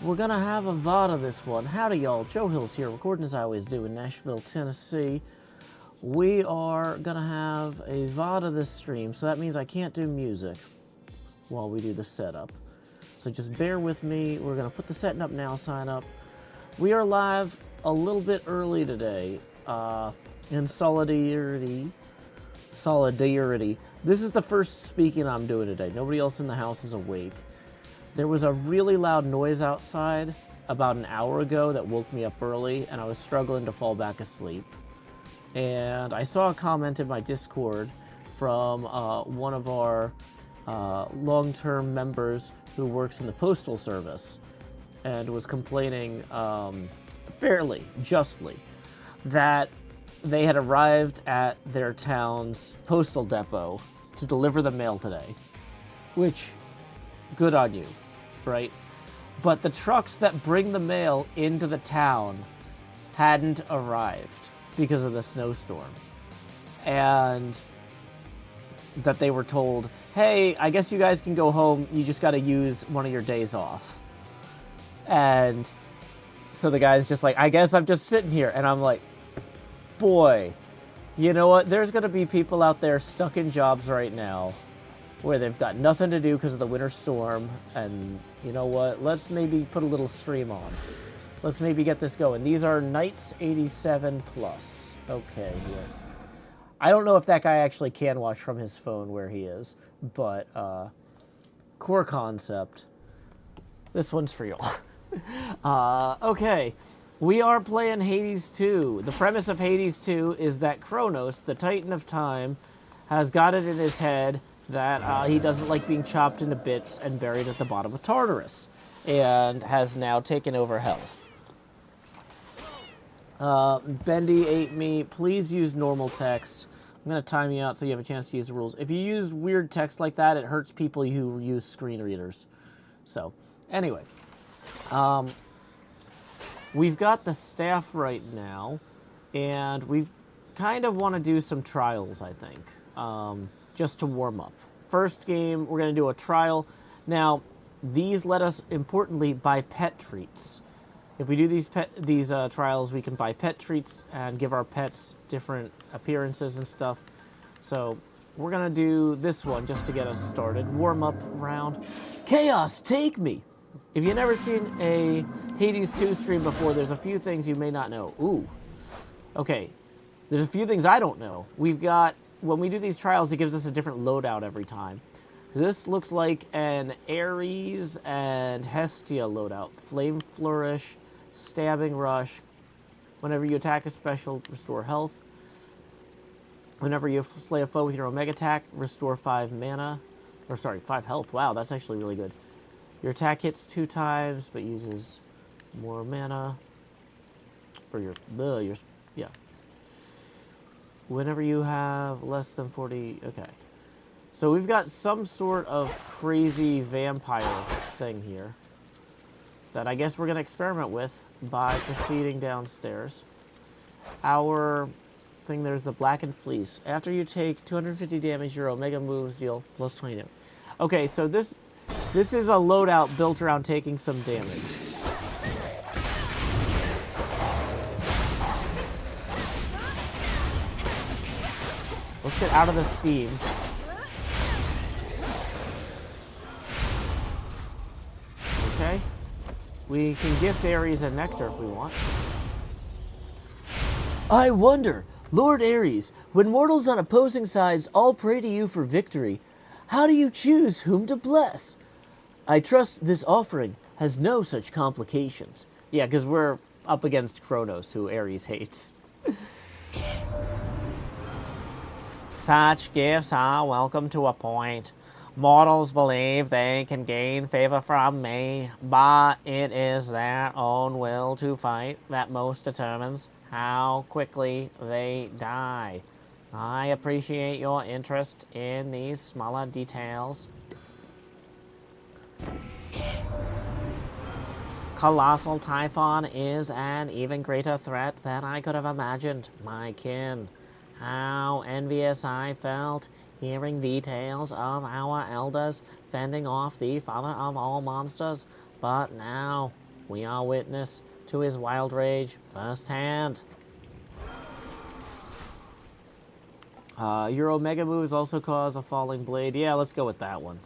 we're gonna have a VOD of this one. Howdy, y'all. Joe Hill's here, recording as I always do in Nashville, Tennessee. We are gonna have a VOD of this stream, so that means I can't do music while we do the setup. So just bear with me. We're gonna put the setting up now sign up. We are live a little bit early today, in solidarity. This is the first speaking I'm doing today. Nobody else in the house is awake. There was a really loud noise outside about an hour ago that woke me up early, and I was struggling to fall back asleep. And I saw a comment in my Discord from one of our long-term members who works in the Postal Service and was complaining fairly, justly, that they had arrived at their town's postal depot to deliver the mail today, which, good on you, right? But the trucks that bring the mail into the town hadn't arrived because of the snowstorm. And that they were told, hey, I guess you guys can go home, you just gotta use one of your days off. And so the guy's just like, I guess I'm just sitting here. And I'm like, boy, you know what? There's gonna be people out there stuck in jobs right now where they've got nothing to do because of the winter storm, and you know what? Let's maybe put a little stream on. Let's maybe get this going. These are Knights 87 plus. Okay, yeah. I don't know if that guy actually can watch from his phone where he is, but core concept. This one's for y'all. Okay. We are playing Hades 2. The premise of Hades 2 is that Kronos, the Titan of Time, has got it in his head that he doesn't like being chopped into bits and buried at the bottom of Tartarus, and has now taken over hell. Bendy ate me. Please use normal text. I'm going to time you out so you have a chance to use the rules. If you use weird text like that, it hurts people who use screen readers. So, anyway. We've got the staff right now, and we kind of want to do some trials, I think, just to warm up. First game, we're going to do a trial. Now, these let us, importantly, buy pet treats. If we do these trials, we can buy pet treats and give our pets different appearances and stuff. So we're going to do this one just to get us started. Warm-up round. Chaos, take me! If you've never seen a Hades 2 stream before, there's a few things you may not know. Ooh. Okay. There's a few things I don't know. We've got, when we do these trials, it gives us a different loadout every time. This looks like an Ares and Hestia loadout. Flame Flourish, Stabbing Rush. Whenever you attack a special, restore health. Whenever you slay a foe with your Omega attack, restore 5 mana. Or sorry, 5 health. Wow, that's actually really good. Your attack hits 2 times, but uses more mana. Or yeah. Whenever you have less than 40, okay. So we've got some sort of crazy vampire thing here that I guess we're going to experiment with by proceeding downstairs. Our thing, there's the Blackened Fleece. After you take 250 damage, your Omega moves deal plus 20 damage. Okay, so this is a loadout built around taking some damage. Let's get out of the steam. Okay. We can gift Ares a nectar if we want. I wonder, Lord Ares, when mortals on opposing sides all pray to you for victory, how do you choose whom to bless? I trust this offering has no such complications. Yeah, because we're up against Kronos, who Ares hates. Such gifts are welcome to a point. Mortals believe they can gain favor from me, but it is their own will to fight that most determines how quickly they die. I appreciate your interest in these smaller details. Colossal Typhon is an even greater threat than I could have imagined, my kin. How envious I felt hearing the tales of our elders fending off the father of all monsters. But now, We are witness to his wild rage firsthand. Your Omega moves also cause a falling blade. Yeah, let's go with that one.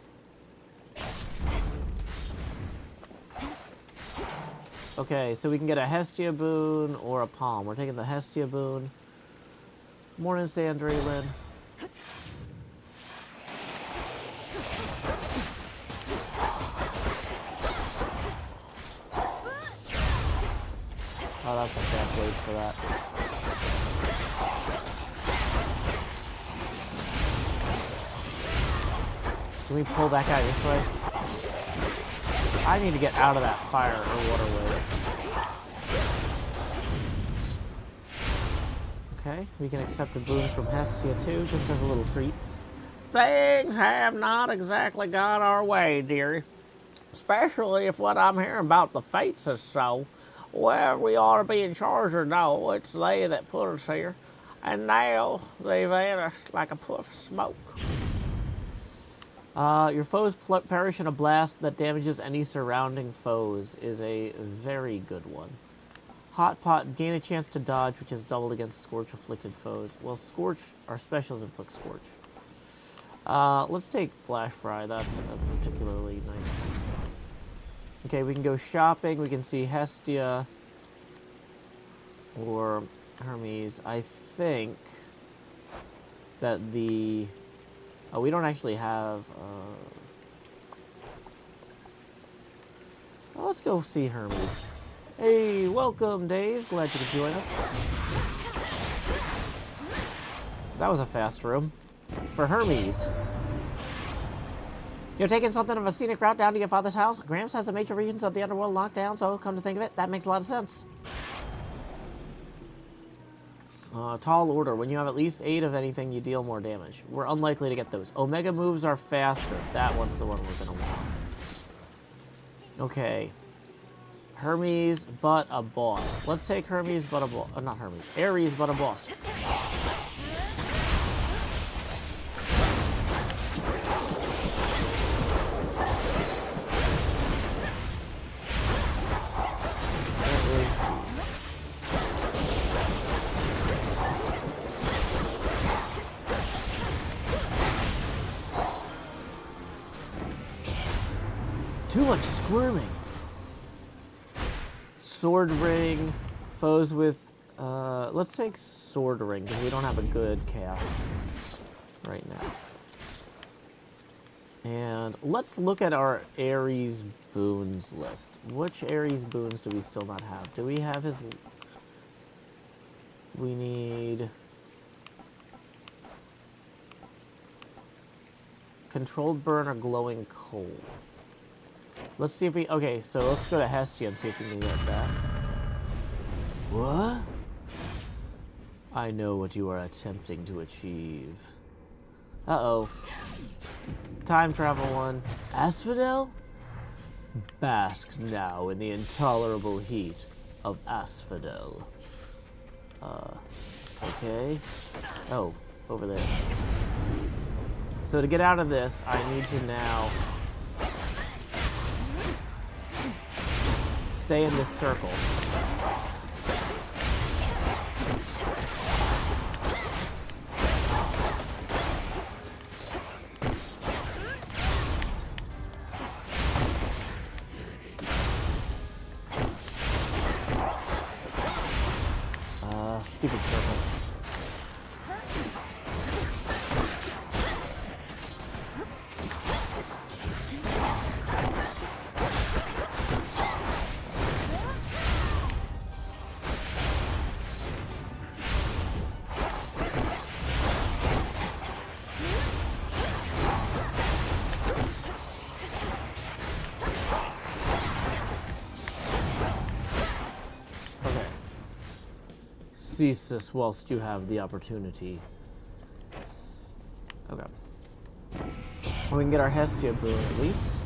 Okay, so we can get a Hestia boon or a Palm. We're taking the Hestia boon. Morning, Sandrelin. Oh, that's a bad place for that. Can we pull back out this way? I need to get out of that fire or water wave. Okay, we can accept a boon from Hestia too, just as a little treat. Things have not exactly gone our way, dearie. Especially if what I'm hearing about the fates is so. Well, we ought to be in charge or no. It's they that put us here. And now they vanished like a puff of smoke. Your foes perish in a blast that damages any surrounding foes is a very good one. Hot Pot, gain a chance to dodge, which is doubled against Scorch-afflicted foes. Well, Scorch, our specials inflict Scorch. Let's take Flash Fry. That's a particularly nice one. Okay, we can go shopping. We can see Hestia or Hermes. I think that the... Oh, we don't actually have... Well, let's go see Hermes. Hey, welcome, Dave. Glad you could join us. That was a fast room. For Hermes. You're taking something of a scenic route down to your father's house? Gramps has the major regions of the underworld locked down, so come to think of it, that makes a lot of sense. Tall order. When you have at least 8 of anything, you deal more damage. We're unlikely to get those. Omega moves are faster. That one's the one we're going to want. Okay. Hermes, but a boss. Let's take Hermes, but a boss. Not Hermes. Ares, but a boss. Too much squirming. Sword Ring. Foes with... let's take Sword Ring, because we don't have a good cast right now. And let's look at our Ares boons list. Which Ares boons do we still not have? Do we have his... We need... Controlled Burn or Glowing Coal. Let's see if we... Okay, so let's go to Hestia and see if we can get that. What? I know what you are attempting to achieve. Uh-oh. Time travel one. Asphodel? Bask now in the intolerable heat of Asphodel. Okay. Oh, over there. So to get out of this, I need to now... stay in this circle. Stupid circle. Cease this whilst you have the opportunity. Okay. Well, we can get our Hestia boon at least.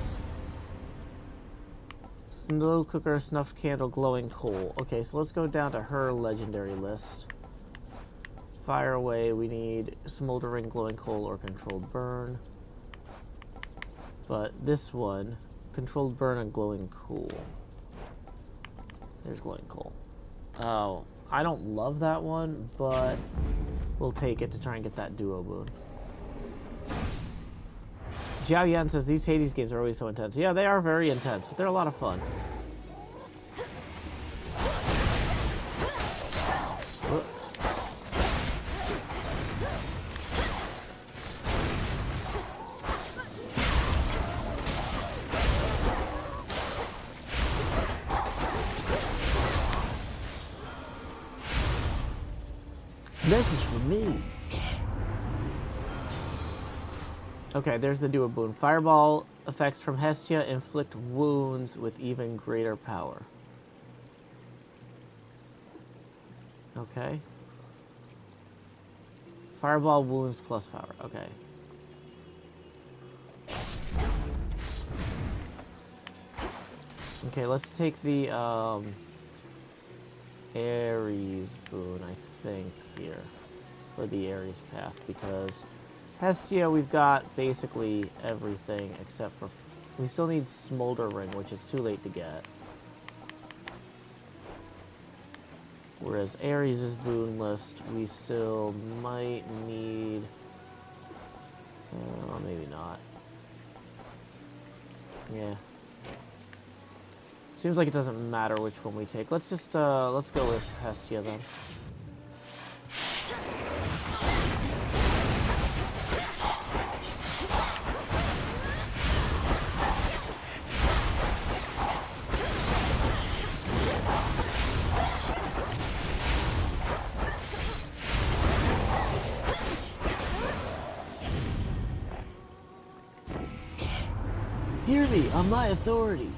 Snow Cooker, Snuff Candle, Glowing Coal. Okay, so let's go down to her legendary list. Fire away, we need Smoldering, Glowing Coal, or Controlled Burn. But this one, Controlled Burn and Glowing Coal. There's glowing coal. Oh, I don't love that one, but we'll take it to try and get that duo boon. Jiao Yan says these Hades games are always so intense. Yeah, they are very intense, but they're a lot of fun. Message for me. Okay, there's the duo boon. Fireball effects from Hestia inflict wounds with even greater power. Okay. Fireball wounds plus power. Okay. Okay, let's take the Ares boon, I think, here. Or the Ares path, because Hestia, we've got basically everything except for... we still need Smolder Ring, which is too late to get. Whereas Ares' boon list, we still might need... maybe not. Yeah. Seems like it doesn't matter which one we take. Let's just, let's go with Hestia then. Hear me on my authority.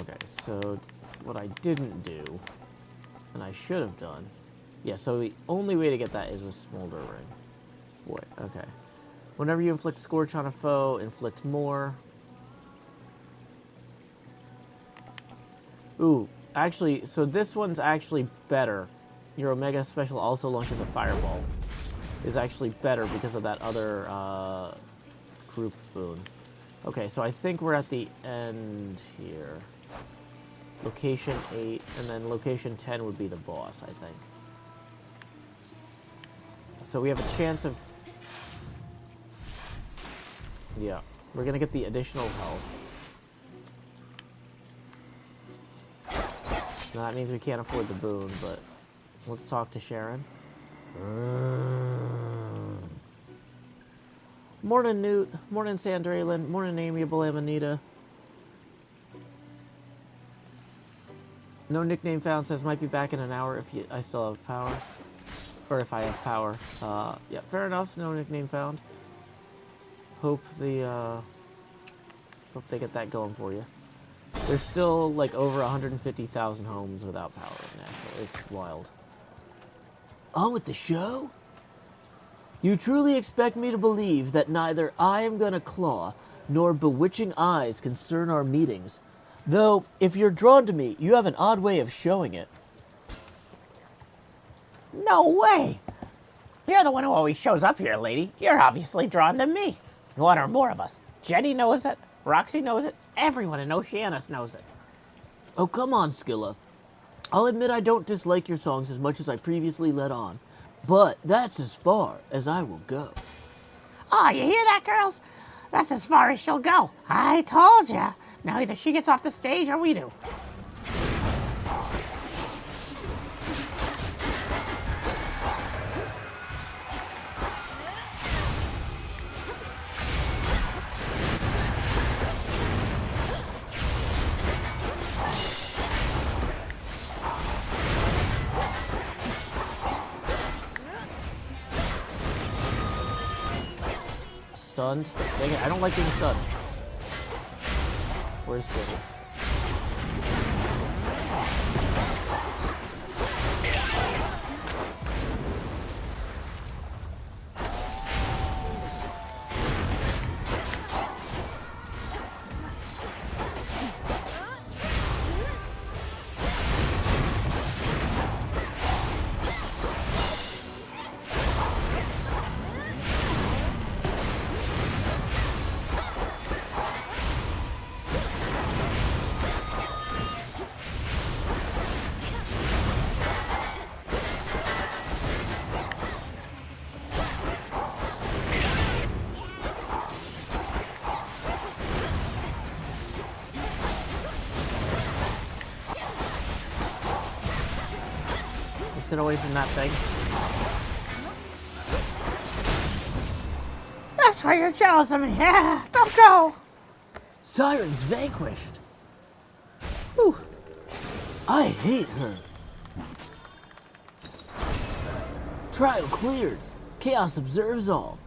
Okay, so what I didn't do, and I should have done, yeah, so the only way to get that is with Smolder Ring. Boy, okay. Whenever you inflict Scorch on a foe, inflict more. Ooh, actually, so this one's actually better. Your Omega Special also launches a Fireball. Is actually better because of that other group boon. Okay, so I think we're at the end here. Location 8, and then location 10 would be the boss, I think. So we have a chance of... yeah, we're gonna get the additional health. Now that means we can't afford the boon, but let's talk to Sharon. Morning, Newt. Morning, Sandralin. Morning, Amiable Amanita. No nickname found says might be back in an hour if I still have power. Or if I have power. Yeah, fair enough. No nickname found. Hope they get that going for you. There's still like over 150,000 homes without power in Nashville. It's wild. On with the show? You truly expect me to believe that neither I am gonna claw nor bewitching eyes concern our meetings. Though, if you're drawn to me, you have an odd way of showing it. No way! You're the one who always shows up here, lady. You're obviously drawn to me. One or more of us. Jenny knows it, Roxy knows it, everyone in Oceanus knows it. Oh, come on, Skilla. I'll admit I don't dislike your songs as much as I previously let on, but that's as far as I will go. Oh, you hear that, girls? That's as far as she'll go. I told ya. Now either she gets off the stage or we do. Stunned? Dang it, I don't like being stunned. Where's Jenny? get away from that thing. That's why you're jealous of me. Yeah, don't go. Siren's vanquished. Whew. I hate her. Trial cleared. Chaos observes all.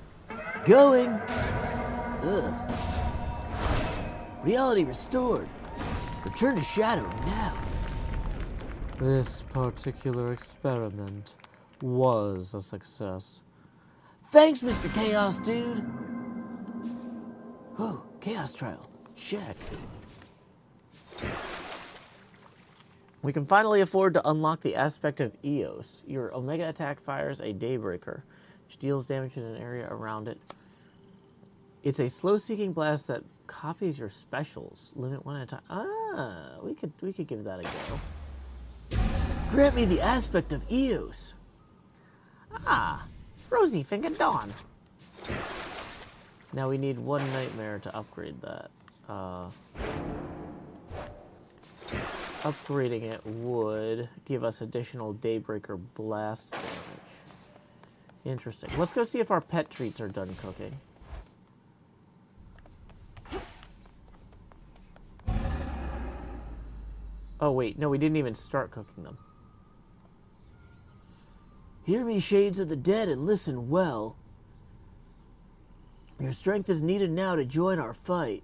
Going. Ugh. Reality restored. Return to shadow now. This particular experiment was a success. Thanks, Mr. Chaos Dude. Oh, Chaos Trial. Check. We can finally afford to unlock the aspect of Eos. Your Omega attack fires a Daybreaker, which deals damage in an area around it. It's a slow-seeking blast that copies your specials. Limit one at a time. Ah, we could give that a go. Grant me the aspect of Eos. Ah, Rosy Fingered Dawn. Now we need one nightmare to upgrade that. Upgrading it would give us additional Daybreaker blast damage. Interesting. Let's go see if our pet treats are done cooking. Oh wait, no, we didn't even start cooking them. Hear me, shades of the dead, and listen well. Your strength is needed now to join our fight.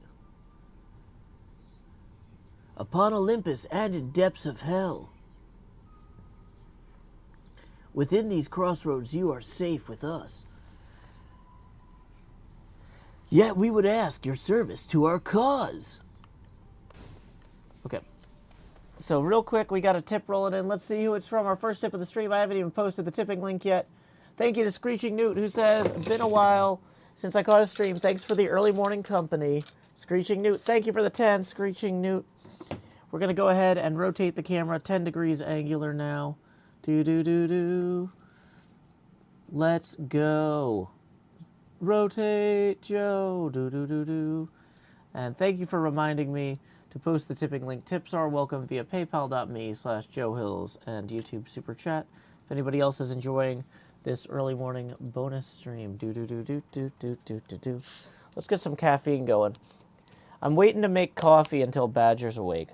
Upon Olympus and in depths of hell. Within these crossroads you are safe with us. Yet we would ask your service to our cause. Okay. So real quick, we got a tip rolling in. Let's see who it's from. Our first tip of the stream. I haven't even posted the tipping link yet. Thank you to Screeching Newt, who says, been a while since I caught a stream. Thanks for the early morning company. Screeching Newt, thank you for the 10, Screeching Newt. We're going to go ahead and rotate the camera 10 degrees angular now. Do-do-do-do. Let's go. Rotate, Joe. Do-do-do-do. And thank you for reminding me to post the tipping link. Tips are welcome via paypal.me/JoeHills and YouTube Super Chat. If anybody else is enjoying this early morning bonus stream. Do-do-do-do-do-do-do-do. Let's get some caffeine going. I'm waiting to make coffee until Badger's awake.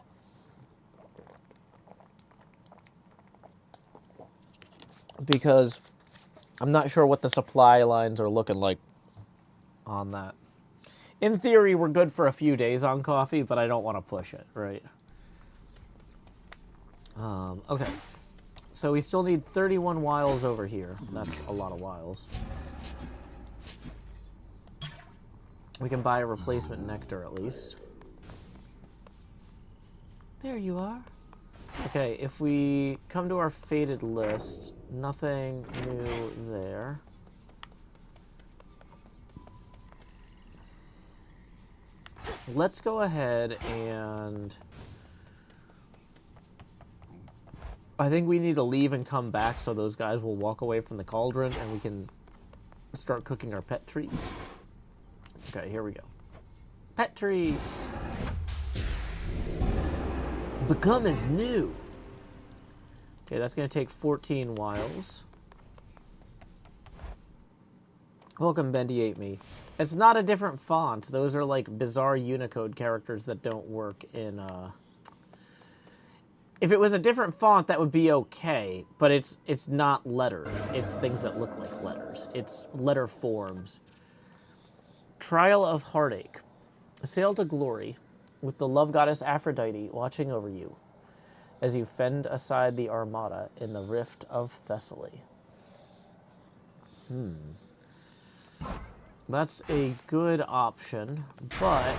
Because I'm not sure what the supply lines are looking like on that. In theory, we're good for a few days on coffee, but I don't want to push it, right? Okay. So we still need 31 wiles over here. That's a lot of wiles. We can buy a replacement nectar at least. There you are. Okay, if we come to our fated list, nothing new there. Let's go ahead and... I think we need to leave and come back so those guys will walk away from the cauldron and we can start cooking our pet treats. Okay, here we go. Pet treats! Become as new. Okay, that's going to take 14 wiles. Welcome, Bendy Ate Me. It's not a different font. Those are like bizarre Unicode characters that don't work in... If it was a different font, that would be okay, but it's not letters. It's things that look like letters. It's letter forms. Trial of Heartache. Sail to glory with the love goddess Aphrodite watching over you as you fend aside the armada in the rift of Thessaly. That's a good option, but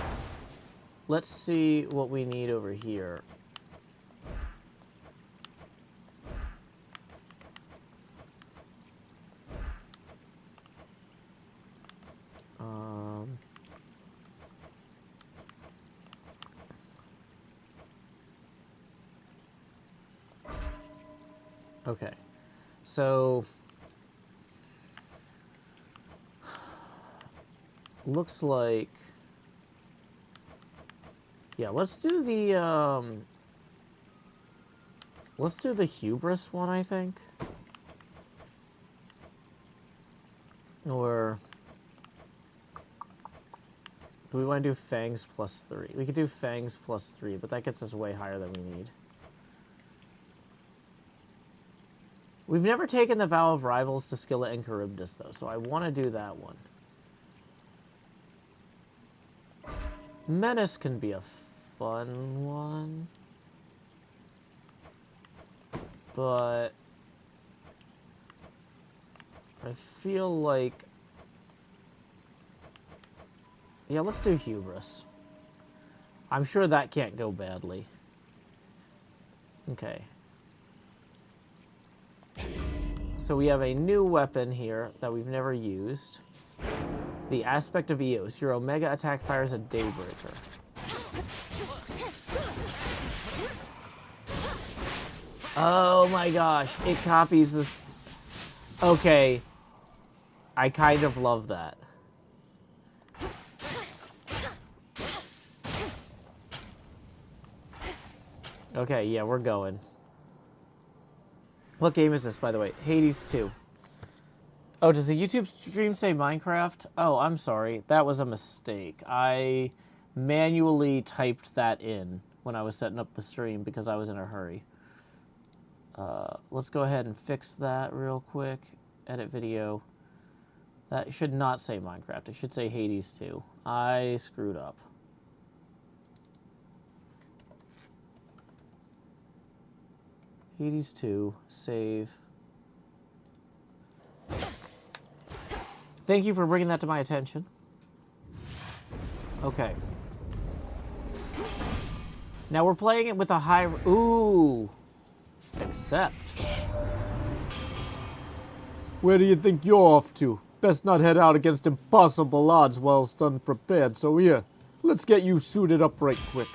let's see what we need over here. Okay, so looks like, yeah, let's do the hubris one, I think. Or do we want to do fangs plus 3? We could do fangs plus 3, but that gets us way higher than we need. We've never taken the Vow of Rivals to Scylla and Charybdis, though, so I want to do that one. Menace can be a fun one. But I feel like... Yeah, let's do Hubris. I'm sure that can't go badly. Okay. So we have a new weapon here that we've never used. The Aspect of Eos. Your Omega attack fires a Daybreaker. Oh my gosh, it copies this. Okay. I kind of love that. Okay, yeah, we're going. What game is this, by the way? Hades 2. Oh, does the YouTube stream say Minecraft? Oh, I'm sorry. That was a mistake. I manually typed that in when I was setting up the stream because I was in a hurry. Let's go ahead and fix that real quick. Edit video. That should not say Minecraft. It should say Hades 2. I screwed up. Hades 2. Save. Thank you for bringing that to my attention. Okay. Now we're playing it with a high... Ooh. Accept. Where do you think you're off to? Best not head out against impossible odds whilst unprepared, so here, let's get you suited up right quick.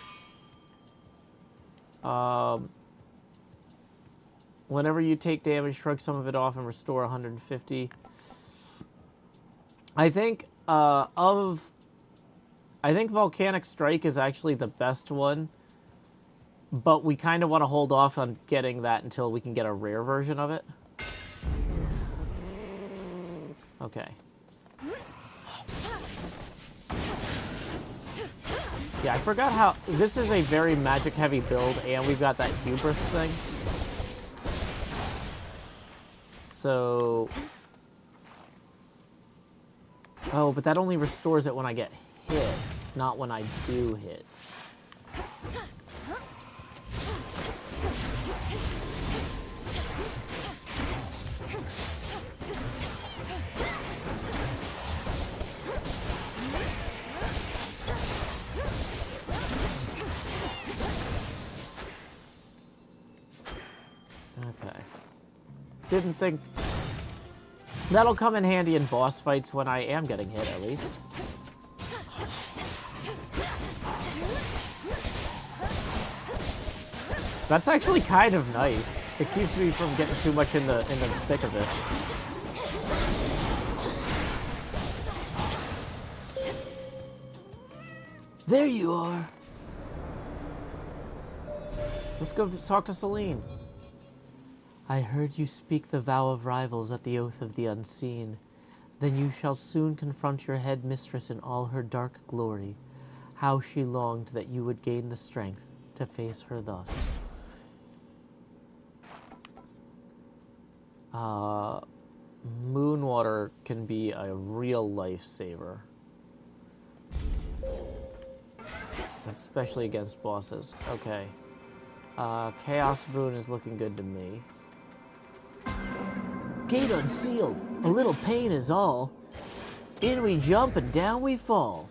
Whenever you take damage, shrug some of it off and restore 150. I think Volcanic Strike is actually the best one, but we kind of want to hold off on getting that until we can get a rare version of it. Okay. Yeah, I forgot how... This is a very magic-heavy build, and we've got that hubris thing. So... Oh, but that only restores it when I get hit, not when I do hits. Okay. Didn't think... That'll come in handy in boss fights when I am getting hit, at least. That's actually kind of nice. It keeps me from getting too much in the thick of it. There you are. Let's go talk to Celine. I heard you speak the vow of rivals at the oath of the unseen. Then you shall soon confront your head mistress in all her dark glory. How she longed that you would gain the strength to face her thus. Moonwater can be a real lifesaver. Especially against bosses. Okay. Chaos Boon is looking good to me. Gate unsealed. A little pain is all. In we jump and down we fall.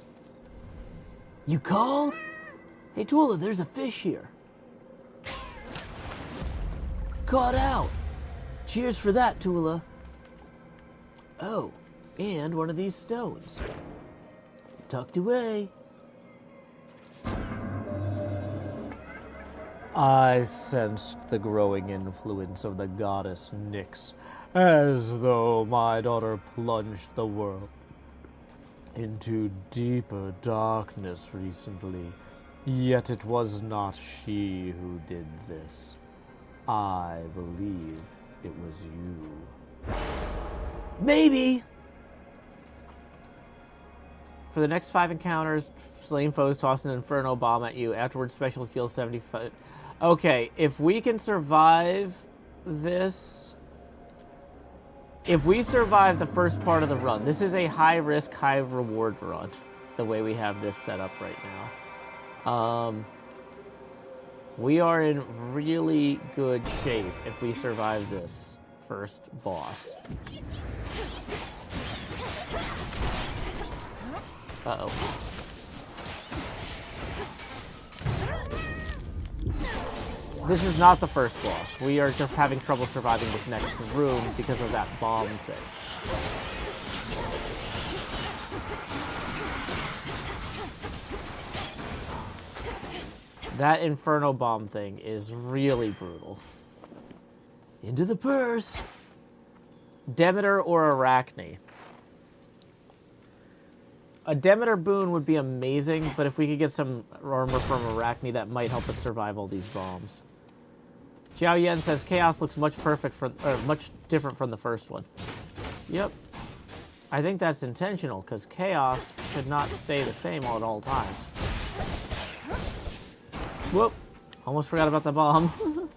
You called? Hey, Tula, there's a fish here. Caught out. Cheers for that, Tula. Oh, and one of these stones. Tucked away. I sensed the growing influence of the goddess Nyx, as though my daughter plunged the world into deeper darkness recently. Yet it was not she who did this. I believe it was you. Maybe. For the next 5 encounters, slain foes toss an inferno bomb at you. Afterwards, specials deal 75. Okay, if we can survive this... If we survive the first part of the run, this is a high-risk, high-reward run, the way we have this set up right now. We are in really good shape if we survive this first boss. Uh-oh. This is not the first boss. We are just having trouble surviving this next room because of that bomb thing. That Inferno bomb thing is really brutal. Into the purse! Demeter or Arachne? A Demeter boon would be amazing, but if we could get some armor from Arachne, that might help us survive all these bombs. Jiao Yen says Chaos looks much much different from the first one. Yep. I think that's intentional, because Chaos should not stay the same at all times. Whoop! Almost forgot about the bomb.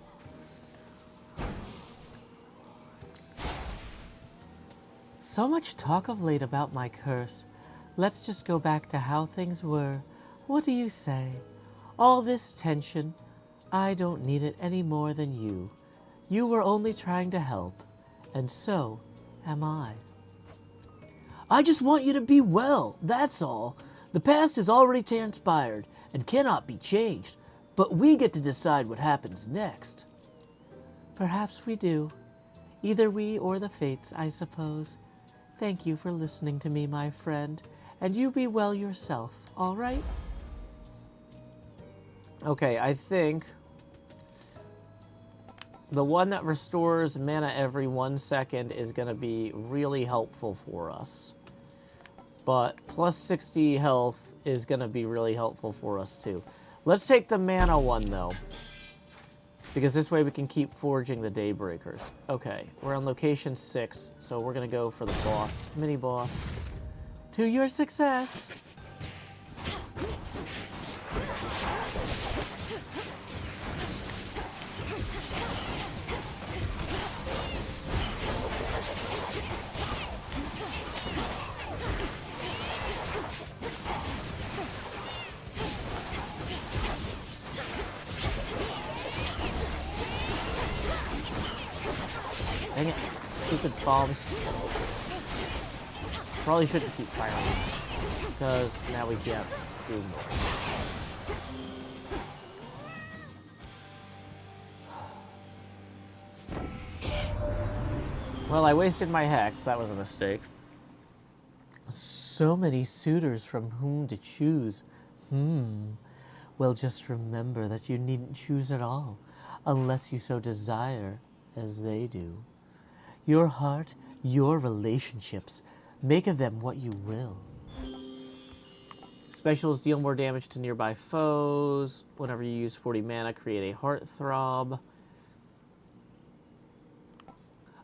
So much talk of late about my curse. Let's just go back to how things were. What do you say? All this tension, I don't need it any more than you. You were only trying to help, and so am I. I just want you to be well, that's all. The past is already transpired and cannot be changed, but we get to decide what happens next. Perhaps we do. Either we or the fates, I suppose. Thank you for listening to me, my friend, and you be well yourself, all right? Okay, I think the one that restores mana every 1 second is going to be really helpful for us. But plus 60 health is going to be really helpful for us too. Let's take the mana one though, because this way we can keep forging the Daybreakers. Okay, we're on location 6, so we're going to go for the boss, mini-boss. To your success! Dang it. Stupid bombs. Probably shouldn't keep firing, because now we can't do more. Well, I wasted my hex. That was a mistake. So many suitors from whom to choose. Well, just remember that you needn't choose at all, unless you so desire as they do. Your heart, your relationships, make of them what you will. Specials deal more damage to nearby foes. Whenever you use 40 mana, create a heartthrob.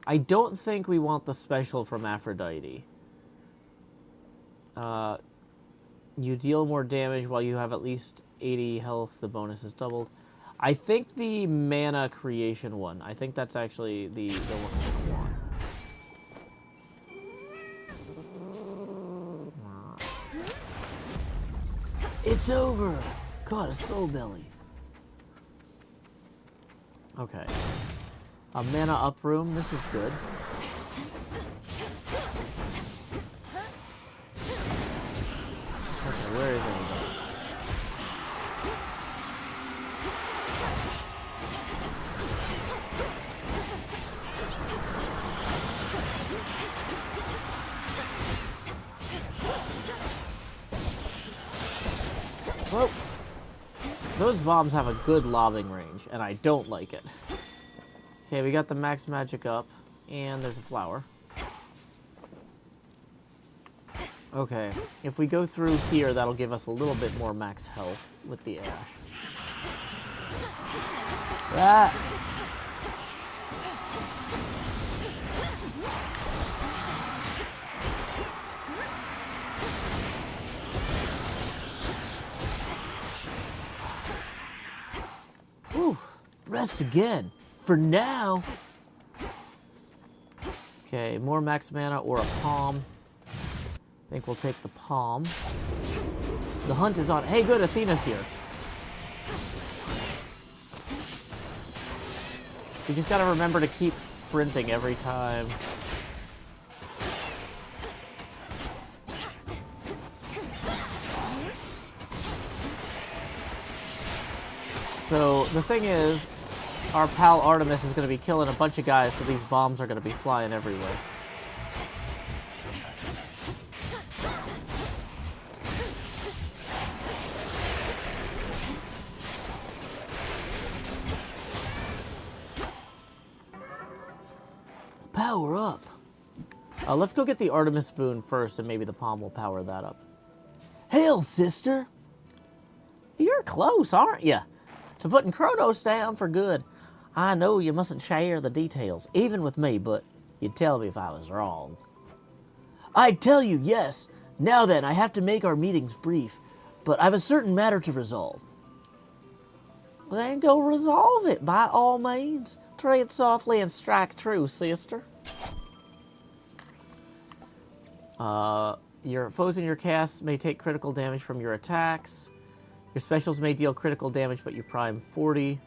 I don't think we want the special from Aphrodite. You deal more damage while you have at least 80 health. The bonus is doubled. I think the mana creation one. I think that's actually the one I want. It's over! God, a soul belly. Okay. A mana up room. This is good. Okay, where is everybody? Whoa. Those bombs have a good lobbing range, and I don't like it. Okay, we got the max magic up, and there's a flower. Okay, if we go through here, that'll give us a little bit more max health with the ash. Ah! Rest again. For now. Okay, more max mana or a palm. I think we'll take the palm. The hunt is on. Hey, good, Athena's here. You just gotta remember to keep sprinting every time. So, the thing is, our pal Artemis is gonna be killing a bunch of guys, so these bombs are gonna be flying everywhere. Power up. Let's go get the Artemis boon first, and maybe the palm will power that up. Hail, sister! You're close, aren't you? To putting Kronos down for good. I know you mustn't share the details, even with me, but you'd tell me if I was wrong. I'd tell you, yes. Now then, I have to make our meetings brief, but I have a certain matter to resolve. Well, then go resolve it, by all means. Tread softly and strike true, sister. Your foes in your cast may take critical damage from your attacks. Your specials may deal critical damage, but you prime 40.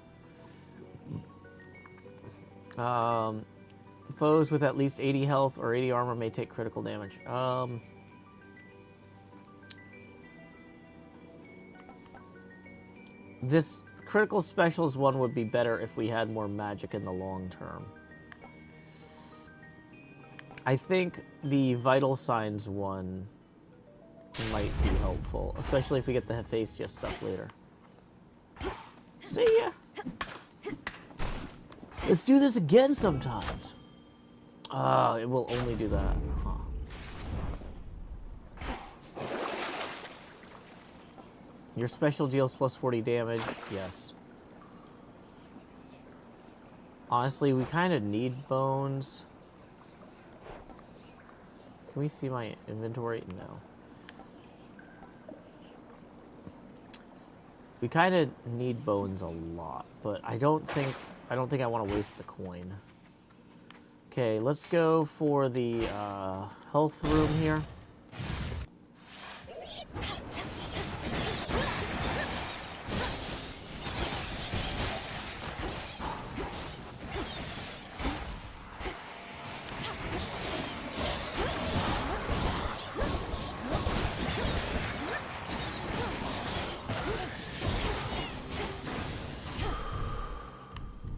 Foes with at least 80 health or 80 armor may take critical damage. This critical specials one would be better if we had more magic in the long term. I think the vital signs one might be helpful, especially if we get the Hephaestus stuff later. See ya. Let's do this again sometimes. It will only do that. Huh. Your special deals plus 40 damage. Yes. Honestly, we kind of need bones. Can we see my inventory? No. We kind of need bones a lot, but I don't think I want to waste the coin. Okay, let's go for the health room here.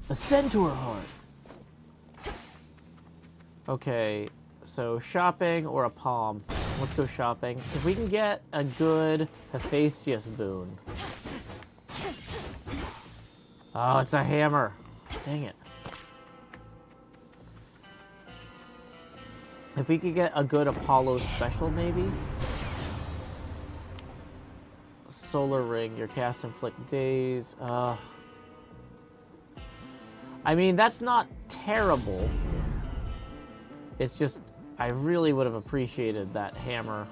A centaur heart. Okay, so shopping or a palm. Let's go shopping. If we can get a good Hephaestus boon. Oh, it's a hammer. Dang it. If we could get a good Apollo special, maybe. Solar ring. Your cast inflict daze. I mean, that's not terrible. It's just, I really would have appreciated that hammer.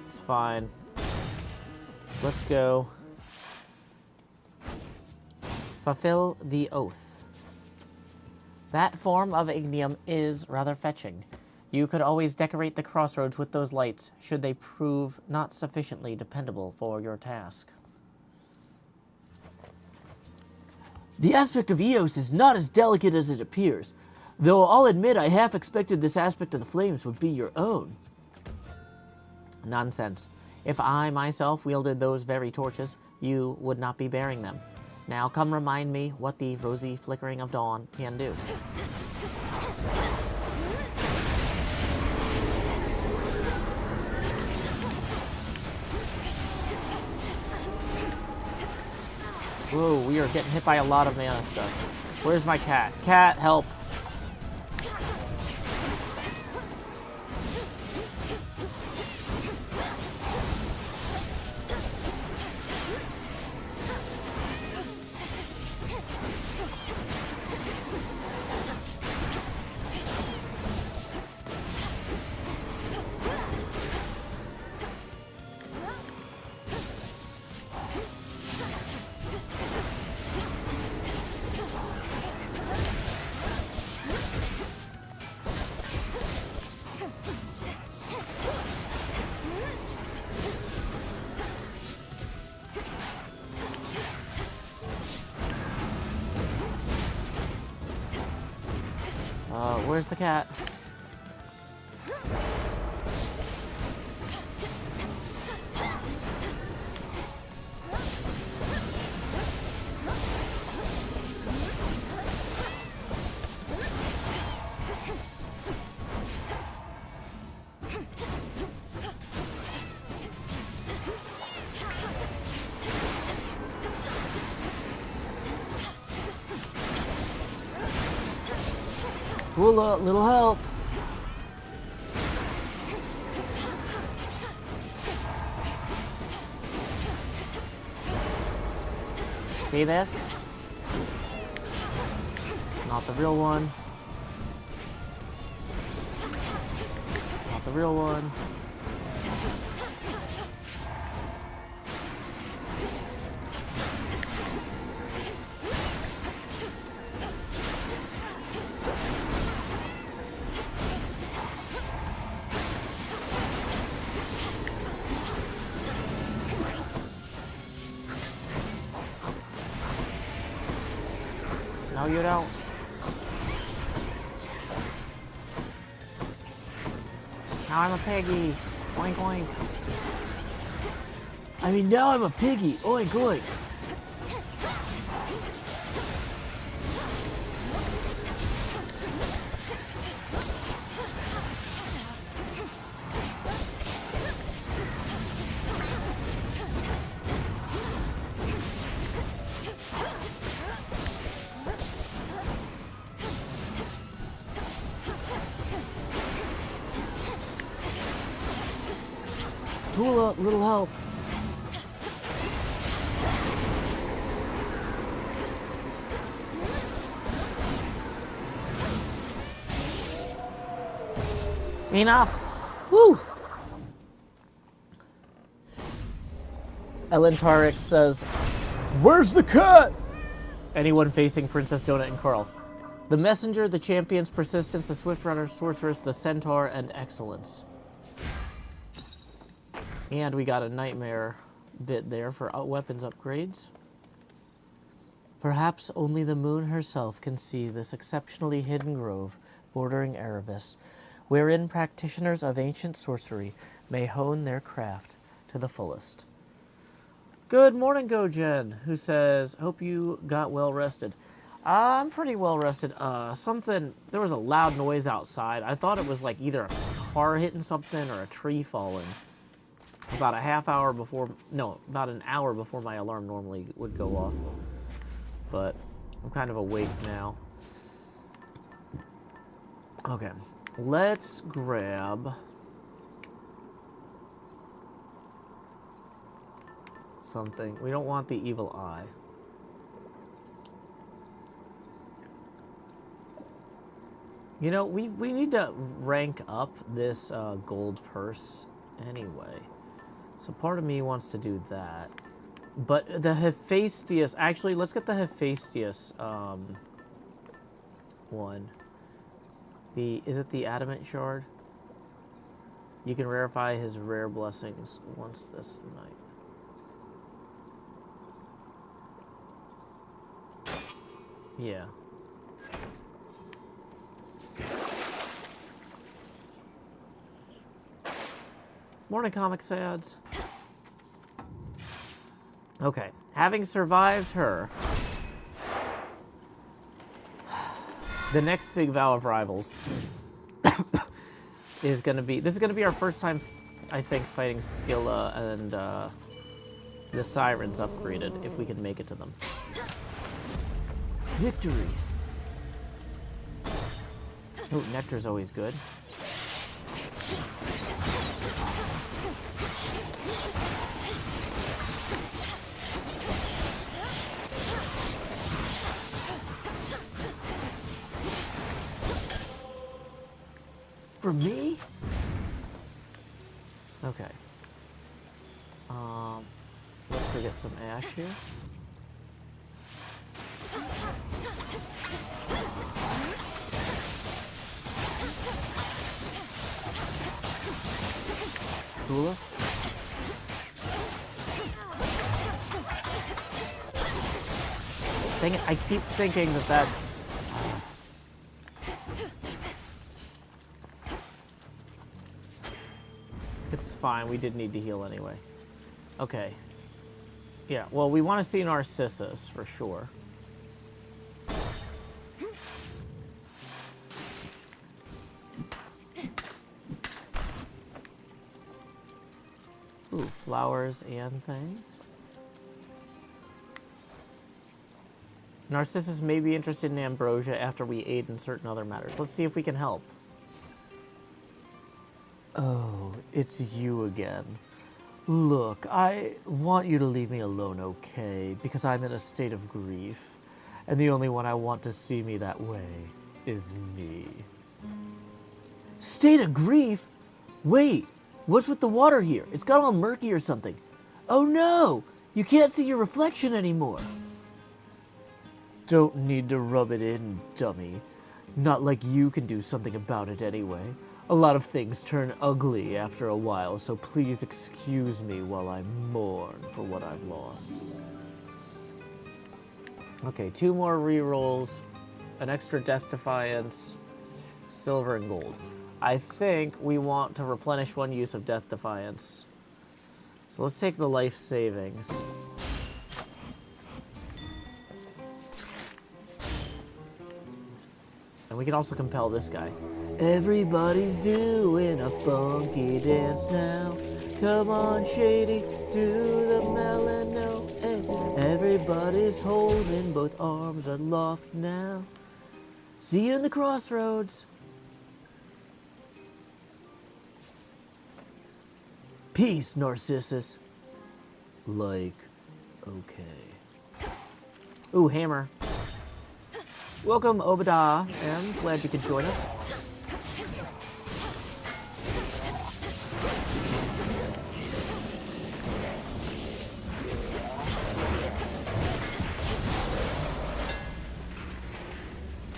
It's fine. Let's go. Fulfill the oath. That form of ignium is rather fetching. You could always decorate the crossroads with those lights, should they prove not sufficiently dependable for your task. The aspect of Eos is not as delicate as it appears, though I'll admit I half expected this aspect of the flames would be your own. Nonsense. If I myself wielded those very torches, you would not be bearing them. Now come remind me what the rosy flickering of dawn can do. Whoa, we are getting hit by a lot of mana stuff. Where's my cat? Cat, help. where's the cat? Tula, little help. See this? Not the real one. Not the real one. No, you don't. Now I'm a piggy. Oink, oink. I mean, now I'm a piggy. Oink, oink. Tula, little help. Enough. Woo. Ellen Tarek says, "Where's the cat?" Anyone facing Princess Donut and Carl. The messenger, the champion's persistence, the swift runner, sorceress, the centaur, and excellence. And we got a nightmare bit there for weapons upgrades. Perhaps only the moon herself can see this exceptionally hidden grove bordering Erebus, wherein practitioners of ancient sorcery may hone their craft to the fullest. Good morning, Gojen, who says, hope you got well rested. I'm pretty well rested. There was a loud noise outside. I thought it was like either a car hitting something or a tree falling. About an hour before my alarm normally would go off. But I'm kind of awake now. Okay, let's grab something. We don't want the evil eye. You know, we need to rank up this gold purse anyway. So part of me wants to do that. But the Hephaestus, actually, let's get the Hephaestus one. Is it the adamant shard? You can verify his rare blessings once this night. Yeah. Morning, Comic Sads. Okay, having survived her, the next big vow of rivals is going to be... This is going to be our first time, I think, fighting Scylla and the Sirens upgraded, if we can make it to them. Victory! Ooh, Nectar's always good. For me? Okay. Let's go get some ash here. Tula? Dang it, I keep thinking that that's... fine. We did need to heal anyway. Okay. Yeah, well, we want to see Narcissus for sure. Ooh, flowers and things. Narcissus may be interested in ambrosia after we aid in certain other matters. Let's see if we can help. Oh, it's you again. Look, I want you to leave me alone, okay? Because I'm in a state of grief. And the only one I want to see me that way is me. State of grief? Wait, what's with the water here? It's got all murky or something. Oh no! You can't see your reflection anymore. Don't need to rub it in, dummy. Not like you can do something about it anyway. A lot of things turn ugly after a while, so please excuse me while I mourn for what I've lost. Okay, 2 more rerolls, an extra Death Defiance, silver and gold. I think we want to replenish 1 use of Death Defiance. So let's take the life savings. And we can also compel this guy. Everybody's doing a funky dance now. Come on, Shady, do the melano. Hey. Everybody's holding both arms aloft now. See you in the crossroads. Peace, Narcissus. Like, okay. Ooh, hammer. Welcome, Obadiah, and glad you could join us.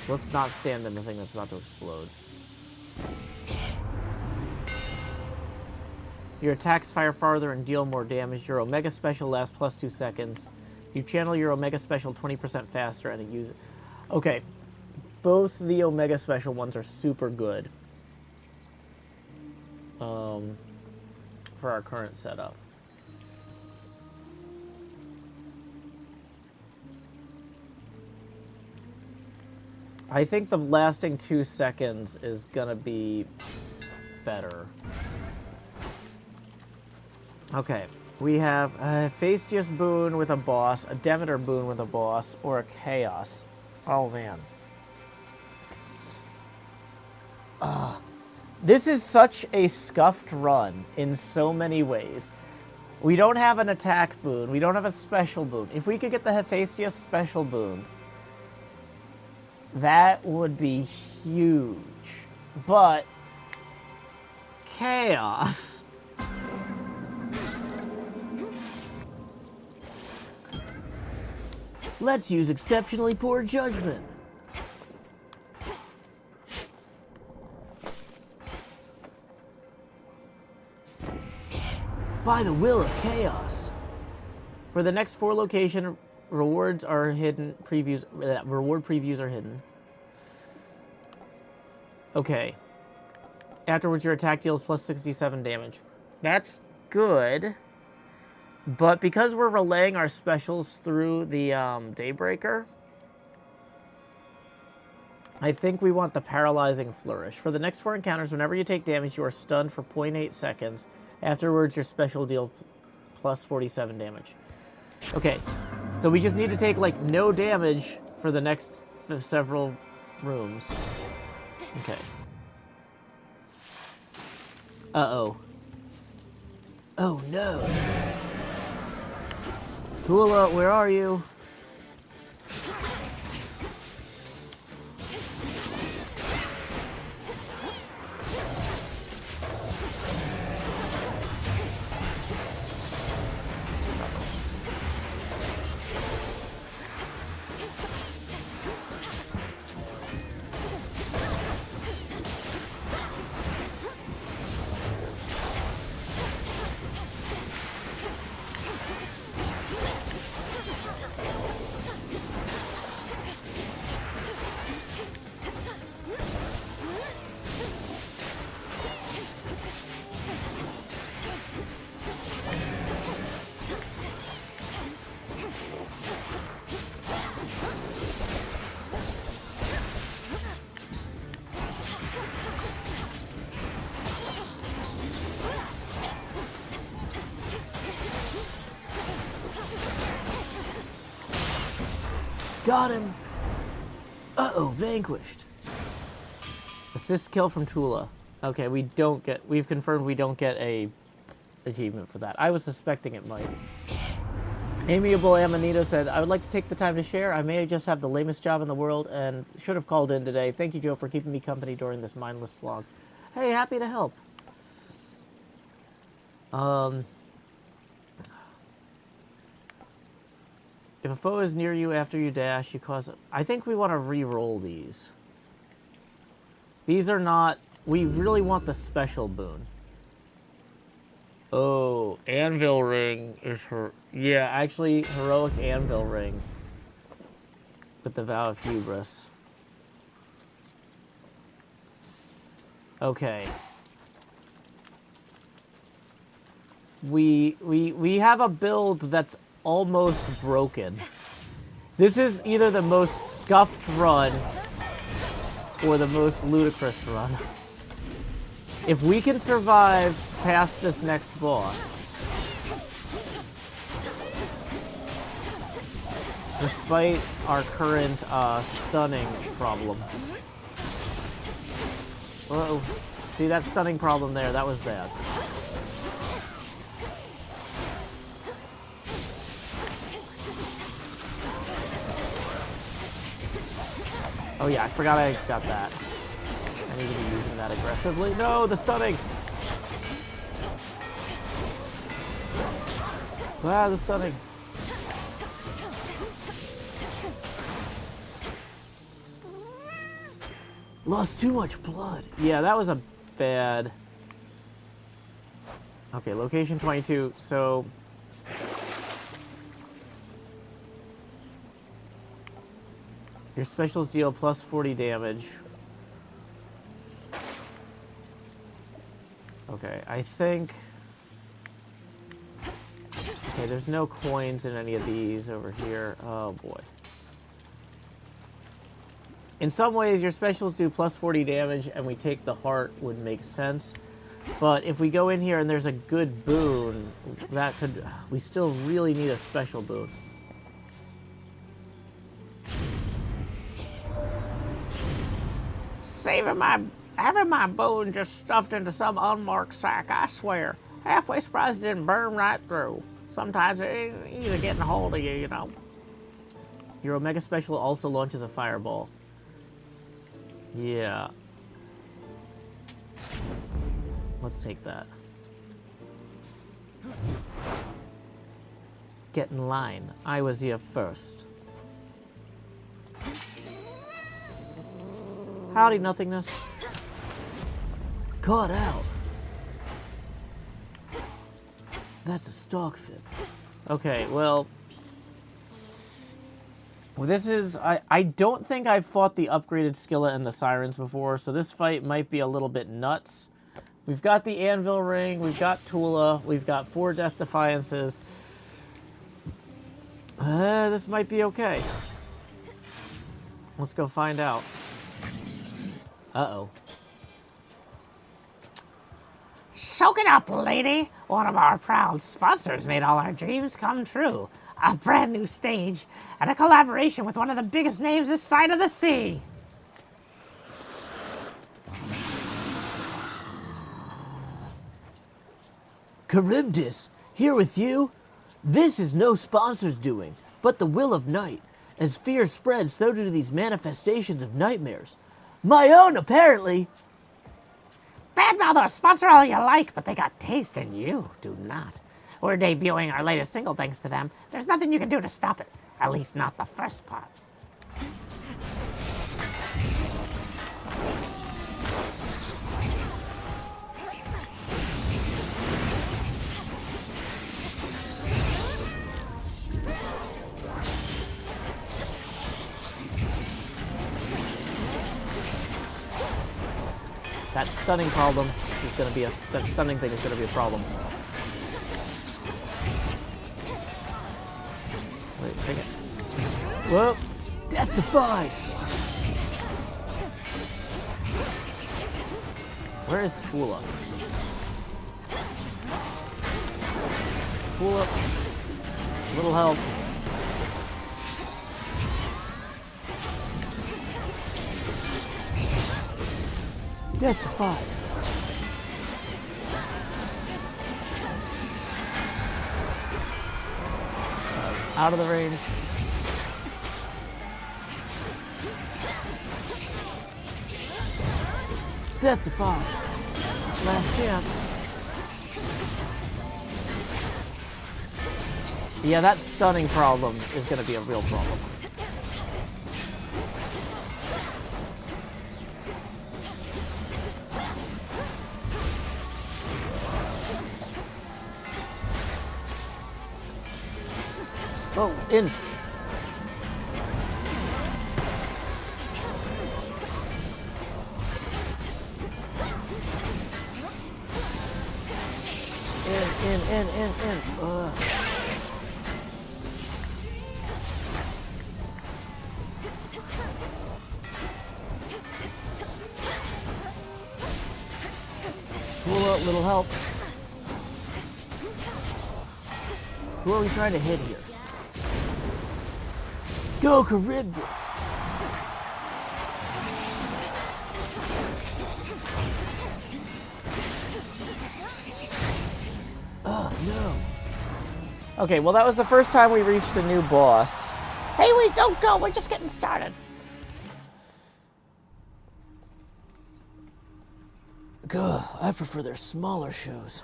Let's not stand in the thing that's about to explode. Your attacks fire farther and deal more damage. Your Omega Special lasts plus 2 seconds. You channel your Omega Special 20% faster and use it. Okay, both the Omega Special ones are super good for our current setup. I think the lasting 2 seconds is gonna be better. Okay, we have a Hephaestus boon with a boss, a Demeter boon with a boss, or a Chaos. Oh, man. This is such a scuffed run in so many ways. We don't have an attack boon. We don't have a special boon. If we could get the Hephaestus special boon, that would be huge. But Chaos. Let's use exceptionally poor judgment. By the will of Chaos. For the next 4 location, rewards are hidden. Reward previews are hidden. Okay. Afterwards, your attack deals plus 67 damage. That's good. But because we're relaying our specials through the Daybreaker, I think we want the Paralyzing Flourish. For the next 4 encounters, whenever you take damage, you are stunned for 0.8 seconds. Afterwards, your special deal plus 47 damage. Okay, so we just need to take, like, no damage for the next several rooms. Okay. Uh-oh. Oh, no. Tula, where are you? Got him. Uh-oh, vanquished. Assist kill from Tula. Okay, we've confirmed we don't get a achievement for that. I was suspecting it might. Amiable Amanito said, I would like to take the time to share. I may just have the lamest job in the world and should have called in today. Thank you, Joe, for keeping me company during this mindless slog. Hey, happy to help. If a foe is near you after you dash, you cause... I think we want to re-roll these. These are not... We really want the special boon. Oh, Anvil Ring is her... Yeah, actually, Heroic Anvil Ring. With the Vow of Hubris. Okay. We have a build that's almost broken. This is either the most scuffed run or the most ludicrous run. If we can survive past this next boss, despite our current stunning problem. Uh-oh. See that stunning problem there? That was bad. Oh yeah, I forgot I got that. I need to be using that aggressively. No, the stunning! Ah, the stunning. Lost too much blood. Yeah, that was a bad... Okay, location 22, so... Your specials deal plus 40 damage. Okay, I think... Okay, there's no coins in any of these over here. Oh, boy. In some ways, your specials do plus 40 damage, and we take the heart would make sense. But if we go in here and there's a good boon, that could... We still really need a special boon. Having my bone just stuffed into some unmarked sack, I swear. Halfway surprised it didn't burn right through. Sometimes it ain't easy getting a hold of you, you know. Your Omega Special also launches a fireball. Yeah. Let's take that. Get in line. I was here first. Howdy, nothingness. Caught out. That's a stockfin. Okay, well... This is... I don't think I've fought the upgraded skillet and the sirens before, so this fight might be a little bit nuts. We've got the Anvil Ring, we've got Tula, we've got 4 Death Defiances. This might be okay. Let's go find out. Uh-oh. Soak it up, lady. One of our proud sponsors made all our dreams come true. A brand new stage and a collaboration with one of the biggest names this side of the sea. Charybdis, here with you? This is no sponsor's doing, but the will of night. As fear spreads, so do these manifestations of nightmares. My own, apparently. Badmouth our sponsor all you like, but they got taste and you do not. We're debuting our latest single thanks to them. There's nothing you can do to stop it. At least not the first part. That stunning problem is going to be that stunning thing is going to be a problem. Wait, take it. Whoa! Death defied! Where is Tula? Tula, little help. Death defied. Out of the range. Death defied. Last chance. Yeah, that stunning problem is going to be a real problem. Oh, in. In. Ugh. Cool out, little help. Who are we trying to hit here? Go, Charybdis! Oh, no. Okay, well, that was the first time we reached a new boss. Hey, wait, don't go. We're just getting started. Gah, I prefer their smaller shows.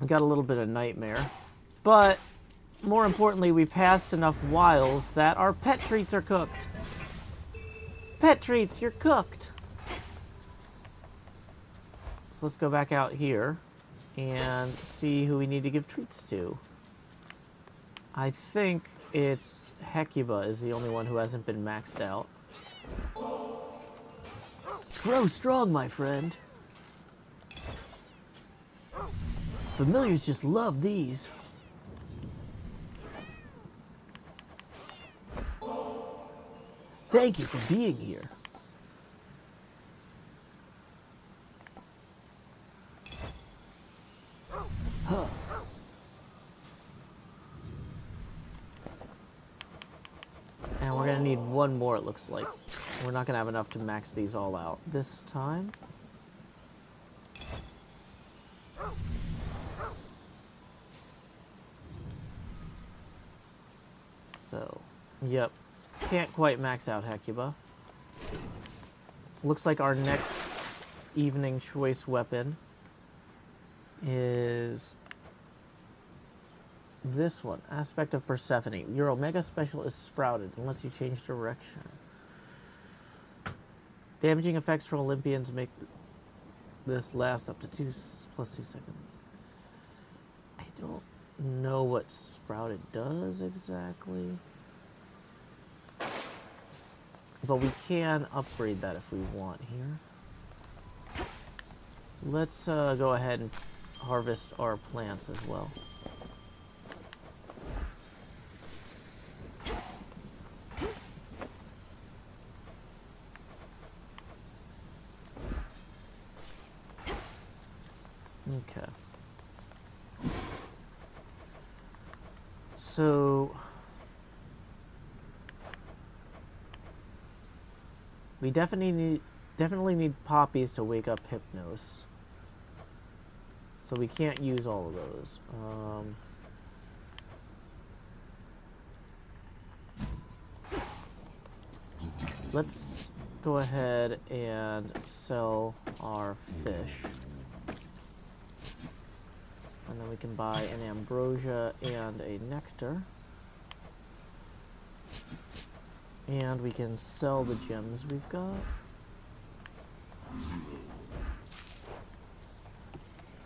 We got a little bit of nightmare, but more importantly, we passed enough wiles that our pet treats are cooked. Pet treats, you're cooked. So let's go back out here and see who we need to give treats to. I think it's Hecuba is the only one who hasn't been maxed out. Grow strong, my friend. Familiars just love these. Thank you for being here. Huh. And we're gonna need one more, it looks like. We're not gonna have enough to max these all out this time. So, yep. Can't quite max out Hecuba. Looks like our next evening choice weapon is this one. Aspect of Persephone. Your Omega Special is sprouted unless you change direction. Damaging effects from Olympians make this last up to +2 seconds. I don't know what sprouted does exactly. But we can upgrade that if we want here. Let's go ahead and harvest our plants as well. Okay. So we definitely need poppies to wake up Hypnos. So we can't use all of those. Let's go ahead and sell our fish. And then we can buy an ambrosia and a nectar. And we can sell the gems we've got.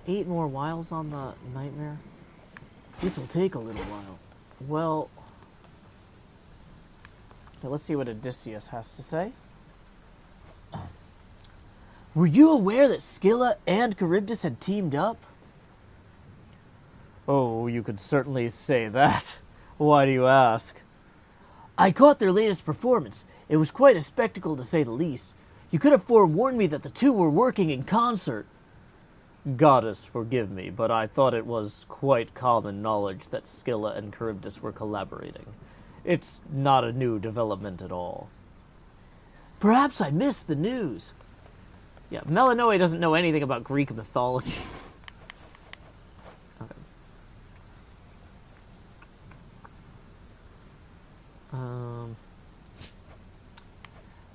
8 more wiles on the nightmare. This'll take a little while. Well, let's see what Odysseus has to say. Were you aware that Scylla and Charybdis had teamed up? Oh, you could certainly say that. Why do you ask? I caught their latest performance. It was quite a spectacle, to say the least. You could have forewarned me that the two were working in concert. Goddess, forgive me, but I thought it was quite common knowledge that Scylla and Charybdis were collaborating. It's not a new development at all. Perhaps I missed the news. Yeah, Melanoe doesn't know anything about Greek mythology. Okay.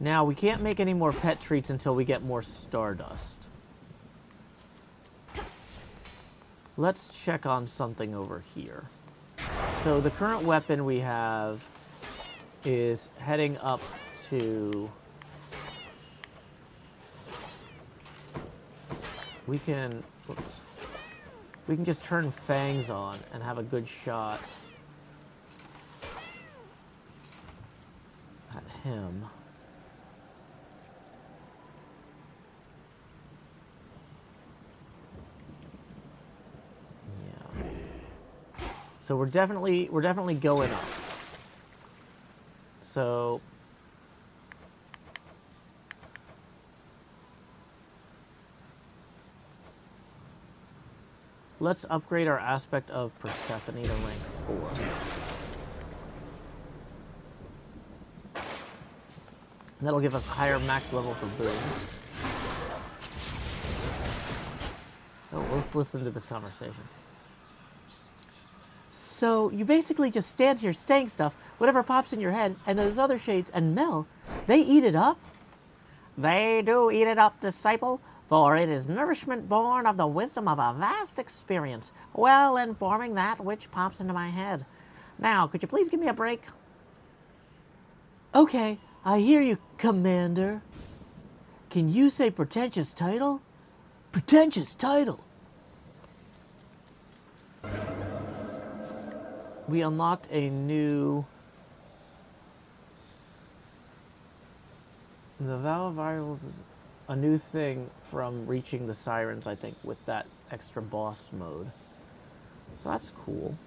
Now, we can't make any more pet treats until we get more stardust. Let's check on something over here. So the current weapon we have is heading up to... We can... Whoops. We can just turn fangs on and have a good shot at him. So we're definitely going up. So let's upgrade our aspect of Persephone to rank 4. And that'll give us higher max level for boons. Oh, let's listen to this conversation. So you basically just stand here saying stuff, whatever pops in your head, and those other shades and Mel, they eat it up? They do eat it up, disciple, for it is nourishment born of the wisdom of a vast experience, well informing that which pops into my head. Now, could you please give me a break? Okay, I hear you, Commander. Can you say pretentious title? Pretentious title. We unlocked a new... The Vow of Idols is a new thing from reaching the Sirens, I think, with that extra boss mode. So that's cool.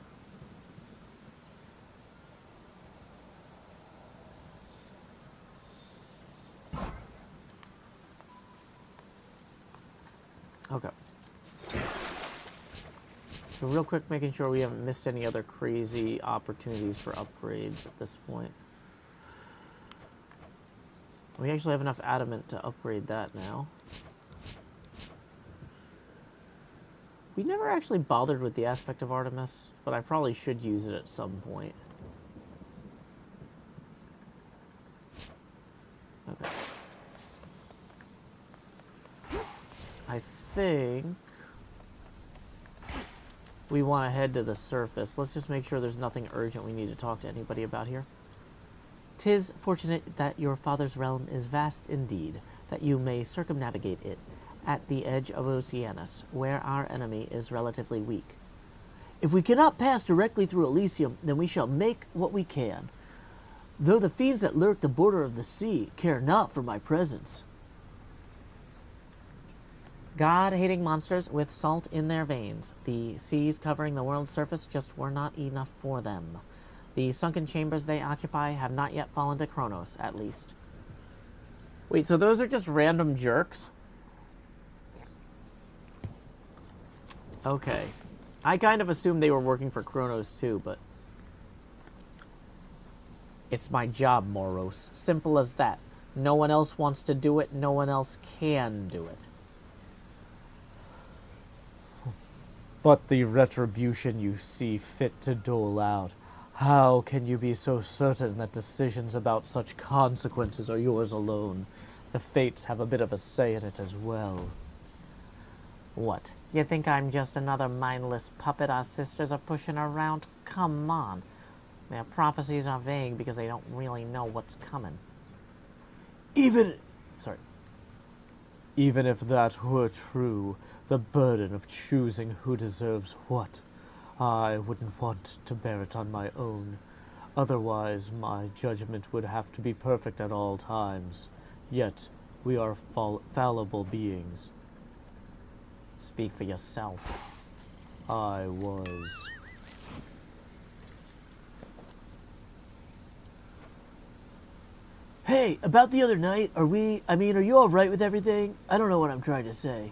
Okay. So real quick, making sure we haven't missed any other crazy opportunities for upgrades at this point. We actually have enough adamant to upgrade that now. We never actually bothered with the aspect of Artemis, but I probably should use it at some point. Okay. I think we want to head to the surface. Let's just make sure there's nothing urgent we need to talk to anybody about here. 'Tis fortunate that your father's realm is vast indeed, that you may circumnavigate it at the edge of Oceanus, where our enemy is relatively weak. If we cannot pass directly through Elysium, then we shall make what we can, though the fiends that lurk the border of the sea care not for my presence. God-hating monsters with salt in their veins. The seas covering the world's surface just were not enough for them. The sunken chambers they occupy have not yet fallen to Kronos, at least. Wait, so those are just random jerks? Okay. I kind of assumed they were working for Kronos too, but... It's my job, Moros. Simple as that. No one else wants to do it, no one else can do it. But the retribution you see fit to dole out, how can you be so certain that decisions about such consequences are yours alone? The fates have a bit of a say in it as well. What, you think I'm just another mindless puppet our sisters are pushing around? Come on. Their prophecies are vague because they don't really know what's coming. Even if that were true, the burden of choosing who deserves what, I wouldn't want to bear it on my own. Otherwise, my judgment would have to be perfect at all times. Yet, we are fallible beings. Speak for yourself. I was. Hey, about the other night, are you alright with everything? I don't know what I'm trying to say.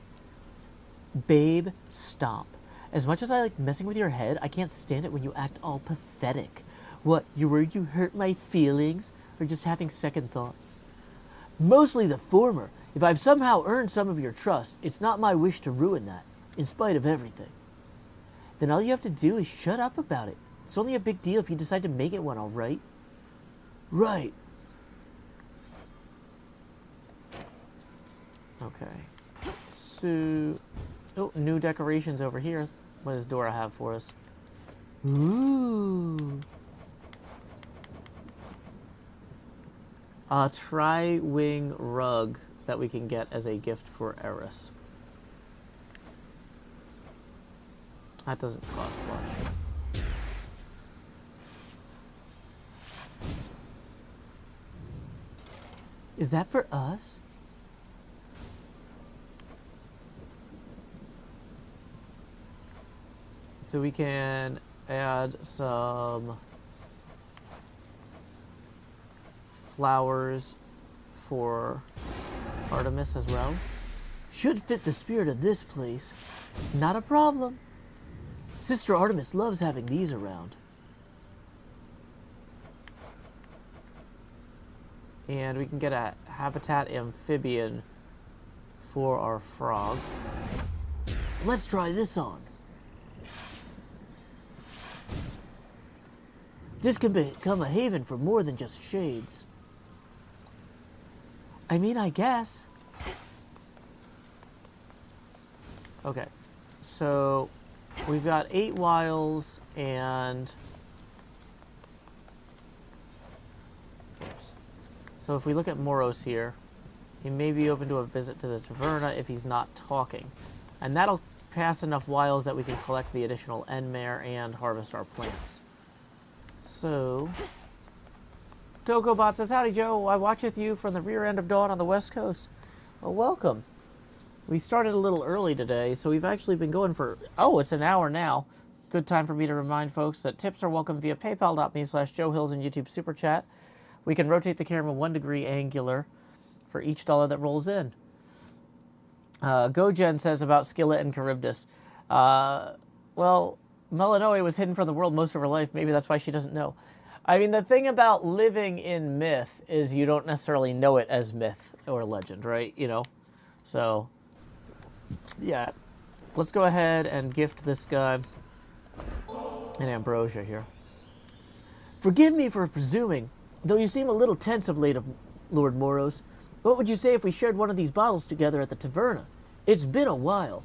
Babe, stop. As much as I like messing with your head, I can't stand it when you act all pathetic. What, you're worried you hurt my feelings? Or just having second thoughts? Mostly the former. If I've somehow earned some of your trust, it's not my wish to ruin that, in spite of everything. Then all you have to do is shut up about it. It's only a big deal if you decide to make it one, all right? Right. Okay. So... Oh, new decorations over here. What does Dora have for us? Ooh. A tri-wing rug that we can get as a gift for Eris. That doesn't cost much. Is that for us? So we can add some flowers for Artemis as well. Should fit the spirit of this place. Not a problem. Sister Artemis loves having these around. And we can get a habitat amphibian for our frog. Let's try this on. This can become a haven for more than just shades. I mean, I guess. Okay, so we've got 8 wiles and... Oops. So if we look at Moros here, he may be open to a visit to the Taverna if he's not talking. And that'll pass enough wiles that we can collect the additional Enmare and harvest our plants. So, Tokobot says, howdy Joe, I watcheth you from the rear end of dawn on the west coast. Well, welcome. We started a little early today, so we've actually been going for, it's an hour now. Good time for me to remind folks that tips are welcome via paypal.me/JoeHills and YouTube Super Chat. We can rotate the camera 1 degree angular for each dollar that rolls in. GoGen says about Skillet and Charybdis. Well, Melanoe was hidden from the world most of her life. Maybe that's why she doesn't know. I mean, the thing about living in myth is you don't necessarily know it as myth or legend, right? You know? So, yeah. Let's go ahead and gift this guy an ambrosia here. Forgive me for presuming, though you seem a little tense of late, Lord Moros. What would you say if we shared one of these bottles together at the Taverna? It's been a while.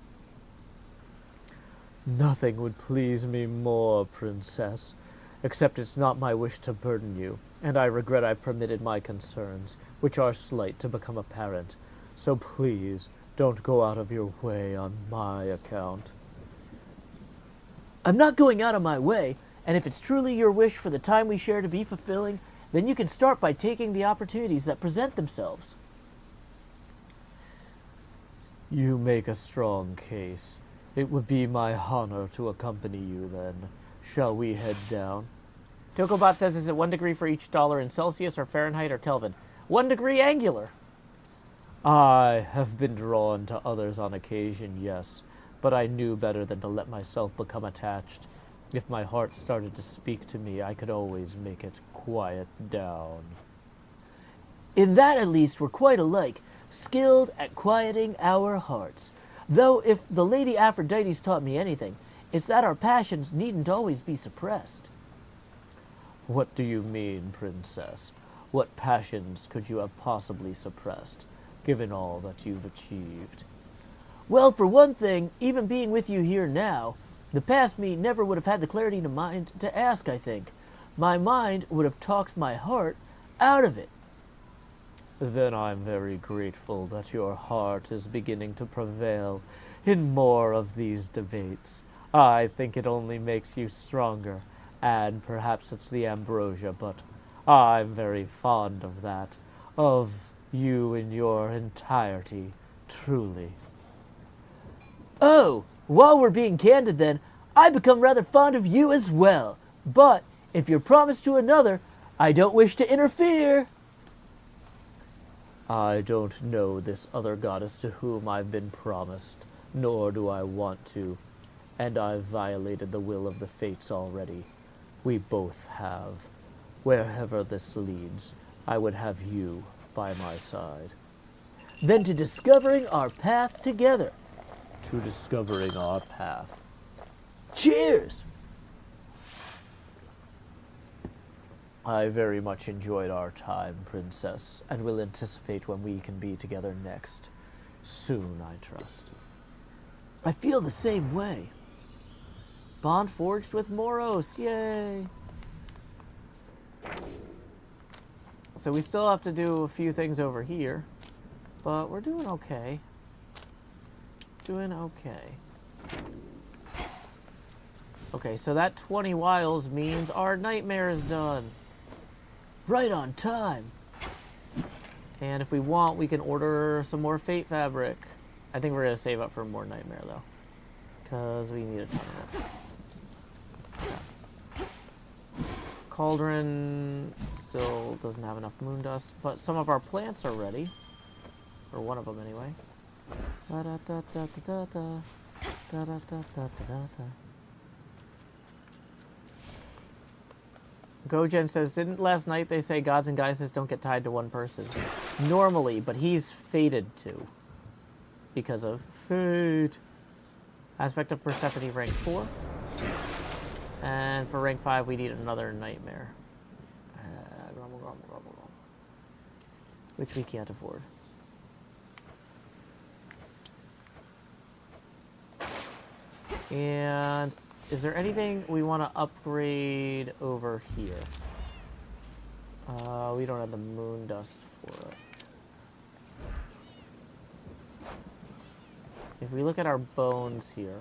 Nothing would please me more, Princess, except it's not my wish to burden you, and I regret I've permitted my concerns, which are slight, to become apparent. So please, don't go out of your way on my account. I'm not going out of my way, and if it's truly your wish for the time we share to be fulfilling, then you can start by taking the opportunities that present themselves. You make a strong case. It would be my honor to accompany you, then. Shall we head down? Tokobot says, is it 1 degree for each dollar in Celsius or Fahrenheit or Kelvin? 1 degree angular. I have been drawn to others on occasion, yes, but I knew better than to let myself become attached. If my heart started to speak to me, I could always make it quiet down. In that, at least, we're quite alike, skilled at quieting our hearts. Though if the Lady Aphrodite's taught me anything, it's that our passions needn't always be suppressed. What do you mean, Princess? What passions could you have possibly suppressed, given all that you've achieved? Well, for one thing, even being with you here now, the past me never would have had the clarity to mind to ask, I think. My mind would have talked my heart out of it. Then I'm very grateful that your heart is beginning to prevail in more of these debates. I think it only makes you stronger, and perhaps it's the ambrosia, but I'm very fond of that, of you in your entirety, truly. Oh, while we're being candid then, I become rather fond of you as well, but if you're promised to another, I don't wish to interfere. I don't know this other goddess to whom I've been promised, nor do I want to, and I've violated the will of the fates already. We both have. Wherever this leads, I would have you by my side. then to discovering our path together. To discovering our path. Cheers! I very much enjoyed our time, Princess, and will anticipate when we can be together next. Soon, I trust. I feel the same way. Bond forged with Moros, yay! So we still have to do a few things over here, but we're doing okay. Doing okay. Okay, so that 20 wiles means our nightmare is done. Right on time. And if we want, we can order some more fate fabric. I think we're going to save up for more nightmare, though, because we need a ton of it. Yeah. Cauldron still doesn't have enough moon dust, but some of our plants are ready. Or one of them, anyway. Da-da-da-da-da-da. Da-da-da-da-da-da. Gojen says, didn't last night they say gods and geisses don't get tied to one person? Normally, but he's fated to. Because of fate. Aspect of Persephone rank 4. And for rank 5, we need another nightmare. Grumble, grumble, grumble, grumble. Which we can't afford. And is there anything we want to upgrade over here? We don't have the moon dust for it. If we look at our bones here,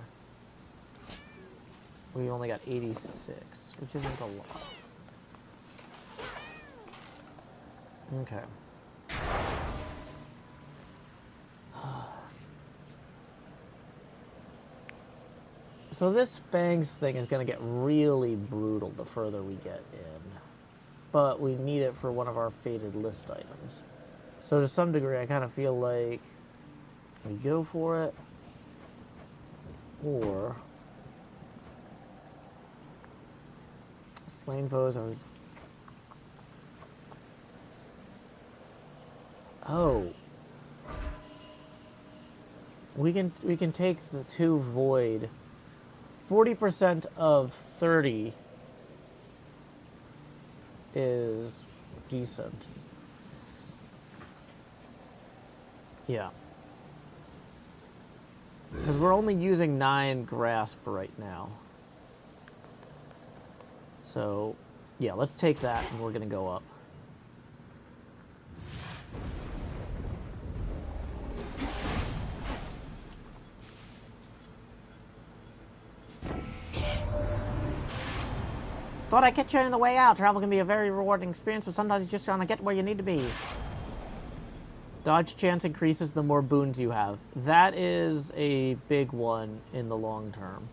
we only got 86, which isn't a lot. Okay. So this fangs thing is going to get really brutal the further we get in. But we need it for one of our fated list items. So to some degree, I kind of feel like we go for it. Or slain foes. Oh. We can take the 2 void. 40% of 30 is decent. Yeah. Because we're only using 9 grasp right now. So, yeah, let's take that and we're going to go up. Thought I'd catch you on the way out. Travel can be a very rewarding experience, but sometimes you just want to get where you need to be. Dodge chance increases the more boons you have. That is a big one in the long term.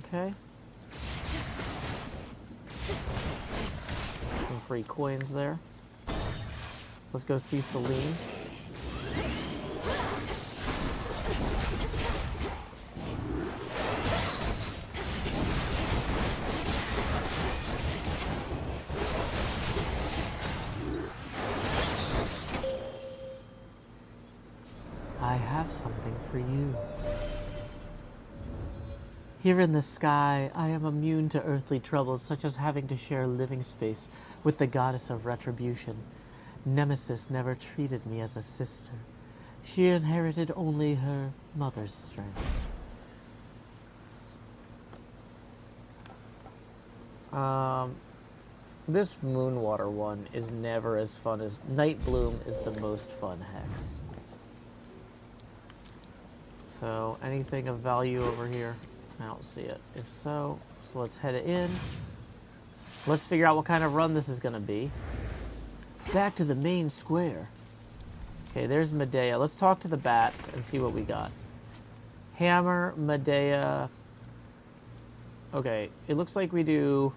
Okay. Some free coins there. Let's go see Celine. I have something for you. Here in the sky, I am immune to earthly troubles, such as having to share living space with the goddess of retribution. Nemesis never treated me as a sister. She inherited only her mother's strength. This Moonwater one is never as fun as... Nightbloom is the most fun hex. So, anything of value over here? I don't see it. If so, let's head in. Let's figure out what kind of run this is going to be. Back to the main square. Okay, there's Medea. Let's talk to the bats and see what we got. Hammer, Medea. Okay, it looks like we do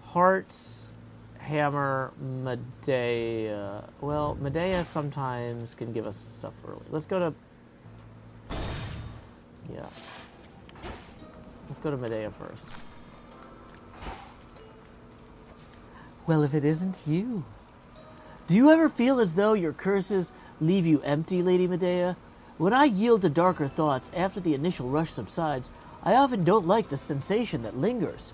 hearts, Hammer, Medea. Well, Medea sometimes can give us stuff early. Let's go to... Yeah. Let's go to Medea first. Well, if it isn't you. Do you ever feel as though your curses leave you empty, Lady Medea? When I yield to darker thoughts after the initial rush subsides, I often don't like the sensation that lingers.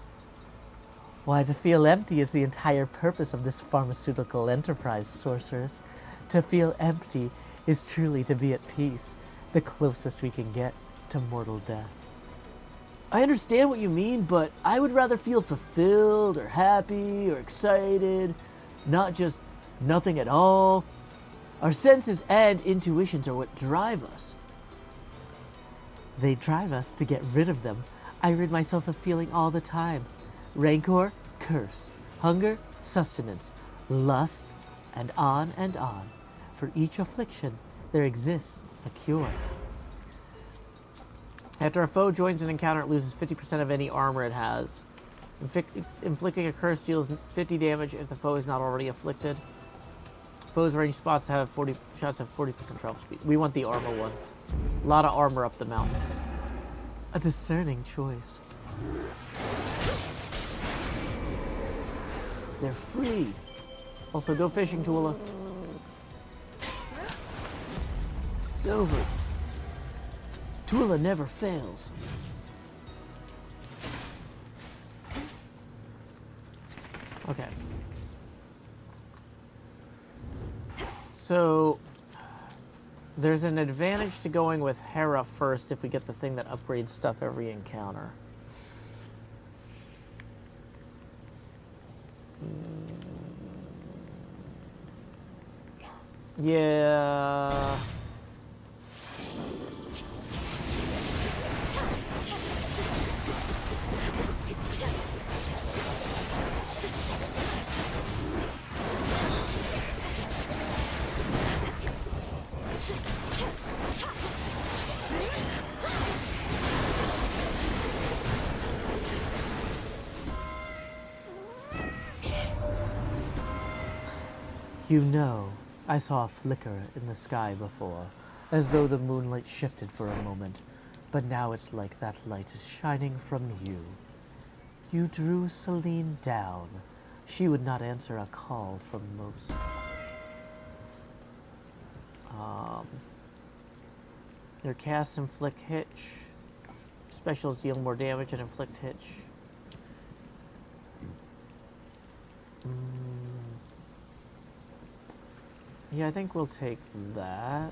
Why, to feel empty is the entire purpose of this pharmaceutical enterprise, sorceress. To feel empty is truly to be at peace, the closest we can get to mortal death. I understand what you mean, but I would rather feel fulfilled or happy or excited, not just nothing at all. Our senses and intuitions are what drive us. They drive us to get rid of them. I rid myself of feeling all the time. Rancor, curse. Hunger, sustenance. Lust, and on and on. For each affliction, there exists a cure. After a foe joins an encounter, it loses 50% of any armor it has. Inflicting a curse deals 50 damage if the foe is not already afflicted. Foes range spots have 40 shots have 40% travel speed. We want the armor one. A lot of armor up the mountain. A discerning choice. They're free. Also, go fishing, Tula. It's over. Tula never fails. Okay. So, there's an advantage to going with Hera first if we get the thing that upgrades stuff every encounter. Yeah. You know, I saw a flicker in the sky before, as though the moonlight shifted for a moment, but now it's like that light is shining from you. You drew Celine down. She would not answer a call from most. Your casts inflict hitch. Specials deal more damage and inflict hitch. Yeah, I think we'll take that.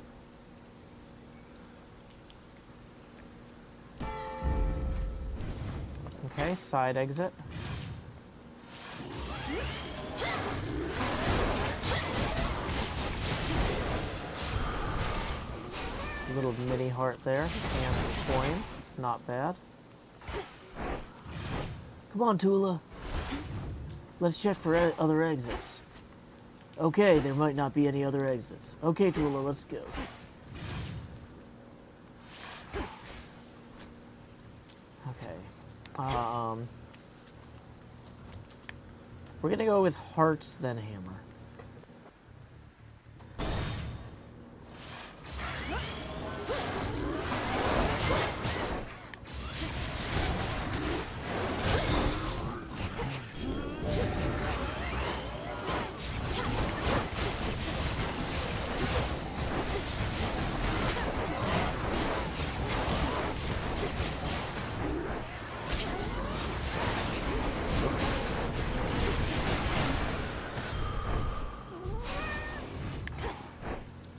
Okay, side exit. Little mini heart there, and some coin. Not bad. Come on, Tula. Let's check for other exits. Okay, there might not be any other exits. Okay, Tula, let's go. Okay. We're gonna go with hearts, then hammer.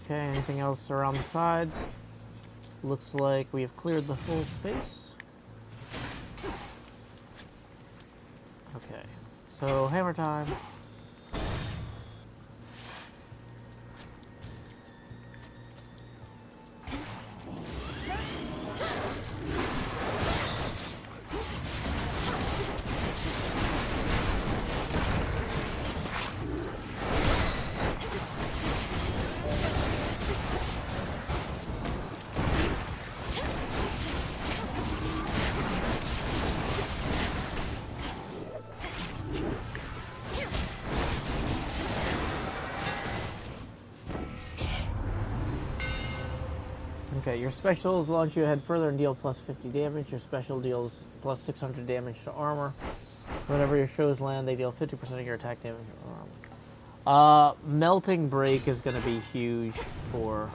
Okay, anything else around the sides? Looks like we have cleared the whole space. Okay, so hammer time. Okay, your specials launch you ahead further and deal plus 50 damage. Your special deals plus 600 damage to armor. Whenever your shows land, they deal 50% of your attack damage or armor. Melting Break is going to be huge for...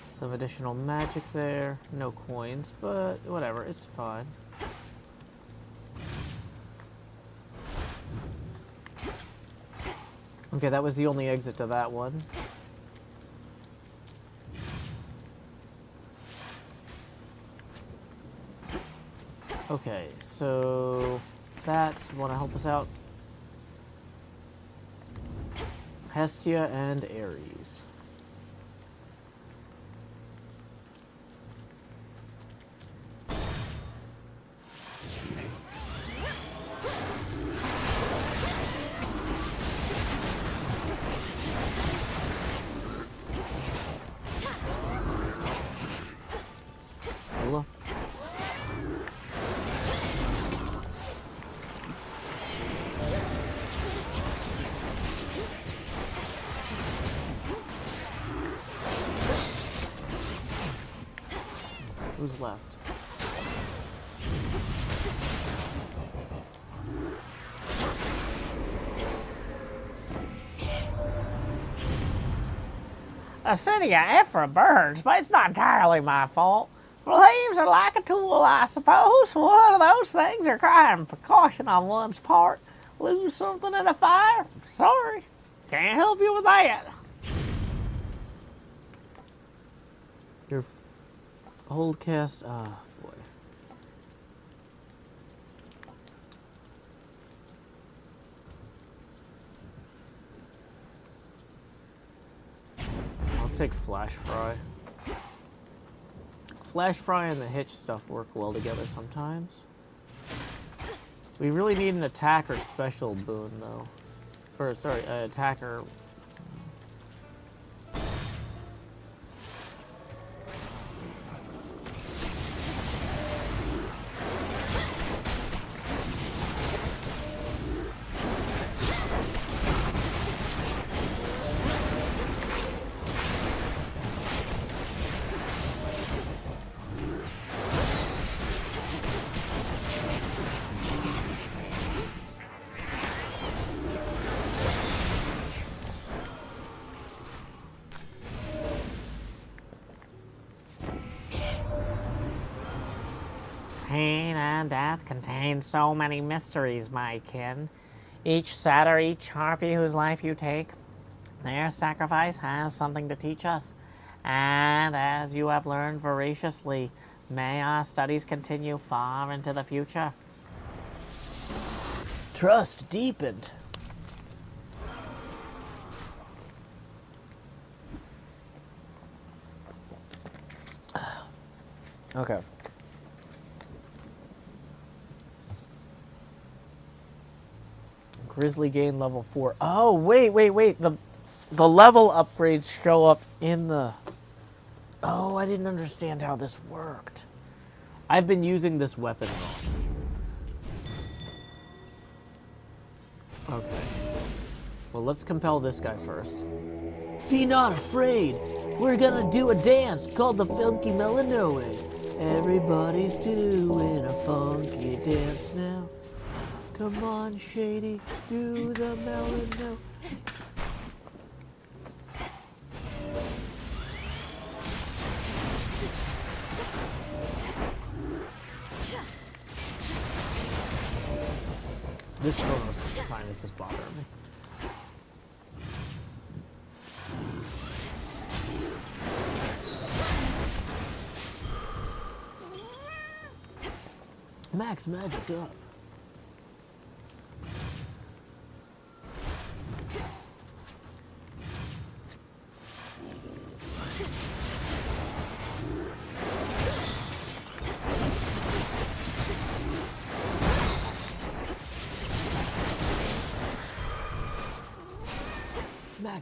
Some additional magic there. No coins, but whatever, it's fine. Okay, that was the only exit to that one. Okay, so that's want to help us out. Hestia and Ares. Hello. Who's left? A city of Ephra burns, but it's not entirely my fault. Leaves are like a tool, I suppose. One of those things are crying for caution on one's part. Lose something in a fire? Sorry. Can't help you with that. Your hold cast. Ah, boy. Let's take Flash Fry. Flash Fry and the Hitch stuff work well together sometimes. We really need an attacker special boon, though. Or, sorry, an attacker. Pain and death contain so many mysteries, my kin. Each satyr, each harpy whose life you take, their sacrifice has something to teach us. And as you have learned voraciously, may our studies continue far into the future. Trust deepened. Okay. Grizzly gain level 4. Oh, wait. The level upgrades show up in the... Oh, I didn't understand how this worked. I've been using this weapon wrong. Okay. Well, let's compel this guy first. Be not afraid. We're gonna do a dance called the Funky Melanoe. Everybody's doing a funky dance now. Come on, Shady, do the melano. This Chronos sign is just bothering me. Max magic up.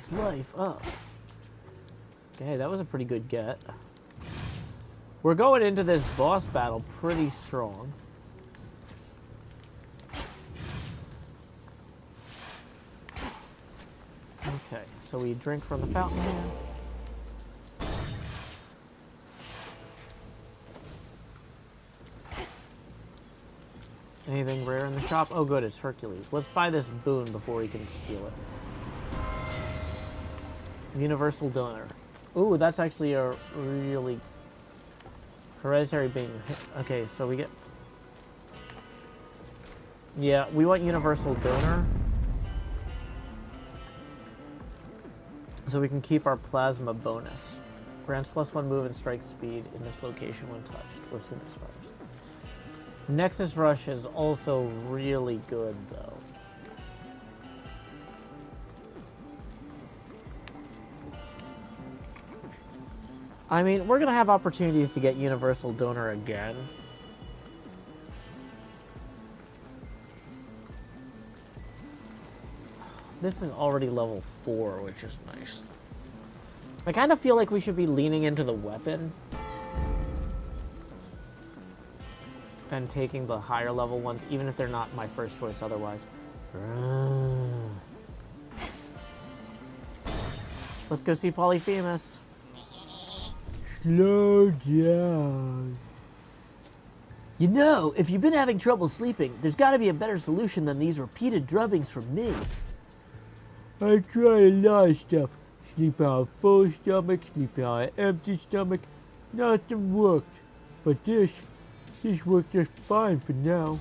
max life up. Okay, that was a pretty good get. We're going into this boss battle pretty strong. Okay, so we drink from the fountain here. Anything rare in the shop? Oh good, it's Hercules. Let's buy this boon before he can steal it. Universal donor. Ooh, that's actually a really... Hereditary being... Okay, so we get... Yeah, we want universal donor. So we can keep our plasma bonus. Grants +1 move and strike speed in this location when touched, or soon as fired. Nexus Rush is also really good, though. I mean, we're going to have opportunities to get Universal Donor again. This is already level 4, which is nice. I kind of feel like we should be leaning into the weapon and taking the higher level ones, even if they're not my first choice otherwise. Let's go see Polyphemus. Slow down. You know, if you've been having trouble sleeping, there's got to be a better solution than these repeated drubbings from me. I tried a lot of stuff. Sleep on a full stomach, sleep on an empty stomach. Nothing worked. But this worked just fine for now.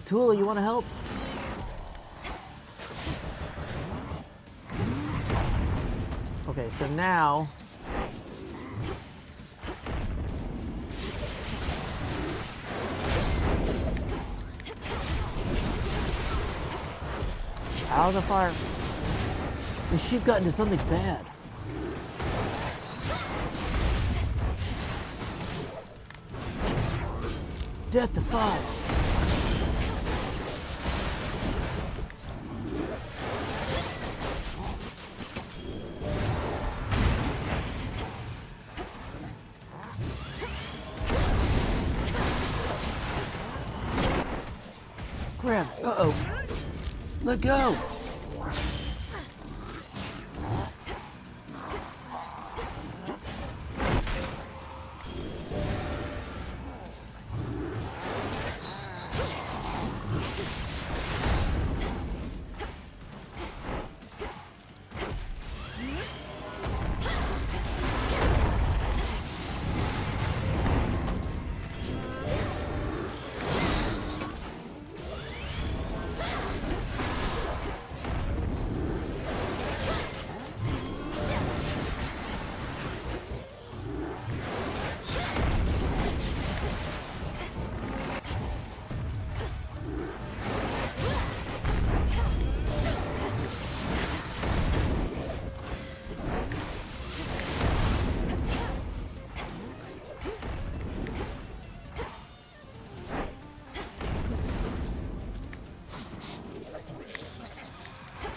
Tula, you want to help? Okay, so now... Out of the fire. The sheep got into something bad. Death to fire. Grab. Uh-oh. Let go.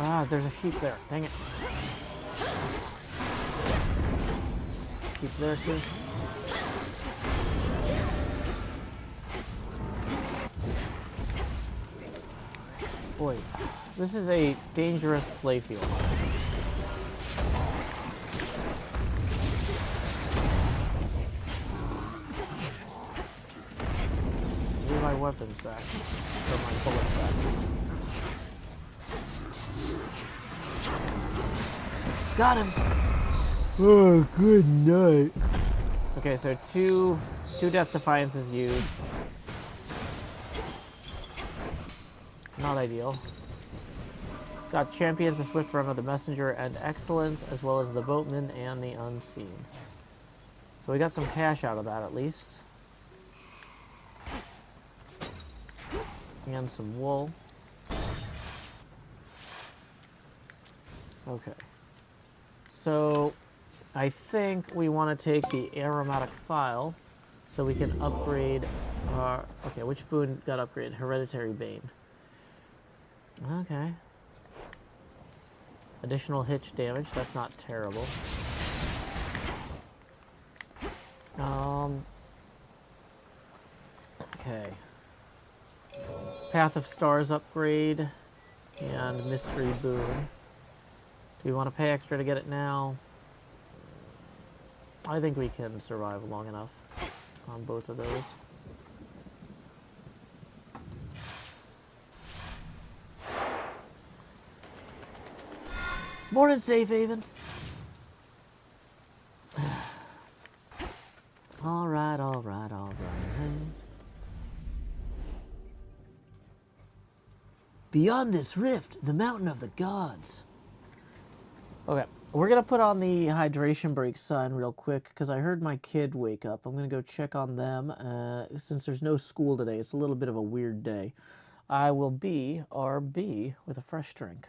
Ah, there's a sheep there. Dang it. Sheep there too. Boy, this is a dangerous playfield. Give my weapons back. Or my bullets back. Got him! Oh, good night. Okay, so two 2 Death Defiances used. Not ideal. Got champions, the Swift Runner, the Messenger, and Excellence, as well as the Boatman and the Unseen. So we got some cash out of that at least. And some wool. Okay. So I think we want to take the aromatic file so we can upgrade our... Okay, which boon got upgraded? Hereditary Bane. Okay. Additional hitch damage, that's not terrible. Okay. Path of Stars upgrade and Mystery Boon. Do we want to pay extra to get it now? I think we can survive long enough on both of those. Morning, Safe Haven. All right, all right, all right. Beyond this rift, the mountain of the gods. Okay, we're gonna put on the hydration break sign real quick because I heard my kid wake up. I'm gonna go check on them since there's no school today. It's a little bit of a weird day. I will be RB with a fresh drink.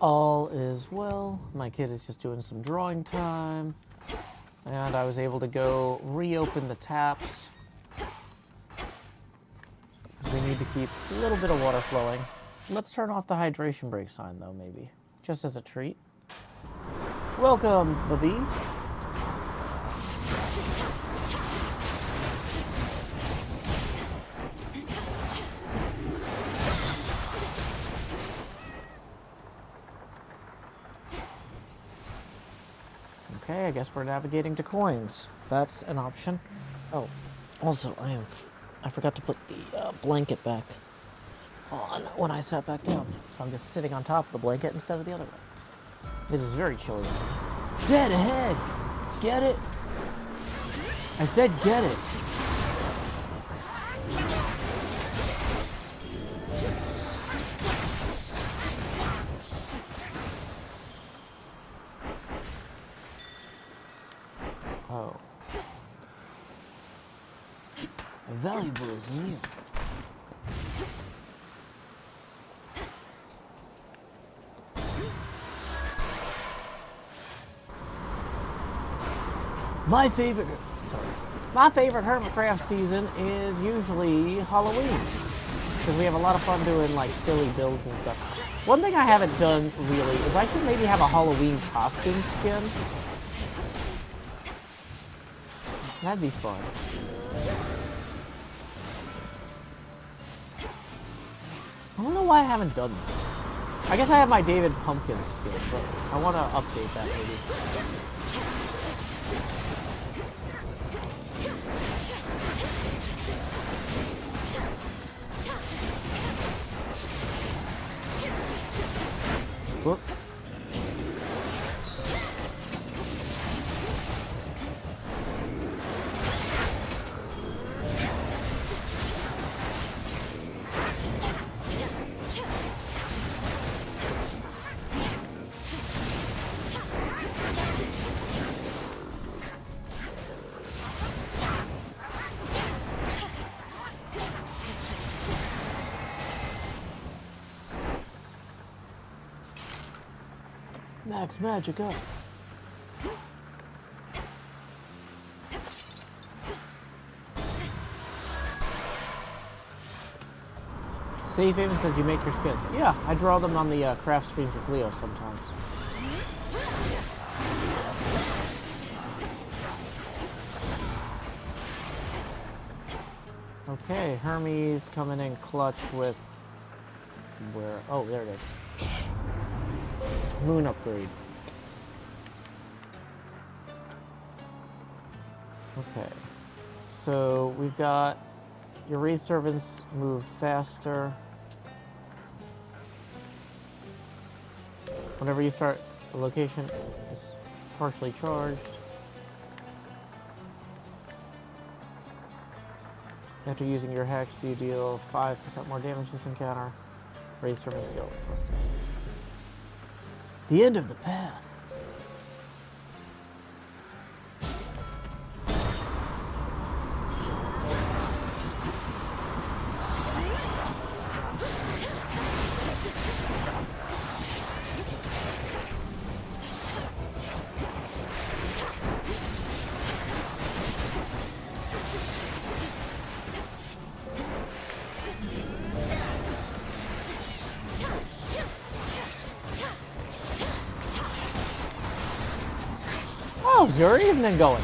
All is well. My kid is just doing some drawing time. And I was able to go reopen the taps. Because we need to keep a little bit of water flowing. Let's turn off the hydration break sign though, maybe. Just as a treat. Welcome, baby. Okay, I guess we're navigating to coins. That's an option. Oh, also, I forgot to put the blanket back on when I sat back down. So I'm just sitting on top of the blanket instead of the other way. It is very chilly. Dead ahead! Get it? I said get it! valuable as new. My favorite Hermitcraft season is usually Halloween, because we have a lot of fun doing like silly builds and stuff. One thing I haven't done really is I should maybe have a Halloween costume skin. That'd be fun. I don't know why I haven't done that. I guess I have my David Pumpkin skin, but I want to update that maybe. Whoop. Max magic up. Safe Haven says you make your skins. Yeah, I draw them on the craft screen for Cleo sometimes. Okay, Hermes coming in clutch with where? Oh, there it is. Moon upgrade. Okay, so we've got your raid servants move faster. Whenever you start a location, it's partially charged. After using your hex, you deal 5% more damage this encounter. Raid servants deal plus 10. The end of the path. How's your evening going?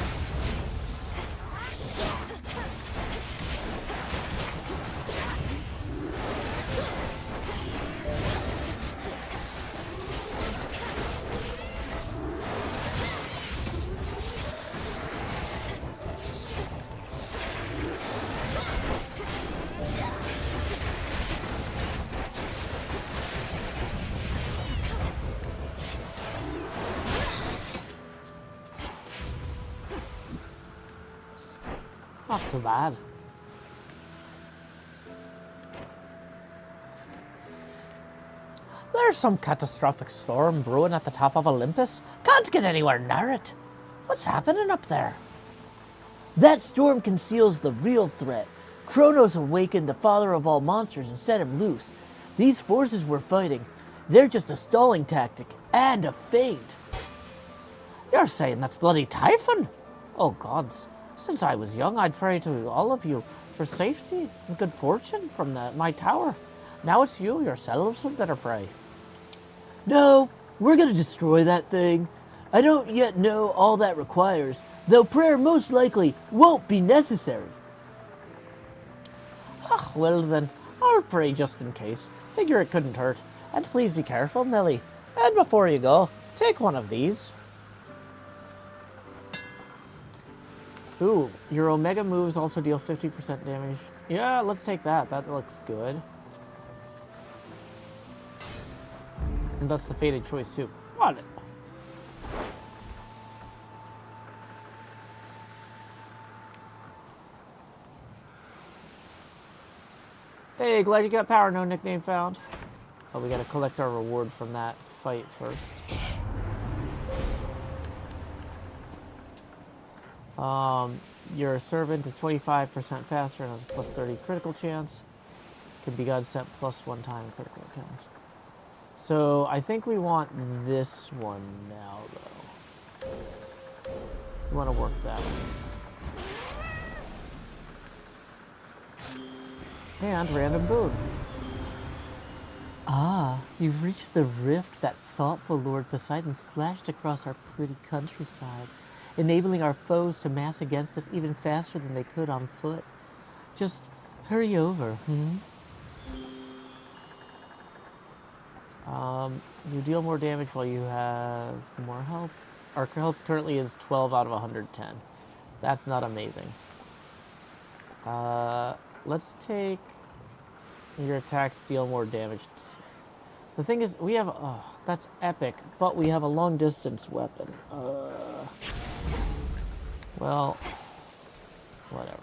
Not too bad. There's some catastrophic storm brewing at the top of Olympus. Can't get anywhere near it. What's happening up there? That storm conceals the real threat. Kronos awakened the father of all monsters and set him loose. These forces we're fighting, they're just a stalling tactic and a feint. You're saying that's bloody Typhon? Oh gods. Since I was young, I'd pray to all of you for safety and good fortune from my tower. Now it's you yourselves who better pray. No, we're gonna destroy that thing. I don't yet know all that requires, though prayer most likely won't be necessary. Ah, well then, I'll pray just in case. Figure it couldn't hurt. And please be careful, Millie. And before you go, take one of these. Ooh, your Omega moves also deal 50% damage. Yeah, let's take that. That looks good. And that's the fated choice too. Got it. Hey, glad you got power. No nickname found. Oh, we gotta collect our reward from that fight first. Your servant is 25% faster and has a plus 30 critical chance. Can be God sent plus 1 time critical count. So I think we want this one now, though. We want to work that one. And random boon. Ah, you've reached the rift that thoughtful Lord Poseidon slashed across our pretty countryside, enabling our foes to mass against us even faster than they could on foot. Just hurry over, You deal more damage while you have more health. Our health currently is 12 out of 110. That's not amazing. Let's take your attacks deal more damage. The thing is, we have, that's epic, but we have a long distance weapon. Well, whatever.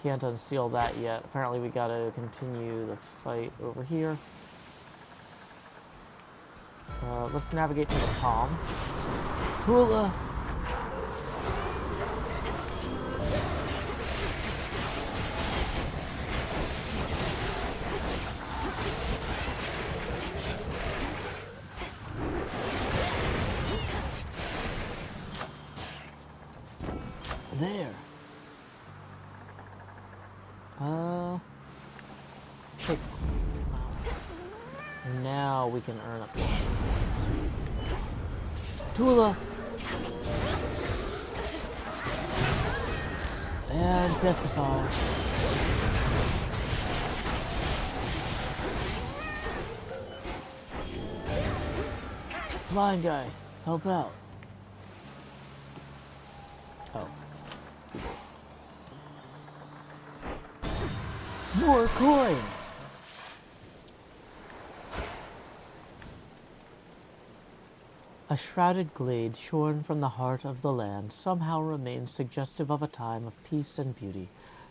Can't unseal that yet. Apparently we gotta continue the fight over here. Let's navigate to the palm. Hula! There. Let's take. Now we can earn up points. Tula. And Deathify. Flying guy, help out. Oh. More coins! A shrouded glade shorn from the heart of the land somehow remains suggestive of a time of peace and beauty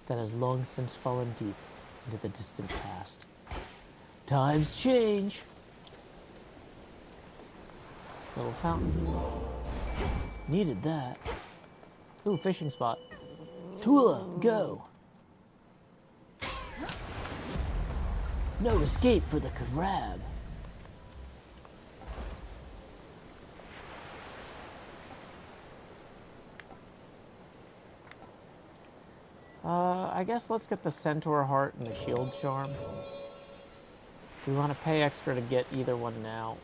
that has long since fallen deep into the distant past. Times change! Little fountain. Needed that. Ooh, fishing spot. Tula, go! No escape for the crab. I guess let's get the centaur heart and the shield charm. We want to pay extra to get either one now.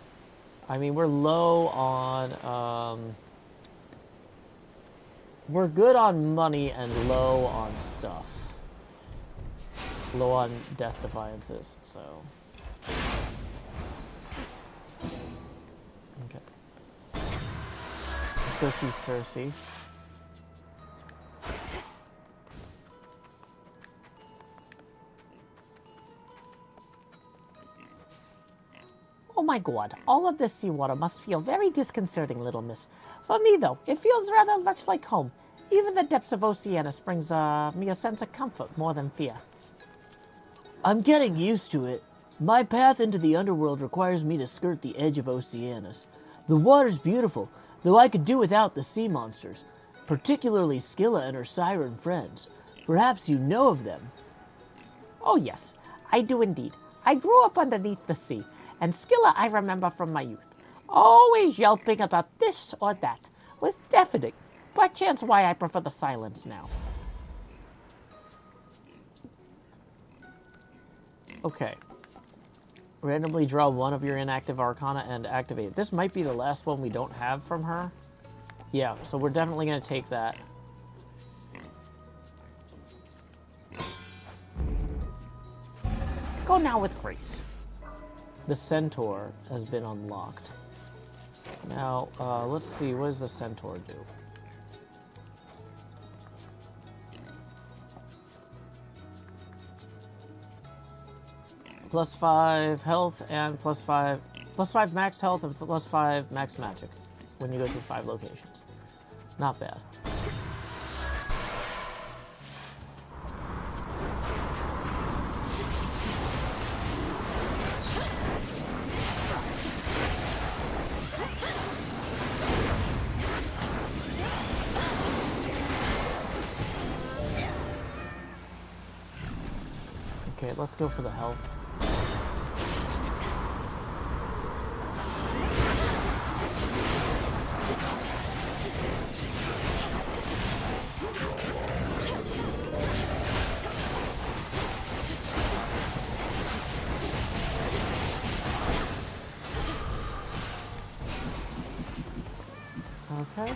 I mean, we're low on, we're good on money and low on stuff. Low on death defiances, so. Okay. Let's go see Cersei. Oh my god, all of this seawater must feel very disconcerting, little miss. For me, though, it feels rather much like home. Even the depths of Oceanus brings me a sense of comfort more than fear. I'm getting used to it. My path into the underworld requires me to skirt the edge of Oceanus. The water's beautiful, though I could do without the sea monsters, particularly Scylla and her siren friends. Perhaps you know of them. Oh yes, I do indeed. I grew up underneath the sea, and Scylla I remember from my youth. Always yelping about this or that. Was deafening. By chance why I prefer the silence now. Okay. Randomly draw one of your inactive arcana and activate it. This might be the last one we don't have from her. Yeah, so we're definitely going to take that. Go now with grace. The centaur has been unlocked. Now, let's see. What does the centaur do? +5 health and +5 max health and +5 max magic when you go through 5 locations. Not bad. Okay, let's go for the health. Okay.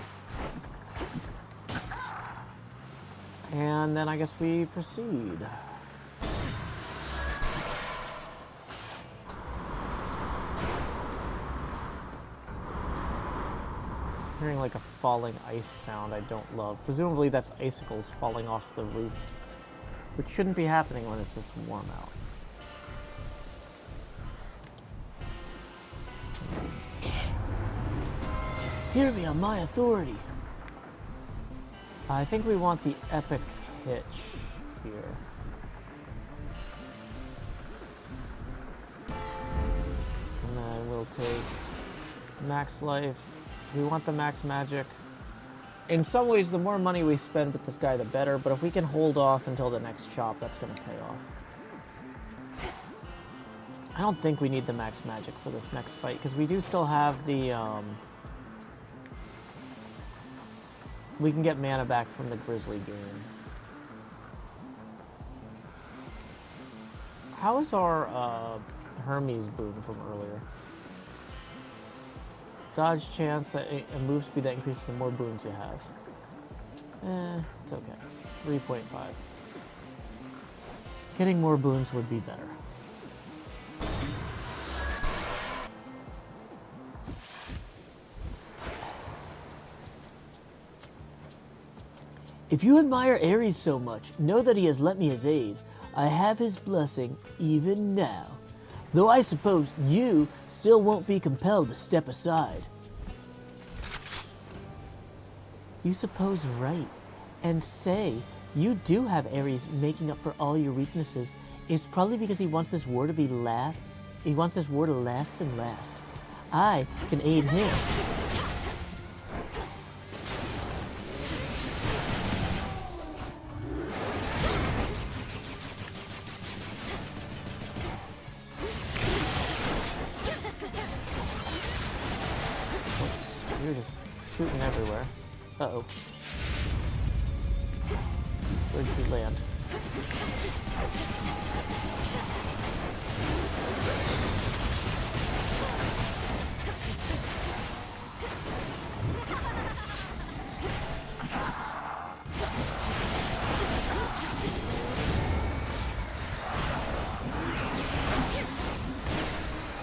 And then I guess we proceed. Hearing like a falling ice sound I don't love. Presumably that's icicles falling off the roof, which shouldn't be happening when it's this warm out. Hear me on my authority. I think we want the epic hitch here. And then we'll take max life. We want the max magic. In some ways, the more money we spend with this guy, the better. But if we can hold off until the next chop, that's going to pay off. I don't think we need the max magic for this next fight, because we do still have the... we can get mana back from the Grizzly game. How is our Hermes boon from earlier? Dodge chance that a move speed that increases the more boons you have. It's okay. 3.5. Getting more boons would be better. If you admire Ares so much, know that he has lent me his aid. I have his blessing even now. Though I suppose you still won't be compelled to step aside. You suppose right, and say you do have Ares making up for all your weaknesses. It's probably because he wants this war to be last. He wants this war to last and last. I can aid him. You're just shooting everywhere. Uh-oh. Where did you land?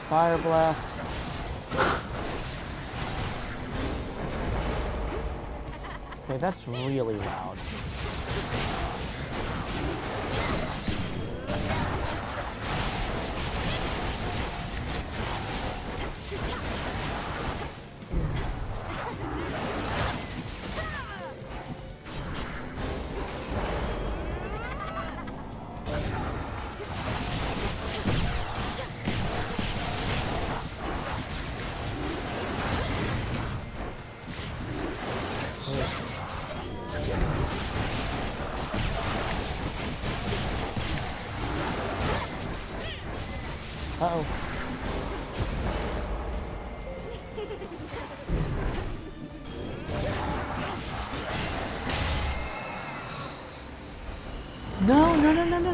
Fire blast. Okay, that's really loud. Uh-oh.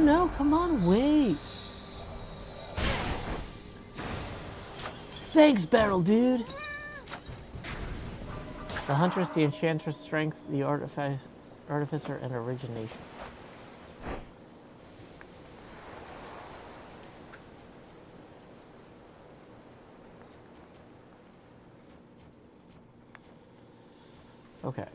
No, come on, wait. Thanks, Barrel Dude. The Huntress, the Enchantress, Strength, the Artificer, and Origination. Okay.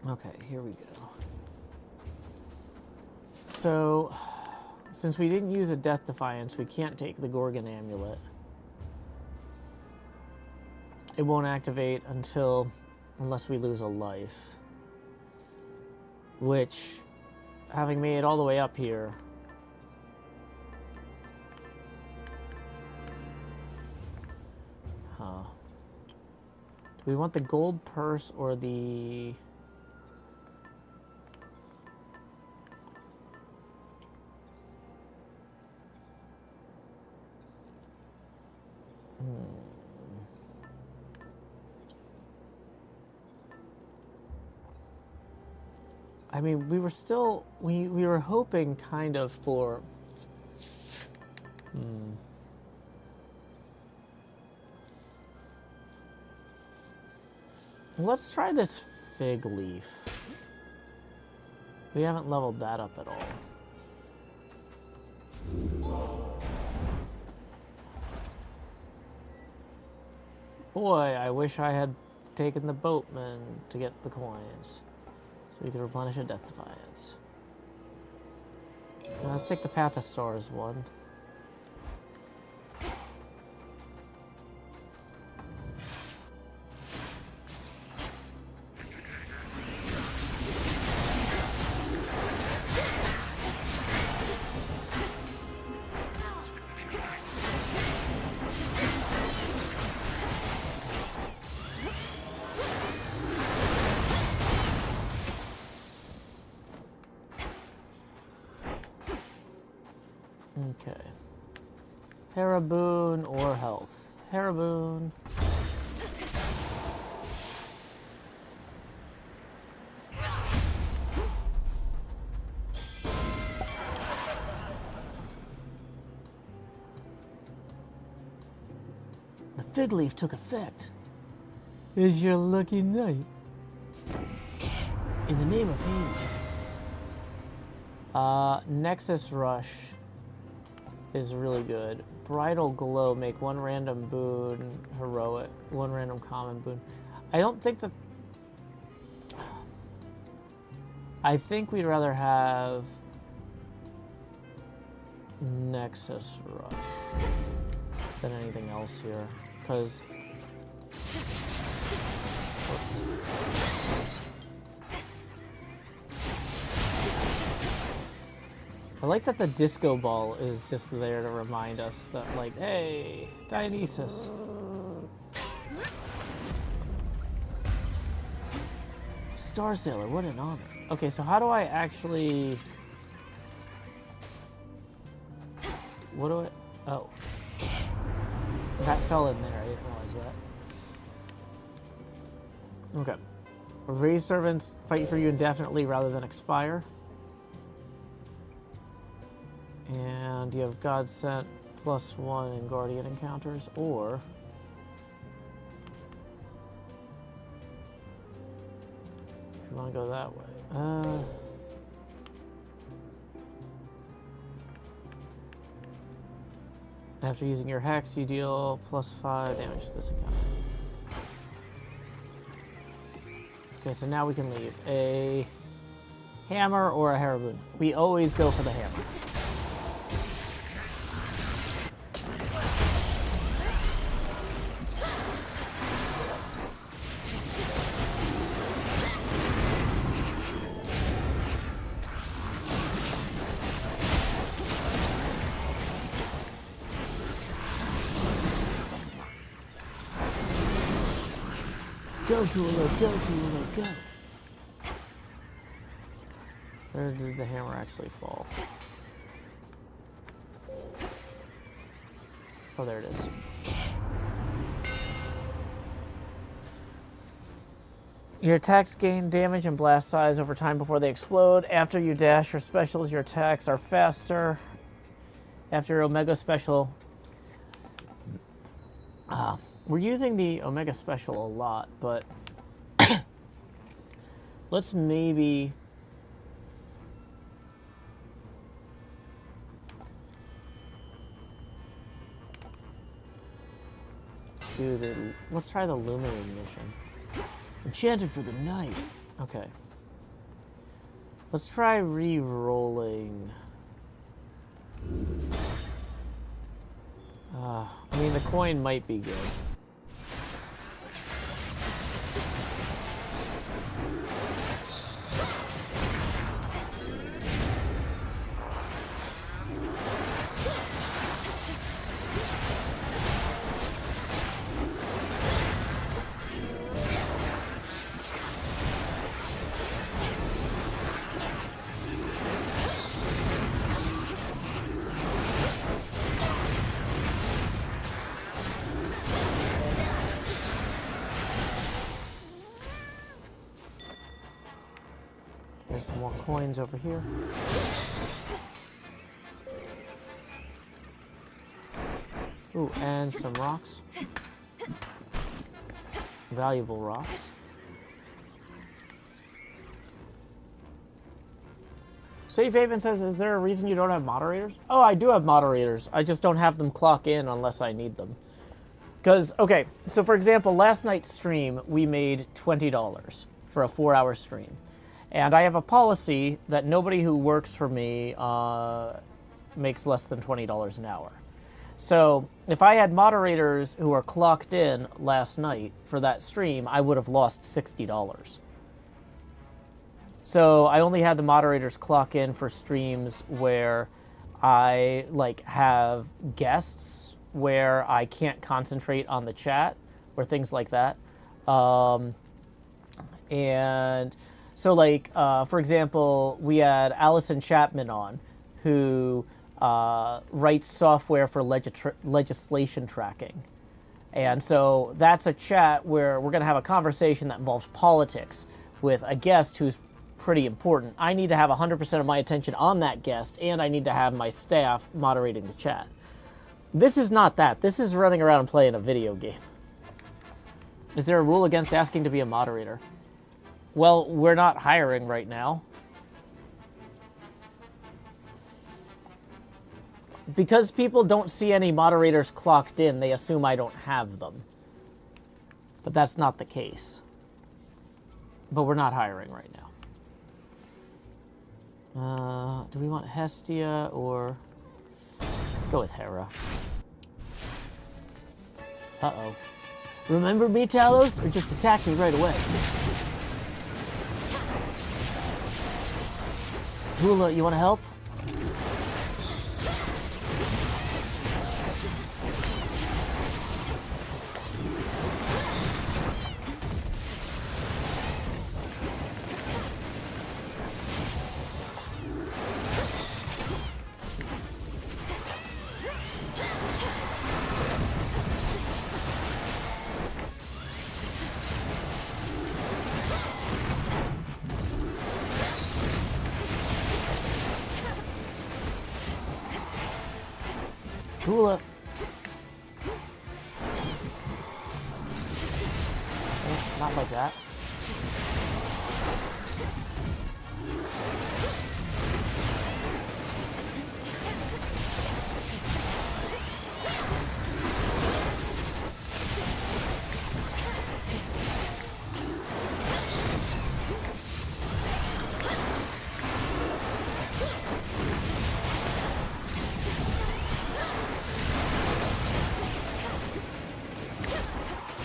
Okay, here we go. So, since we didn't use a Death Defiance, we can't take the Gorgon Amulet. It won't activate unless we lose a life. Which having made it all the way up here. Huh. Do we want the gold purse or the... I mean, we were still, we were hoping kind of for... Let's try this fig leaf. We haven't leveled that up at all. Boy, I wish I had taken the boatman to get the coins, so we could replenish a death defiance. Now let's take the Path of Stars one. Okay. Haraboon or health? Haraboon. The fig leaf took effect. It's your lucky night. In the name of Hades. Nexus Rush is really good. Bridal Glow, make one random boon heroic, one random common boon. I don't think that... I think we'd rather have Nexus Rush than anything else here, because... Whoops. I like that the disco ball is just there to remind us that, like, hey, Dionysus. Star Sailor, what an honor. Okay, so how do I actually... What do I... Oh. That fell in there, I didn't realize that. Okay. Raise servants fight for you indefinitely rather than expire. And you have God Sent +1 in Guardian encounters, or if you want to go that way. After using your hex, you deal +5 damage to this encounter. Okay, so now we can leave a hammer or a haraboon. We always go for the hammer. Go, Tula, go, Tula, go. Where did the hammer actually fall? Oh, there it is. Your attacks gain damage and blast size over time before they explode. After you dash your specials, your attacks are faster. After your Omega Special... we're using the Omega Special a lot, but let's maybe do the... Let's try the Luminary mission. Enchanted for the night. Okay. Let's try re-rolling. I mean, the coin might be good. There's some more coins over here. Ooh, and some rocks. Valuable rocks. Safe Haven says, is there a reason you don't have moderators? Oh, I do have moderators. I just don't have them clock in unless I need them. Because, okay, so for example, last night's stream, we made $20 for a 4-hour stream. And I have a policy that nobody who works for me makes less than $20 an hour. So if I had moderators who are clocked in last night for that stream, I would have lost $60. So I only had the moderators clock in for streams where I like have guests where I can't concentrate on the chat or things like that. And so like, for example, we had Allison Chapman on who writes software for legislation tracking. And so that's a chat where we're going to have a conversation that involves politics with a guest who's pretty important. I need to have 100% of my attention on that guest, and I need to have my staff moderating the chat. This is not that. This is running around and playing a video game. Is there a rule against asking to be a moderator? Well, we're not hiring right now. Because people don't see any moderators clocked in, they assume I don't have them. But that's not the case. But we're not hiring right now. Do we want Hestia or... Let's go with Hera. Uh-oh. Remember me, Talos? Or just attack me right away? Tula, you want to help? Tula. Oh, not like that.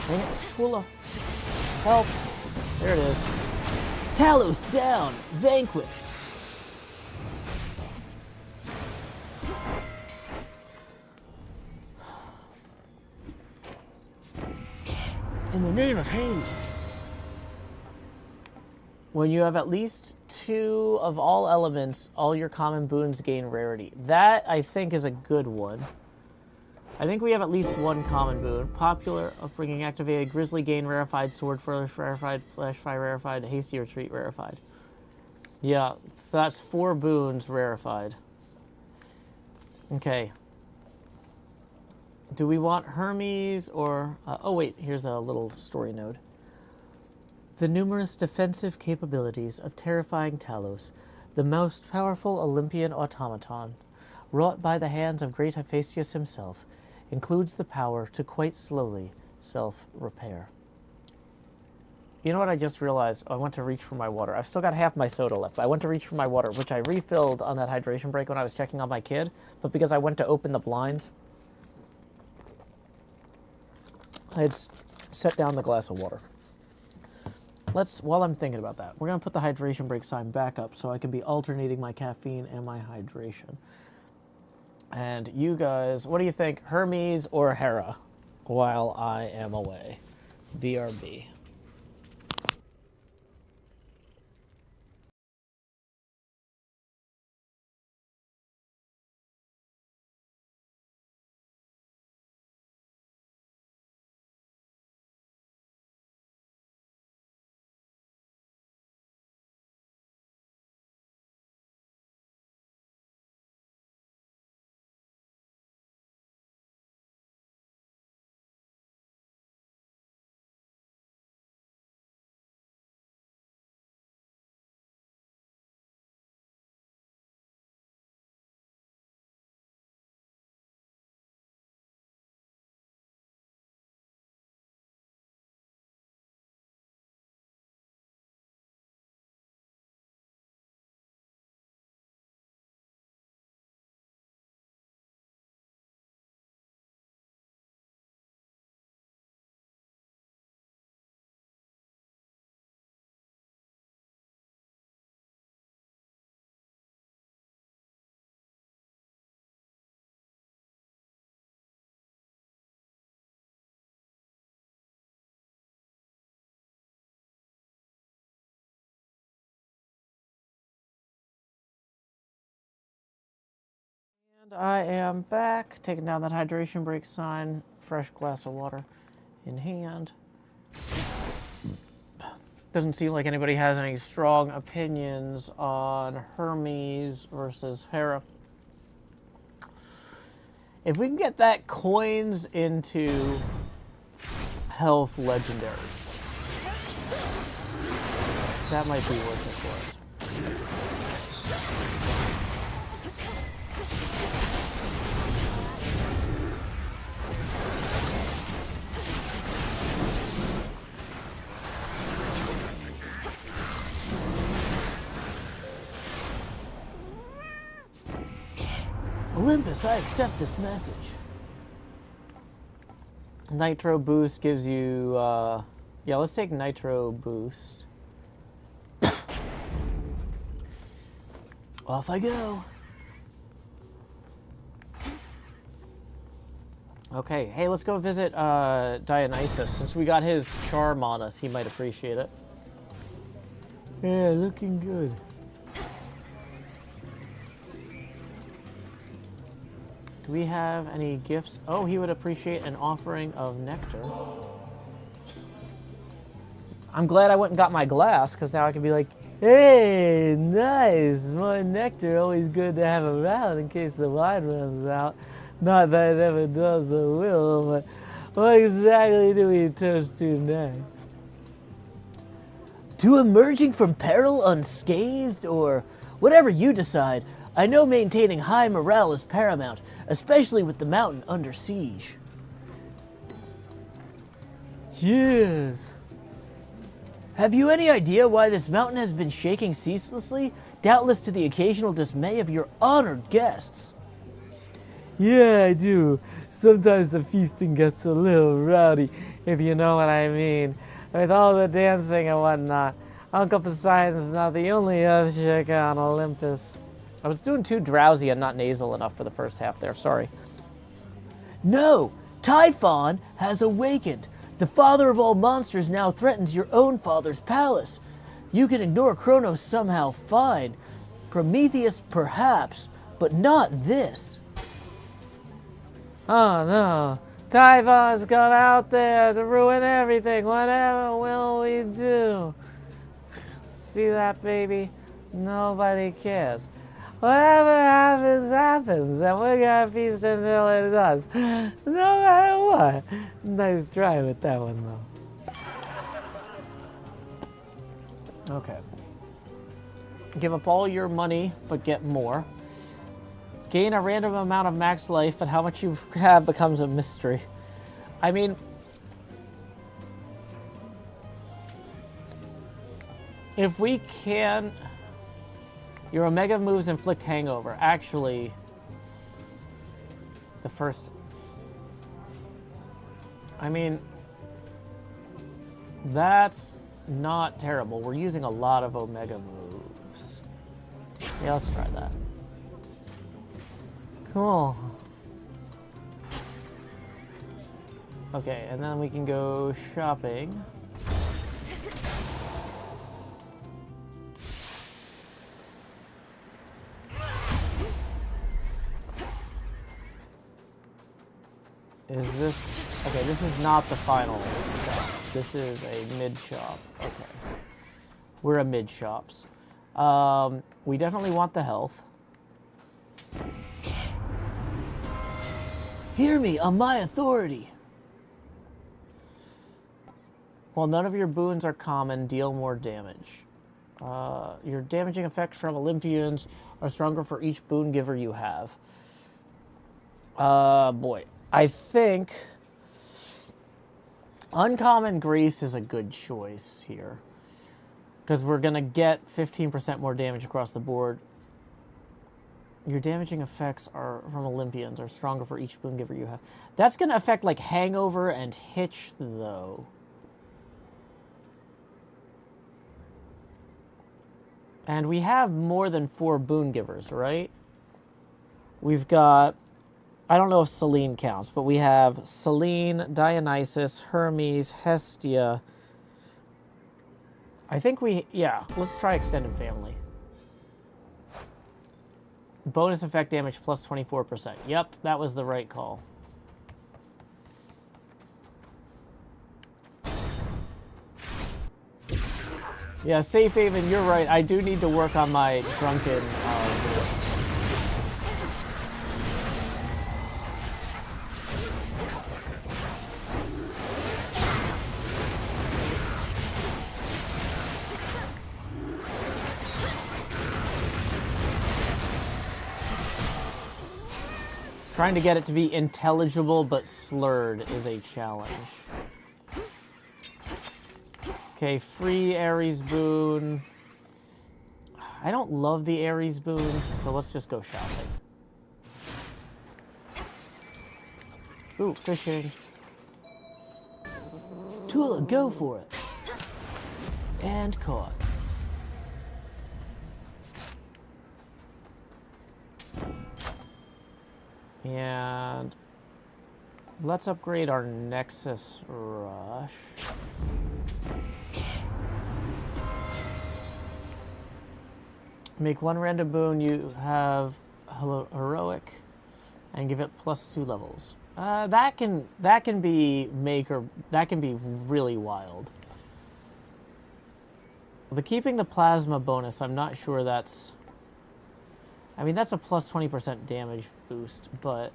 Dang it, Tula. Help. There it is. Talos down. Vanquished. In the name of Hades. When you have at least 2 of all elements, all your common boons gain rarity. That, I think, is a good one. I think we have at least 1 common boon. Popular upbringing activated, Grizzly gain rarefied, Sword flourish rarefied, Flash fire rarefied, Hasty retreat rarefied. Yeah, so that's 4 boons rarefied. Okay. Do we want Hermes or... oh wait, here's a little story node. The numerous defensive capabilities of terrifying Talos, the most powerful Olympian automaton, wrought by the hands of great Hephaestus himself, includes the power to quite slowly self-repair. You know what I just realized? I went to reach for my water. I've still got half my soda left. I went to reach for my water, which I refilled on that hydration break when I was checking on my kid, but because I went to open the blinds, I had set down the glass of water. While I'm thinking about that, we're going to put the hydration break sign back up so I can be alternating my caffeine and my hydration. And you guys, what do you think? Hermes or Hera while I am away? BRB. I am back, taking down that hydration break sign, fresh glass of water in hand. Doesn't seem like anybody has any strong opinions on Hermes versus Hera. If we can get that coins into health legendary, that might be worth it for us. Olympus, I accept this message. Nitro boost gives you, yeah, let's take nitro boost. Off I go. Okay, hey, let's go visit Dionysus. Since we got his charm on us, he might appreciate it. Yeah, looking good. Do we have any gifts? Oh, he would appreciate an offering of nectar. I'm glad I went and got my glass, because now I can be like, hey, nice, more nectar, always good to have around in case the wine runs out. Not that it ever does or will, but what exactly do we toast to next? To emerging from peril unscathed, or whatever you decide. I know maintaining high morale is paramount, especially with the mountain under siege. Yes. Have you any idea why this mountain has been shaking ceaselessly? Doubtless to the occasional dismay of your honored guests. Yeah, I do. Sometimes the feasting gets a little rowdy, if you know what I mean. With all the dancing and whatnot. Uncle Poseidon's not the only Earthshaker on Olympus. I was doing too drowsy and not nasal enough for the first half there, sorry. No! Typhon has awakened. The father of all monsters now threatens your own father's palace. You can ignore Kronos somehow fine. Prometheus perhaps, but not this. Oh no. Typhon's come out there to ruin everything. Whatever will we do? See that, baby? Nobody cares. Whatever happens, happens, and we're gonna feast until it does. No matter what. Nice try with that one, though. Okay. Give up all your money, but get more. Gain a random amount of max life, but how much you have becomes a mystery. I mean, if we can... Your Omega moves inflict hangover. Actually, the first... I mean, that's not terrible. We're using a lot of Omega moves. Yeah, let's try that. Cool. Okay, and then we can go shopping. Is this... Okay, this is not the final shop. This is a mid shop. Okay. We're a mid shops. We definitely want the health. Hear me on my authority. While none of your boons are common, deal more damage. Your damaging effects from Olympians are stronger for each boon giver you have. Boy. I think Uncommon Grace is a good choice here. Because we're going to get 15% more damage across the board. Your damaging effects are from Olympians are stronger for each boon giver you have. That's going to affect like Hangover and Hitch, though. And we have more than 4 boon givers, right? We've got... I don't know if Selene counts, but we have Selene, Dionysus, Hermes, Hestia. I think we... Yeah, let's try Extended Family. Bonus effect damage plus 24%. Yep, that was the right call. Yeah, Safe Haven, you're right. I do need to work on my drunken voice. Trying to get it to be intelligible but slurred is a challenge. Okay, free Ares boon. I don't love the Ares boons, so let's just go shopping. Ooh, fishing. Tula, go for it. And caught. And let's upgrade our Nexus Rush. Make one random boon you have heroic, and give it +2 levels. That can be that can be really wild. The keeping the plasma bonus, I'm not sure that's. I mean, that's a +20% damage boost, but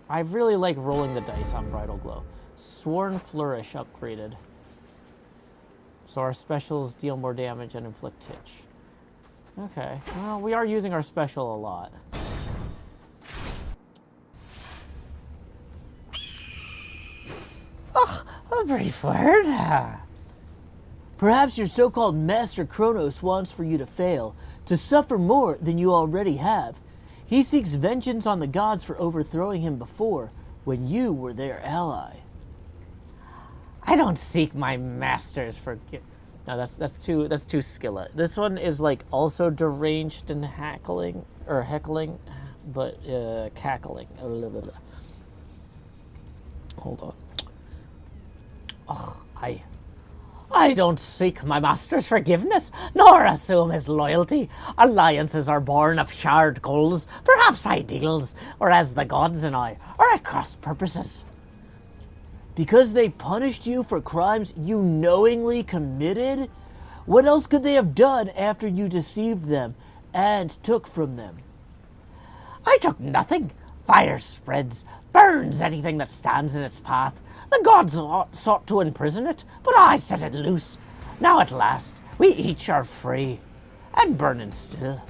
I really like rolling the dice on Bridal Glow. Sworn Flourish upgraded. So our specials deal more damage and inflict hitch. Okay, well, we are using our special a lot. Ugh, a brief word. Perhaps your so-called Master Kronos wants for you to fail, to suffer more than you already have. He seeks vengeance on the gods for overthrowing him before, when you were their ally. I don't seek my master's forgiveness. No, that's too skillet. This one is like also deranged and heckling, but cackling. Hold on. Oh, I don't seek my master's forgiveness, nor assume his loyalty. Alliances are born of shared goals, perhaps ideals, or as the gods and I are at cross purposes. Because they punished you for crimes you knowingly committed? What else could they have done after you deceived them and took from them? I took nothing. Fire spreads, burns anything that stands in its path. The gods sought to imprison it, but I set it loose. Now at last, we each are free, and burning still.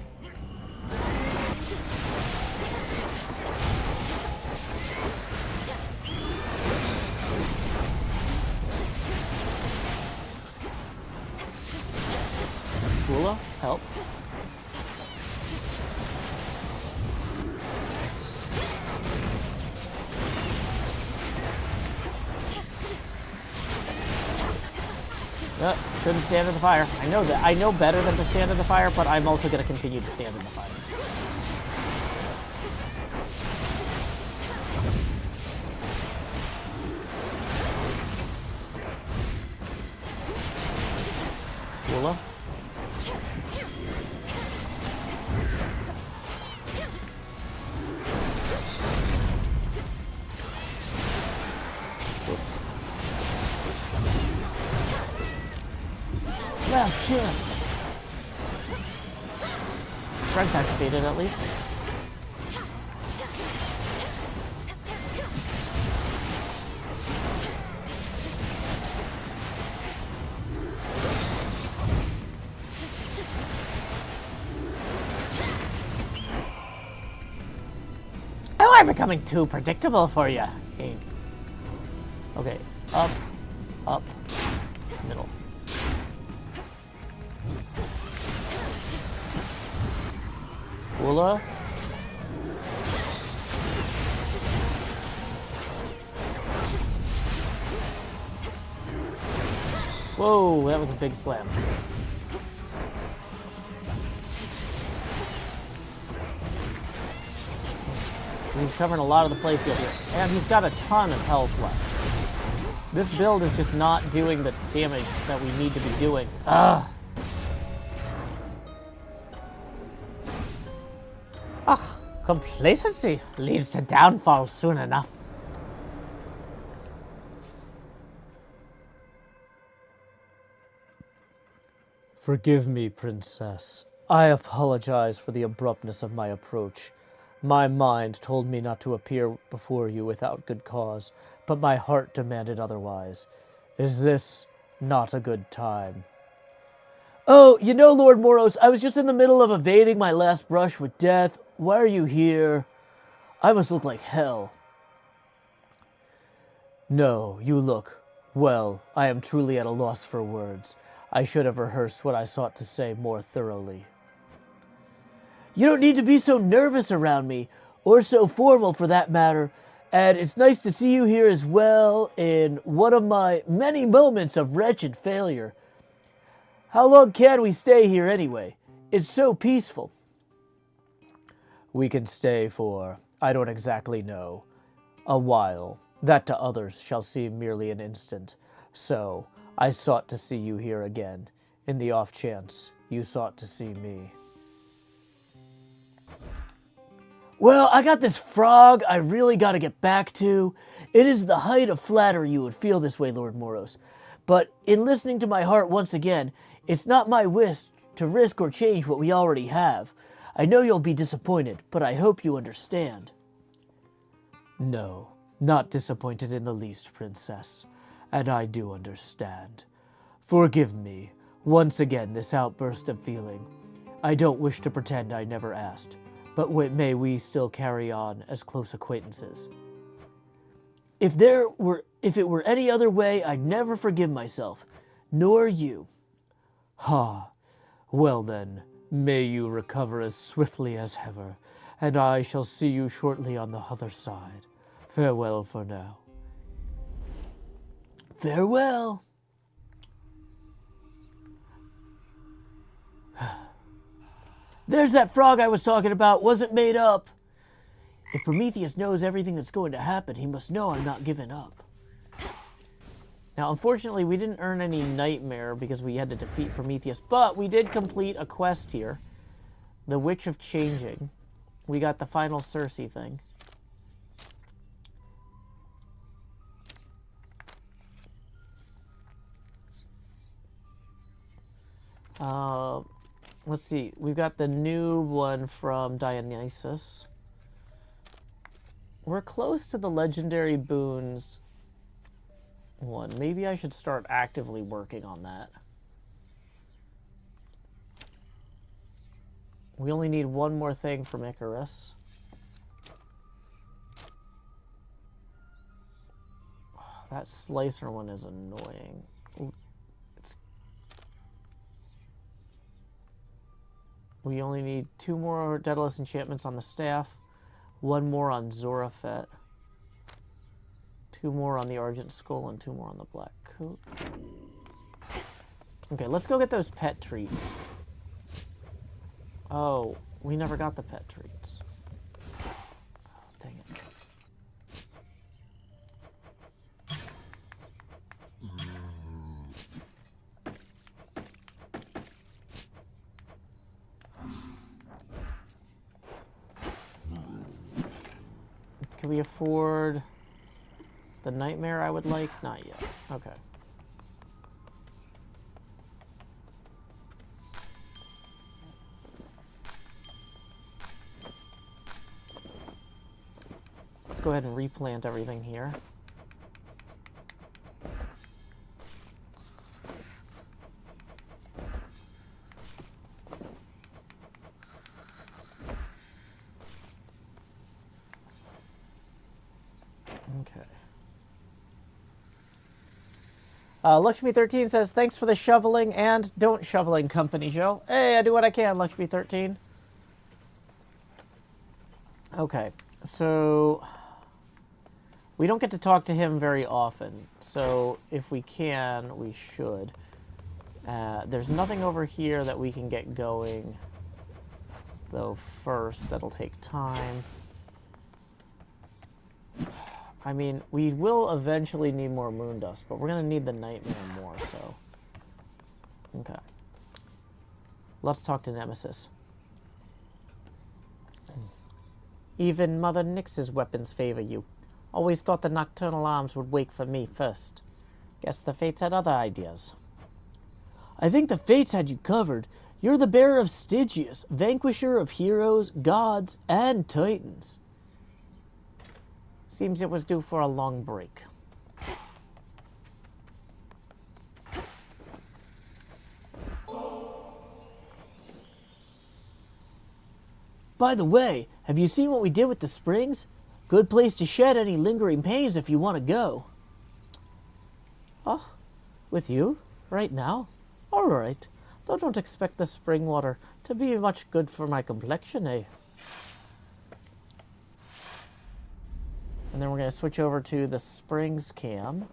Kula, help. Yep, couldn't stand in the fire. I know that. I know better than to stand in the fire, but I'm also going to continue to stand in the fire. Kula. Last chance. Strength activated at least. Oh, I'm becoming too predictable for you. Okay, up, up, middle. Kula. Whoa, that was a big slam. He's covering a lot of the playfield here. And he's got a ton of health left. This build is just not doing the damage that we need to be doing. Ugh. Ugh. Complacency leads to downfall soon enough. Forgive me, Princess. I apologize for the abruptness of my approach. My mind told me not to appear before you without good cause, but my heart demanded otherwise. Is this not a good time? Oh, you know, Lord Moros, I was just in the middle of evading my last brush with death. Why are you here? I must look like hell. No, you look... Well, I am truly at a loss for words. I should have rehearsed what I sought to say more thoroughly. You don't need to be so nervous around me, or so formal for that matter, and it's nice to see you here as well in one of my many moments of wretched failure. How long can we stay here anyway? It's so peaceful. We can stay for, I don't exactly know, a while. That to others shall seem merely an instant. So, I sought to see you here again, in the off chance you sought to see me. Well, I got this frog I really got to get back to. It is the height of flattery you would feel this way, Lord Moros. But in listening to my heart once again, it's not my wish to risk or change what we already have. I know you'll be disappointed, but I hope you understand. No, not disappointed in the least, Princess. And I do understand. Forgive me, once again, this outburst of feeling. I don't wish to pretend I never asked, but may we still carry on as close acquaintances. If it were any other way, I'd never forgive myself, nor you. Ha! Well then, may you recover as swiftly as ever, and I shall see you shortly on the other side. Farewell for now. Farewell. There's that frog I was talking about. Wasn't made up. If Prometheus knows everything that's going to happen, he must know I'm not giving up. Now, unfortunately, we didn't earn any nightmare because we had to defeat Prometheus, but we did complete a quest here. The Witch of Changing. We got the final Circe thing. Let's see. We've got the new one from Dionysus. We're close to the legendary boons one. Maybe I should start actively working on that. We only need one more thing from Icarus. Oh, that slicer one is annoying. Ooh, we only need 2 more Daedalus enchantments on the staff, 1 more on Zorafet, 2 more on the Argent Skull, and 2 more on the Black Coat. Okay, let's go get those pet treats. Oh, we never got the pet treats. Oh, dang it. Can we afford the nightmare I would like? Not yet. Okay. Let's go ahead and replant everything here. Okay. Lakshmi13 says, thanks for the shoveling and don't shoveling company, Joe. Hey, I do what I can, Lakshmi13. Okay, so we don't get to talk to him very often, so if we can, we should. There's nothing over here that we can get going, though first, that'll take time. I mean, we will eventually need more moon dust, but we're going to need the nightmare more, so. Okay. Let's talk to Nemesis. Even Mother Nyx's weapons favor you. Always thought the nocturnal arms would wake for me first. Guess the Fates had other ideas. I think the Fates had you covered. You're the bearer of Stygius, vanquisher of heroes, gods, and titans. Seems it was due for a long break. By the way, have you seen what we did with the springs? Good place to shed any lingering pains if you want to go. Oh, with you? Right now? All right. Though don't expect the spring water to be much good for my complexion, eh? And then we're going to switch over to the springs cam.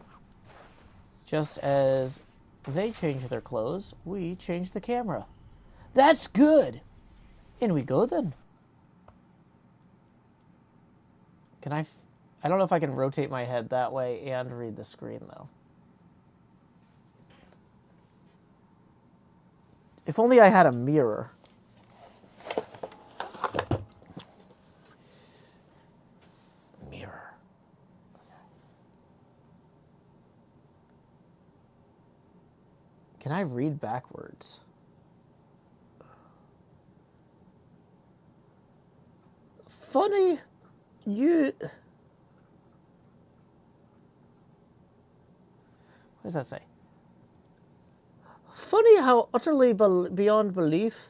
Just as they change their clothes, we change the camera. That's good. In we go then. Can I don't know if I can rotate my head that way and read the screen, though. If only I had a mirror. Mirror. Can I read backwards? Funny, you... What does that say? Funny how utterly beyond belief.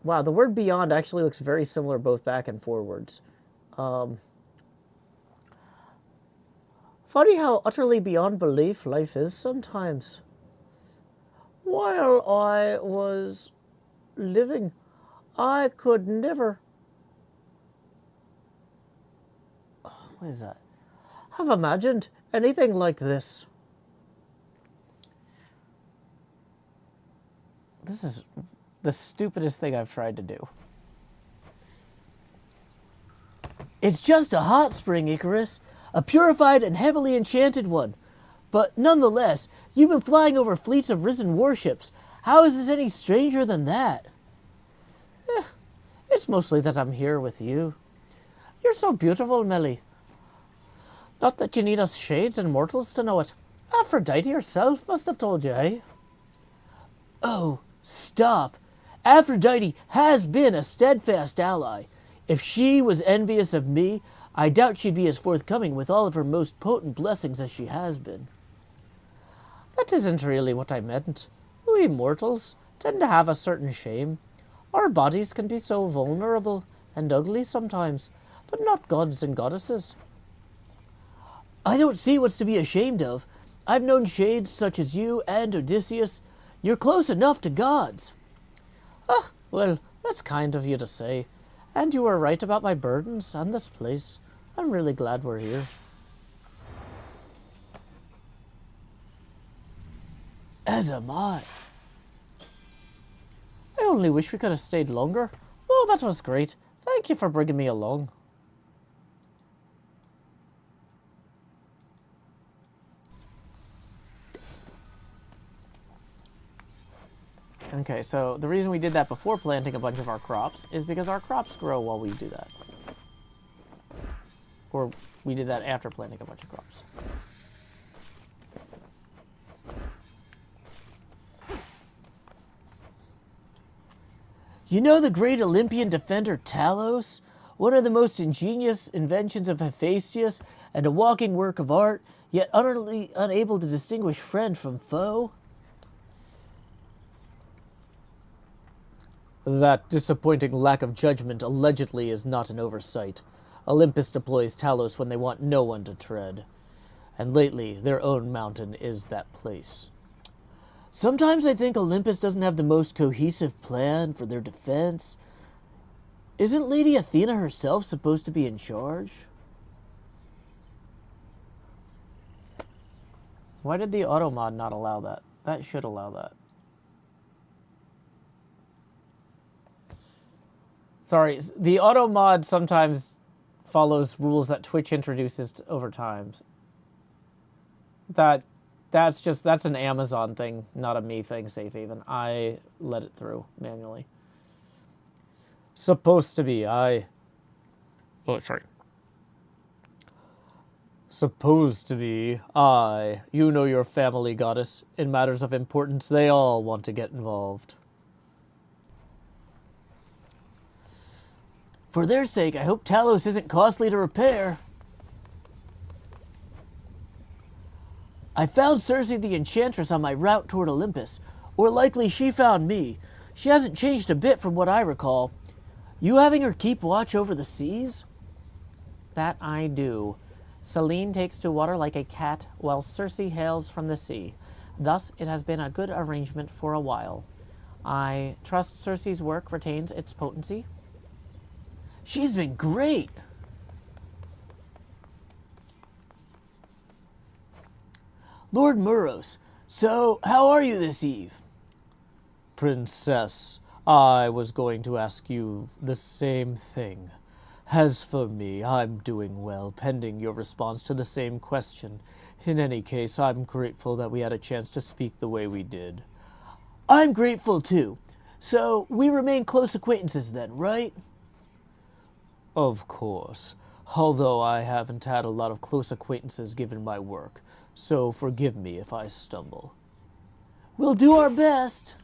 Wow, the word beyond actually looks very similar both back and forwards. Funny how utterly beyond belief life is sometimes. While I was living, I could never... What is that? Have imagined anything like this. This is the stupidest thing I've tried to do. It's just a hot spring, Icarus. A purified and heavily enchanted one. But nonetheless, you've been flying over fleets of risen warships. How is this any stranger than that? It's mostly that I'm here with you. You're so beautiful, Millie. Not that you need us shades and mortals to know it. Aphrodite herself must have told you, eh? Oh, stop. Aphrodite has been a steadfast ally. If she was envious of me, I doubt she'd be as forthcoming with all of her most potent blessings as she has been. That isn't really what I meant. We mortals tend to have a certain shame. Our bodies can be so vulnerable and ugly sometimes, but not gods and goddesses. I don't see what's to be ashamed of. I've known shades such as you and Odysseus. You're close enough to gods. Ah, well, that's kind of you to say. And you were right about my burdens and this place. I'm really glad we're here. As am I. I only wish we could have stayed longer. Oh, that was great. Thank you for bringing me along. Okay, so the reason we did that before planting a bunch of our crops is because our crops grow while we do that. Or we did that after planting a bunch of crops. You know the great Olympian defender Talos? One of the most ingenious inventions of Hephaestus and a walking work of art, yet utterly unable to distinguish friend from foe? That disappointing lack of judgment allegedly is not an oversight. Olympus deploys Talos when they want no one to tread. And lately, their own mountain is that place. Sometimes I think Olympus doesn't have the most cohesive plan for their defense. Isn't Lady Athena herself supposed to be in charge? Why did the auto mod not allow that? That should allow that. Sorry, the auto mod sometimes follows rules that Twitch introduces over time. That's an Amazon thing, not a me thing, Safe Haven. I let it through manually. Supposed to be, Oh, sorry. Supposed to be, you know your family, goddess. In matters of importance, they all want to get involved. For their sake, I hope Talos isn't costly to repair. I found Cersei the Enchantress on my route toward Olympus, or likely she found me. She hasn't changed a bit from what I recall. You having her keep watch over the seas? That I do. Selene takes to water like a cat, while Cersei hails from the sea. Thus, it has been a good arrangement for a while. I trust Cersei's work retains its potency. She's been great. Lord Muros, so how are you this eve? Princess, I was going to ask you the same thing. As for me, I'm doing well, pending your response to the same question. In any case, I'm grateful that we had a chance to speak the way we did. I'm grateful too. So we remain close acquaintances then, right? Of course. Although I haven't had a lot of close acquaintances given my work, so forgive me if I stumble. We'll do our best.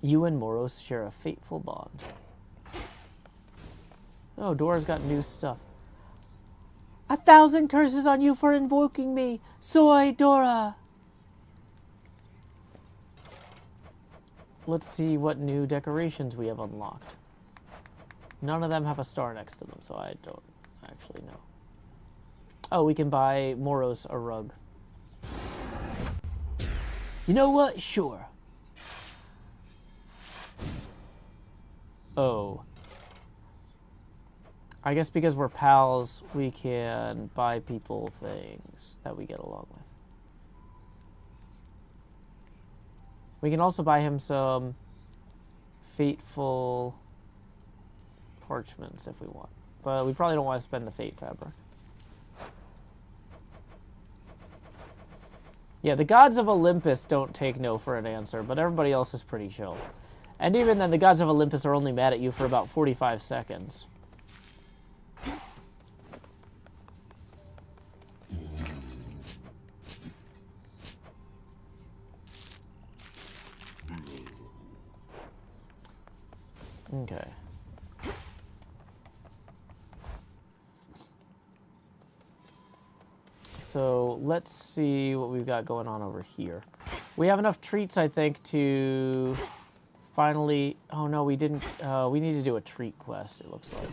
You and Moros share a fateful bond. Oh, Dora's got new stuff. 1,000 curses on you for invoking me. Soy Dora. Let's see what new decorations we have unlocked. None of them have a star next to them, so I don't actually know. Oh, we can buy Moros a rug. You know what? Sure. Oh. I guess because we're pals, we can buy people things that we get along with. We can also buy him some fateful parchments if we want. But we probably don't want to spend the fate fabric. Yeah, the gods of Olympus don't take no for an answer, but everybody else is pretty chill. And even then, the gods of Olympus are only mad at you for about 45 seconds. Okay. So let's see what we've got going on over here. We have enough treats, I think, to finally... Oh, no, we didn't... we need to do a treat quest, it looks like.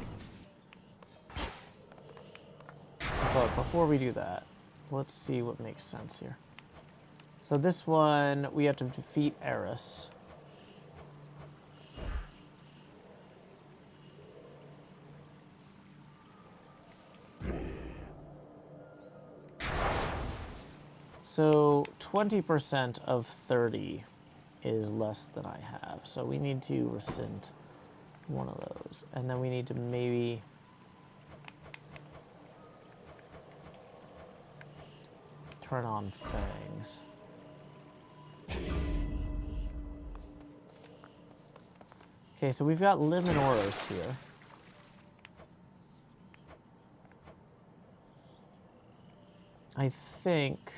But before we do that, let's see what makes sense here. So this one, we have to defeat Eris. So 20% of 30 is less than I have. So we need to rescind one of those. And then we need to maybe... turn on fangs. Okay, so we've got Liminoros here. I think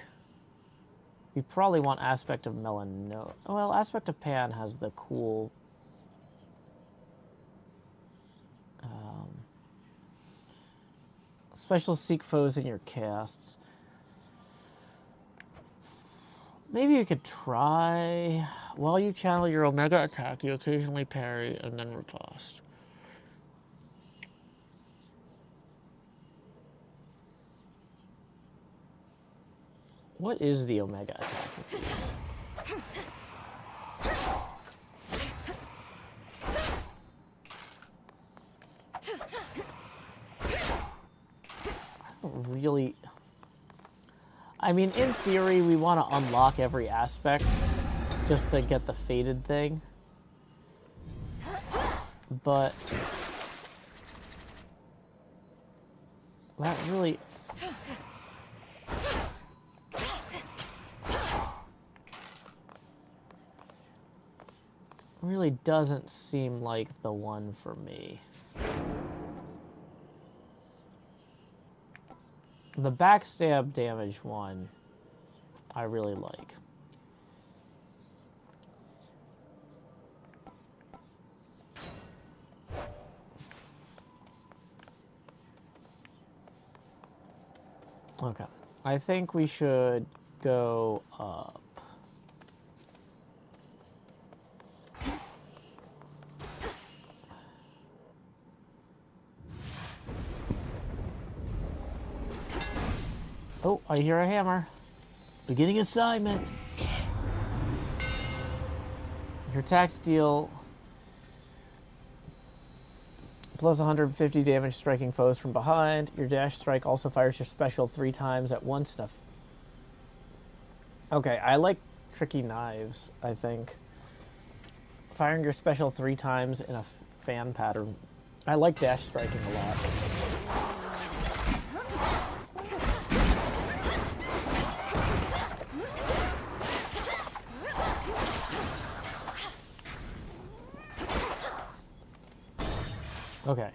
we probably want Aspect of Melano. Well, Aspect of Pan has the cool... special seek foes in your casts. Maybe you could try... While you channel your Omega attack, you occasionally parry and then riposte. What is the Omega attack of these? I don't really... I mean, in theory, we want to unlock every aspect just to get the fated thing. But That really... really doesn't seem like the one for me. The backstab damage one, I really like. Okay, I think we should go up. Oh, I hear a hammer. Beginning assignment. Your attacks deal plus 150 damage striking foes from behind. Your dash strike also fires your special 3 times at once. Okay, I like tricky knives, I think. Firing your special 3 times in a fan pattern. I like dash striking a lot. Okay.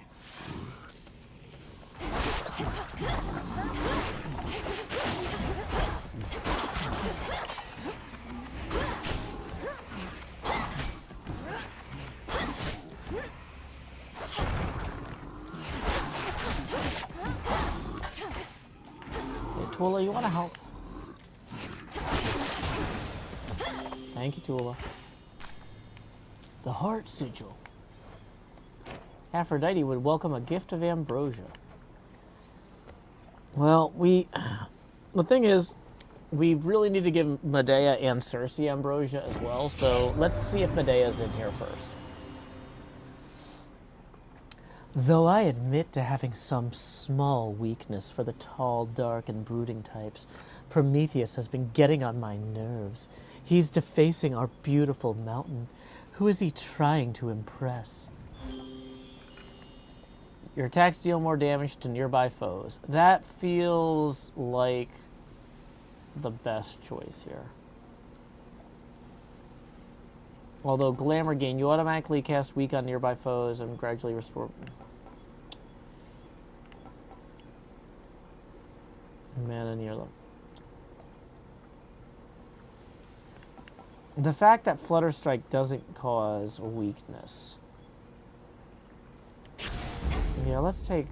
Hey, Tula, you want to help? Thank you, Tula. The heart sigil. Aphrodite would welcome a gift of ambrosia. Well, the thing is, we really need to give Medea and Cersei ambrosia as well, so let's see if Medea's in here first. Though I admit to having some small weakness for the tall, dark, and brooding types, Prometheus has been getting on my nerves. He's defacing our beautiful mountain. Who is he trying to impress? Your attacks deal more damage to nearby foes. That feels like the best choice here. Although Glamour Gain, you automatically cast weak on nearby foes and gradually restore... mana near them. The fact that Flutter Strike doesn't cause a weakness. Yeah, let's take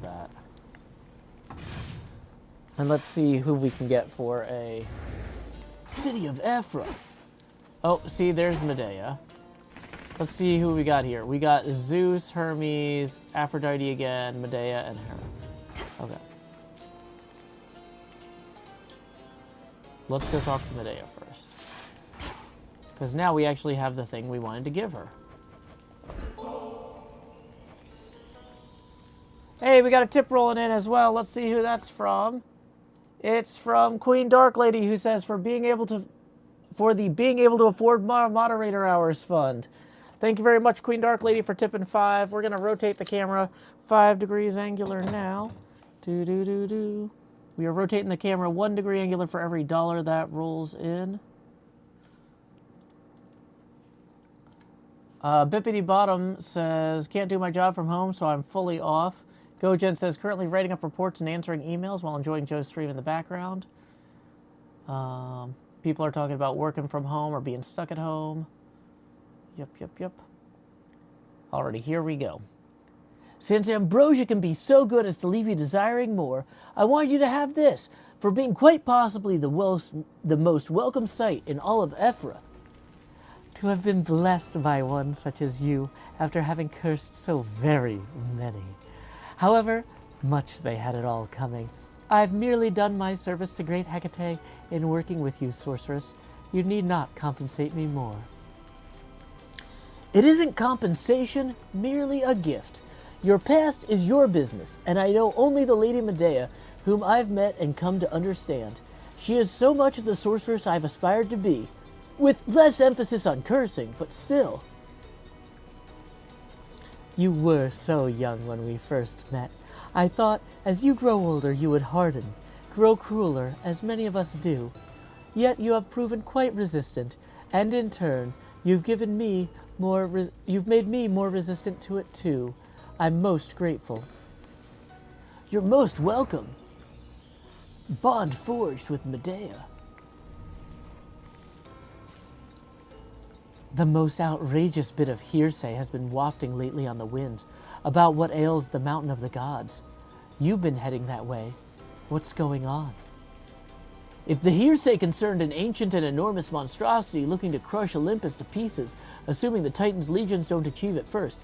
that. And let's see who we can get for a City of Ephra. Oh, see, there's Medea. Let's see who we got here. We got Zeus, Hermes, Aphrodite again, Medea, and Hera. Okay. Let's go talk to Medea first. Because now we actually have the thing we wanted to give her. Hey, we got a tip rolling in as well. Let's see who that's from. It's from Queen Dark Lady, who says for the being able to afford moderator hours fund. Thank you very much, Queen Dark Lady, for tipping 5. We're gonna rotate the camera 5 degrees angular now. We are rotating the camera 1 degree angular for every dollar that rolls in. Bippity Bottom says, can't do my job from home, so I'm fully off. GoGen says, currently writing up reports and answering emails while enjoying Joe's stream in the background. People are talking about working from home or being stuck at home. Yep. Alrighty, here we go. Since ambrosia can be so good as to leave you desiring more, I want you to have this, for being quite possibly the most welcome sight in all of Ephra. To have been blessed by one such as you, after having cursed so very many. However, much they had it all coming. I've merely done my service to great Hecate in working with you, sorceress. You need not compensate me more. It isn't compensation, merely a gift. Your past is your business, and I know only the Lady Medea, whom I've met and come to understand. She is so much the sorceress I've aspired to be, with less emphasis on cursing, but still. You were so young when we first met. I thought as you grow older you would harden, grow crueler, as many of us do. Yet you have proven quite resistant, and in turn, you've made me more resistant to it too. I'm most grateful. You're most welcome. Bond forged with Medea. The most outrageous bit of hearsay has been wafting lately on the wind about what ails the mountain of the gods. You've been heading that way. What's going on? If the hearsay concerned an ancient and enormous monstrosity looking to crush Olympus to pieces, assuming the Titan's legions don't achieve it first,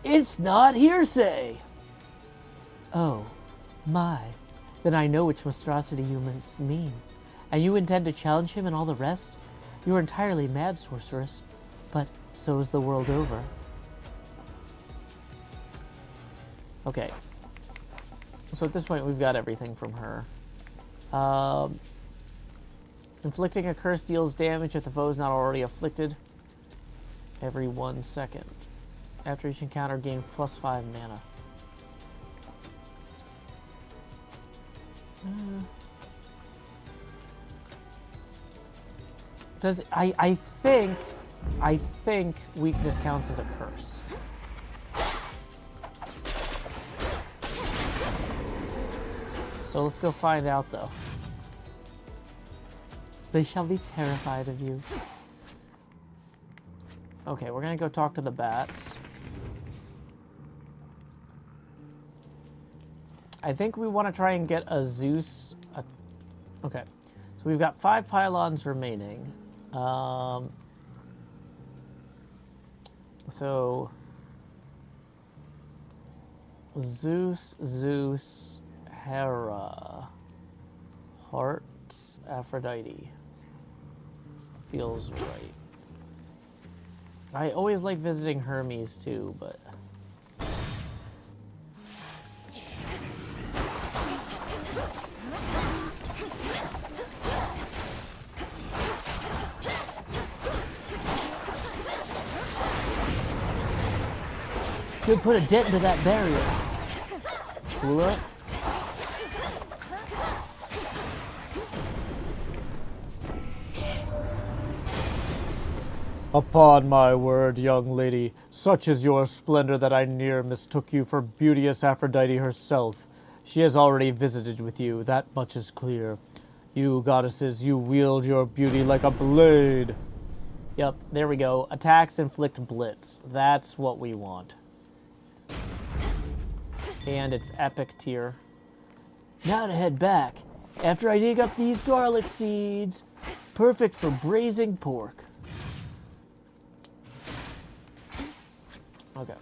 it's not hearsay! Oh, my. Then I know which monstrosity you must mean. And you intend to challenge him and all the rest? You are entirely mad, sorceress. But so is the world over. Okay. So at this point, we've got everything from her. Inflicting a curse deals damage if the foe is not already afflicted every 1 second. After each encounter, gain +5 mana. I think weakness counts as a curse. So let's go find out, though. They shall be terrified of you. Okay, we're gonna go talk to the bats. I think we want to try and get a Zeus. Okay, so we've got 5 pylons remaining. So Zeus, Hera, Hearts, Aphrodite. Feels right. I always like visiting Hermes too, but Should put a dent into that barrier. Cool it. Upon my word, young lady, such is your splendor that I near mistook you for beauteous Aphrodite herself. She has already visited with you, that much is clear. You goddesses, you wield your beauty like a blade. Yep, there we go. Attacks inflict blitz. That's what we want. And it's epic tier. Now to head back. After I dig up these garlic seeds. Perfect for braising pork. Okay.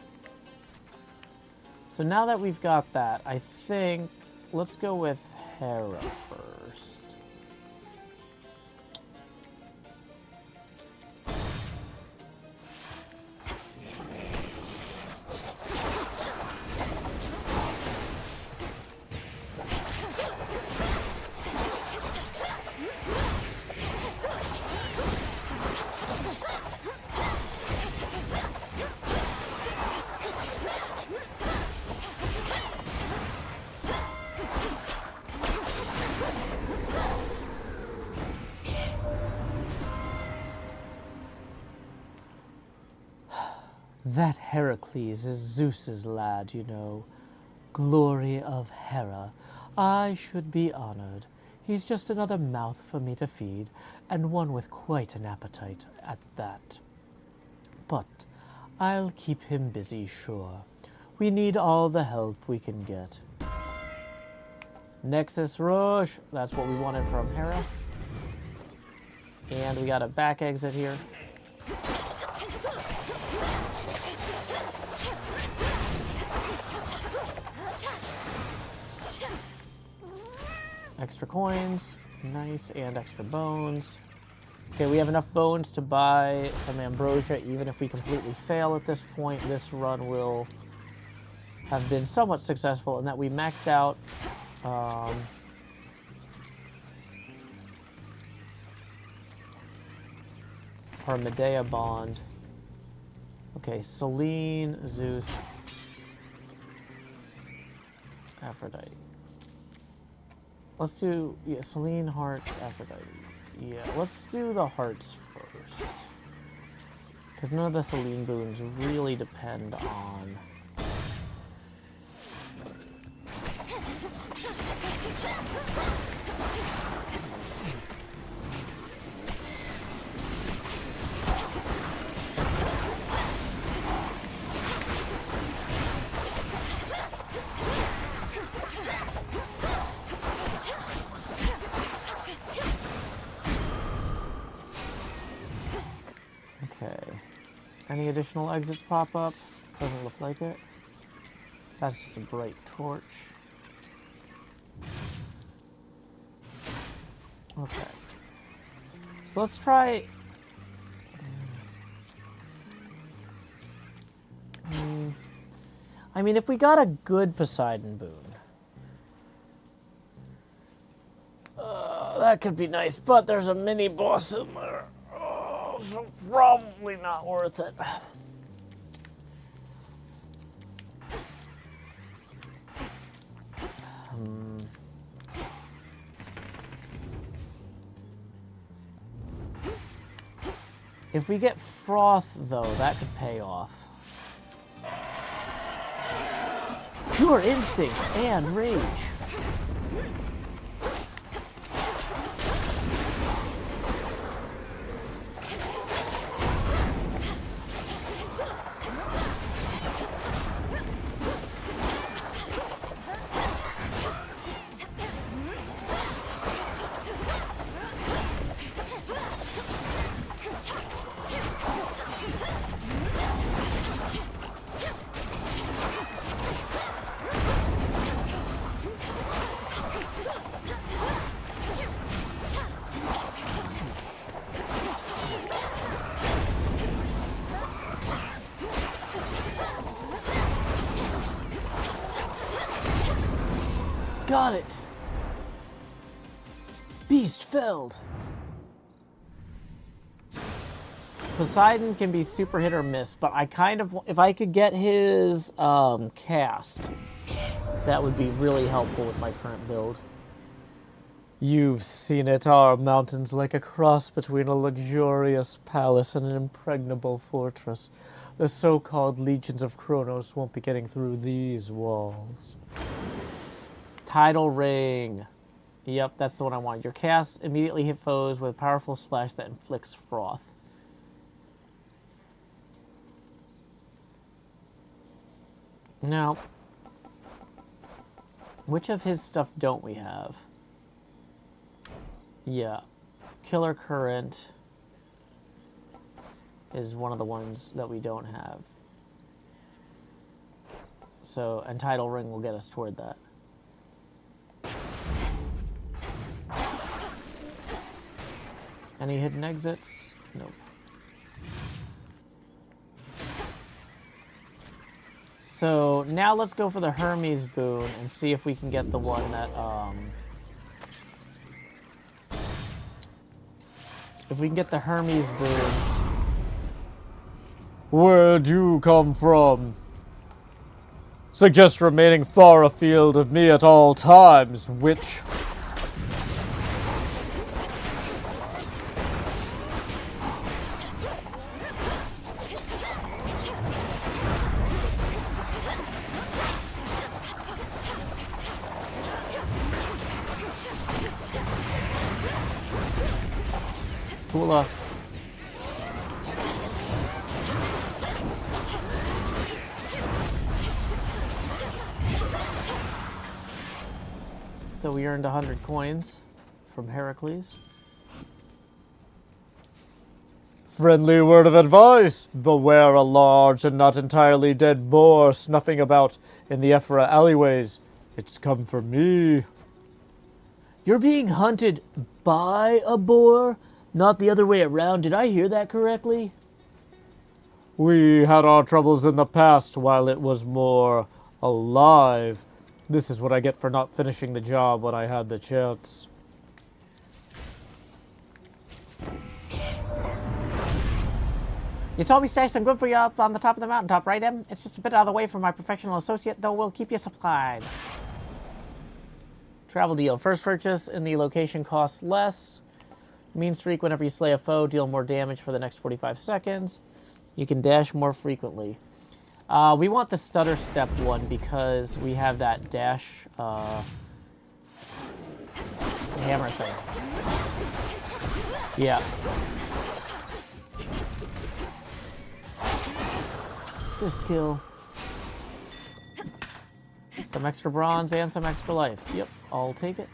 So now that we've got that, I think let's go with Hera first. That Heracles is Zeus's lad, you know. Glory of Hera. I should be honored. He's just another mouth for me to feed, and one with quite an appetite at that. But I'll keep him busy, sure. We need all the help we can get. Nexus Rush. That's what we wanted from Hera. And we got a back exit here. Extra coins, nice, and extra bones. Okay, we have enough bones to buy some ambrosia. Even if we completely fail at this point, this run will have been somewhat successful in that we maxed out our Medea bond. Okay, Selene, Zeus. Aphrodite. Let's do, yeah, Selene, hearts, Aphrodite. Yeah, let's do the hearts first. Because none of the Selene boons really depend on... Okay. Any additional exits pop up? Doesn't look like it. That's just a bright torch. Okay. So let's try... I mean, if we got a good Poseidon boon, that could be nice, but there's a mini boss in there. Oh, so probably not worth it. If we get Froth, though, that could pay off. Pure instinct and rage. Got it. Beast felled. Poseidon can be super hit or miss, but I kind of, if I could get his cast, that would be really helpful with my current build. You've seen it, our mountains like a cross between a luxurious palace and an impregnable fortress. The so-called legions of Kronos won't be getting through these walls. Tidal Ring. Yep, that's the one I wanted. Your cast immediately hit foes with a powerful splash that inflicts froth. Now, which of his stuff don't we have? Yeah. Killer Current is one of the ones that we don't have. So, and Tidal Ring will get us toward that. Any hidden exits? Nope. So now let's go for the Hermes boon and see if we can get the one that, if we can get the Hermes boon. Where'd you come from? Suggest remaining far afield of me at all times, witch. Hula. So we earned 100 coins from Heracles. Friendly word of advice. Beware a large and not entirely dead boar snuffing about in the Ephra alleyways. It's come for me. You're being hunted by a boar? Not the other way around. Did I hear that correctly? We had our troubles in the past while it was more alive. This is what I get for not finishing the job when I had the chance. You saw me stash some good for you up on the top of the mountaintop, right, Em? It's just a bit out of the way from my professional associate, though we'll keep you supplied. Travel deal. First purchase in the location costs less. Mean streak whenever you slay a foe, deal more damage for the next 45 seconds. You can dash more frequently. We want the stutter step one because we have that dash hammer thing. Yeah. Assist kill. Some extra bronze and some extra life. Yep, I'll take it.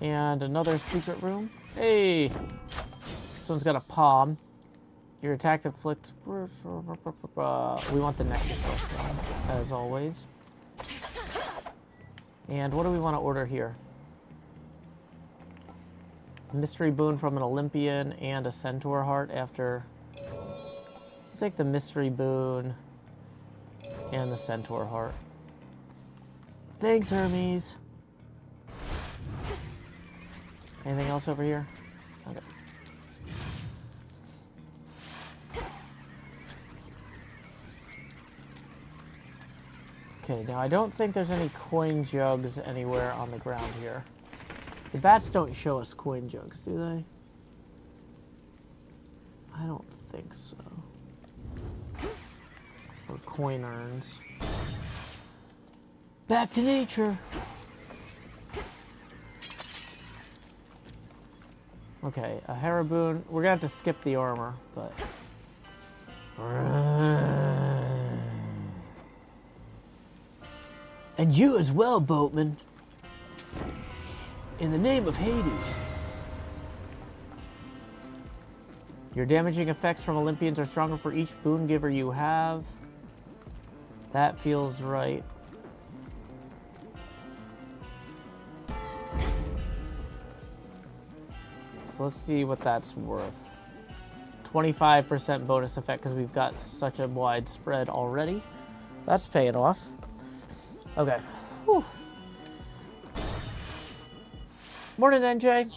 And another secret room. Hey! This one's got a palm. Your attack inflicts... We want the Nexus first one, as always. And what do we want to order here? Mystery boon from an Olympian and a Centaur heart after... We'll take the mystery boon and the Centaur heart. Thanks, Hermes. Anything else over here? Okay. Okay, now I don't think there's any coin jugs anywhere on the ground here. The bats don't show us coin jugs, do they? I don't think so. Or coin urns. Back to nature. Okay, a Haraboon. We're gonna have to skip the armor, but... And you as well, boatman. In the name of Hades. Your damaging effects from Olympians are stronger for each boon giver you have. That feels right. So let's see what that's worth. 25% bonus effect because we've got such a wide spread already. That's paying off. Okay. Whew. Morning, NJ.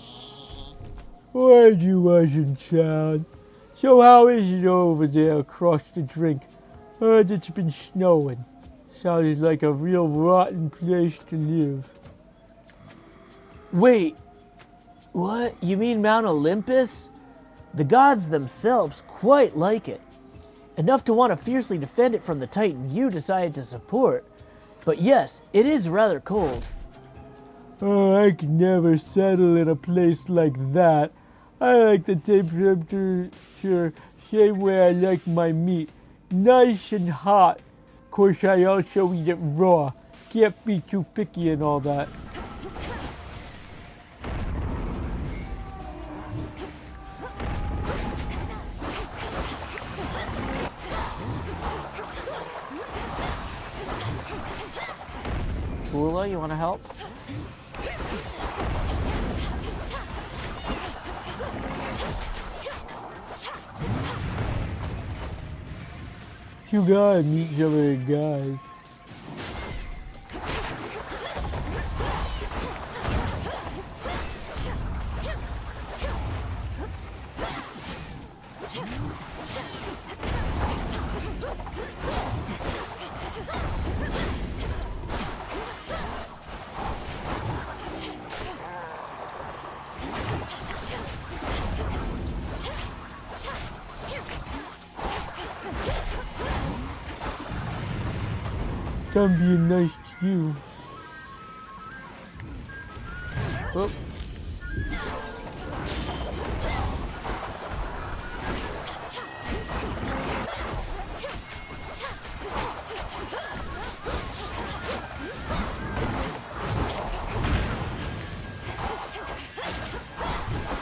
Why'd you wasn't child? So how is it over there across the drink? Heard it's been snowing. Sounded like a real rotten place to live. Wait. What? You mean Mount Olympus? The gods themselves quite like it. Enough to want to fiercely defend it from the Titan you decided to support. But yes, it is rather cold. Oh, I could never settle in a place like that. I like the temperature same way I like my meat. Nice and hot. Of course, I also eat it raw. Can't be too picky and all that. Ula, you want to help? You gotta meet some of the guys. I'm being nice to you. Whoop.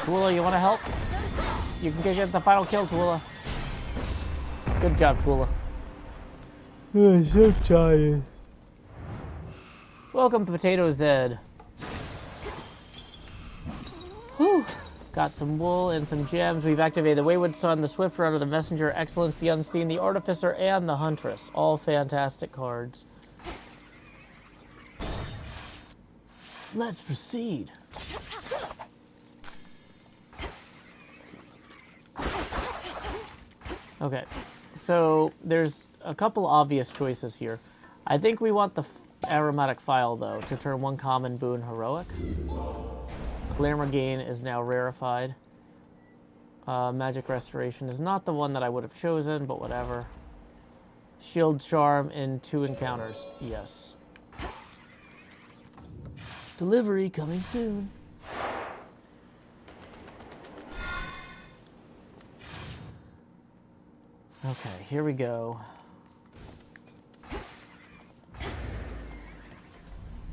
Tula, you want to help? You can get the final kill, Tula. Good job, Tula. I'm so tired. Welcome, Potato Zed. Whew. Got some wool and some gems. We've activated the Wayward Sun, the Swift Runner, the Messenger, Excellence, the Unseen, the Artificer, and the Huntress. All fantastic cards. Let's proceed. Okay, so there's a couple obvious choices here. I think we want the aromatic file, though, to turn one common boon heroic. Glamour Gain is now rarefied. Magic Restoration is not the one that I would have chosen, but whatever. Shield Charm in 2 encounters. Yes. Delivery coming soon. Okay, here we go.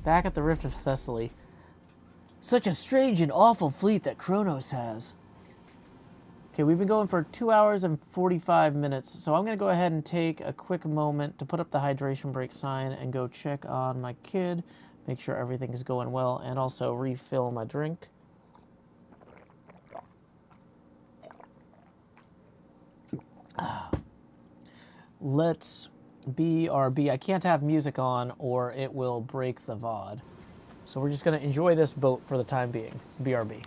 Back at the Rift of Thessaly. Such a strange and awful fleet that Kronos has. Okay, we've been going for 2 hours and 45 minutes, so I'm going to go ahead and take a quick moment to put up the hydration break sign and go check on my kid, make sure everything is going well, and also refill my drink. Let's BRB. I can't have music on or it will break the VOD. So we're just going to enjoy this boat for the time being. BRB.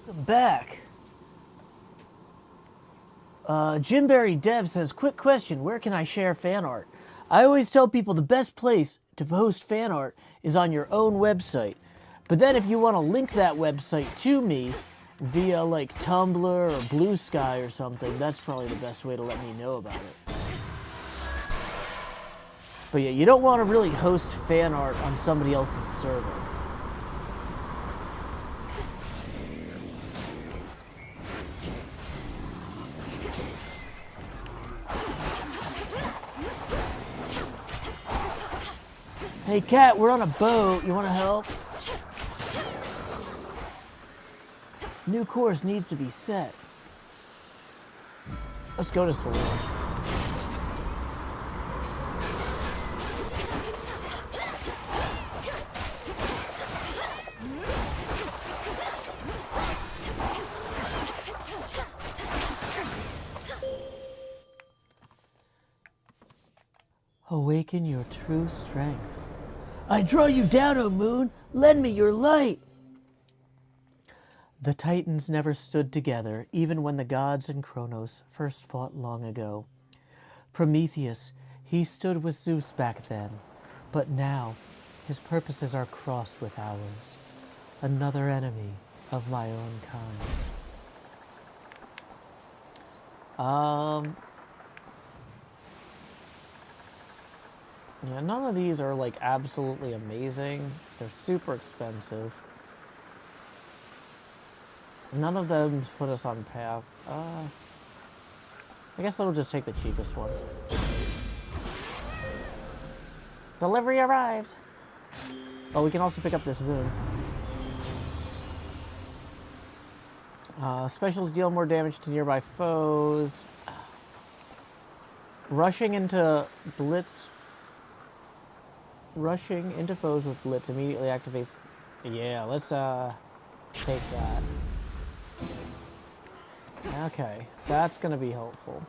Welcome back. Jimberry Dev says, quick question, where can I share fan art? I always tell people the best place to post fan art is on your own website. But then if you want to link that website to me via like Tumblr or Blue Sky or something, that's probably the best way to let me know about it. But yeah, you don't want to really host fan art on somebody else's server. Hey, Cat, we're on a boat. You want to help? New course needs to be set. Let's go to Saloon. Awaken your true strength. I draw you down, O moon. Lend me your light. The Titans never stood together, even when the gods and Kronos first fought long ago. Prometheus, he stood with Zeus back then, but now his purposes are crossed with ours. Another enemy of my own kind. Yeah, none of these are like absolutely amazing. They're super expensive. None of them put us on path. I guess we'll just take the cheapest one. Delivery arrived. Oh, we can also pick up this moon. Specials deal more damage to nearby foes. Rushing into foes with blitz immediately activates. Yeah, let's take that. Okay, that's gonna be helpful.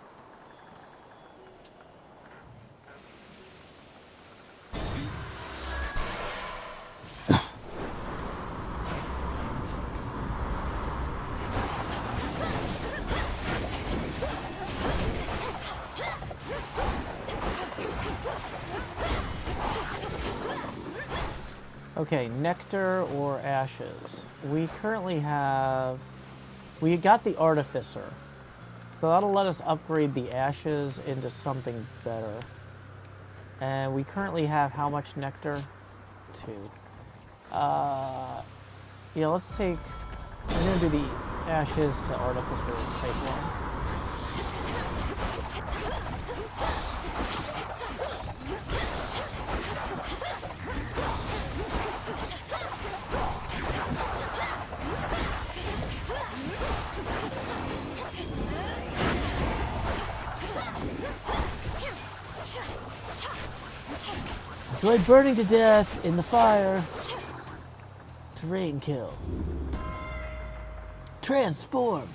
Okay, nectar or ashes. We currently have... We got the artificer. So that'll let us upgrade the ashes into something better. And we currently have how much nectar? 2. Yeah, let's take... I'm gonna do the ashes to artificer take one. Enjoy burning to death in the fire. Terrain kill. Transform.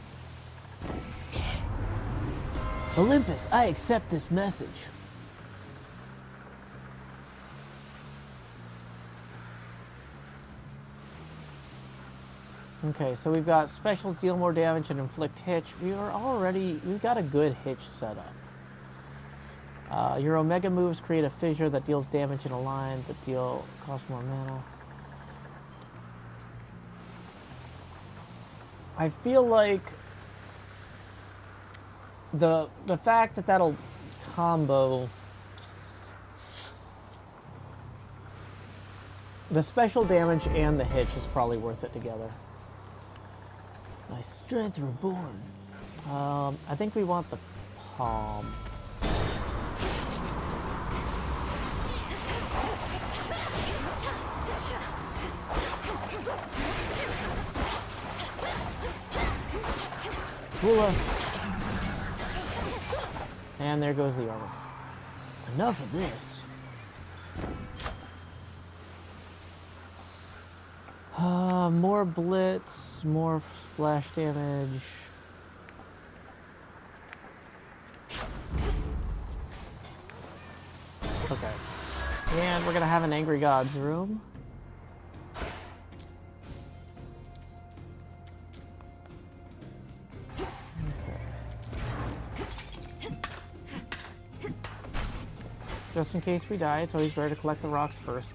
Olympus, I accept this message. Okay, so we've got specials deal more damage and inflict hitch. We've got a good hitch set up. Your Omega moves create a fissure that deals damage in a line, but costs more mana. I feel like the fact that that'll combo the special damage and the hitch is probably worth it together. My strength reborn. I think we want the palm. Hula. And there goes the armor. Enough of this. More blitz, more splash damage. Okay. And we're gonna have an Angry Gods room. Just in case we die, it's always better to collect the rocks first.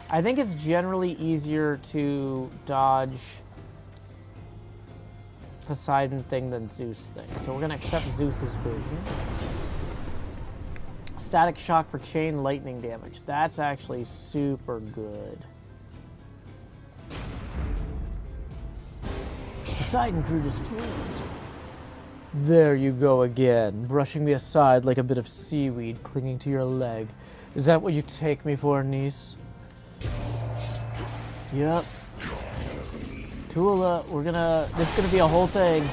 I think it's generally easier to dodge Poseidon thing than Zeus thing. So we're going to accept Zeus's boon. Static shock for chain lightning damage. That's actually super good. Poseidon grew displeased. There you go again, brushing me aside like a bit of seaweed clinging to your leg. Is that what you take me for, niece? Yep. Tula, this is gonna be a whole thing.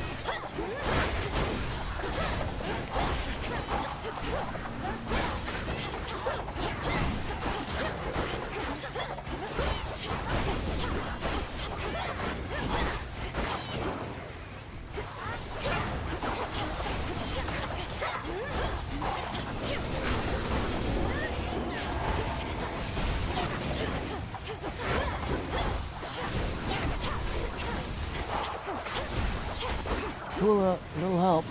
Tula, a little help.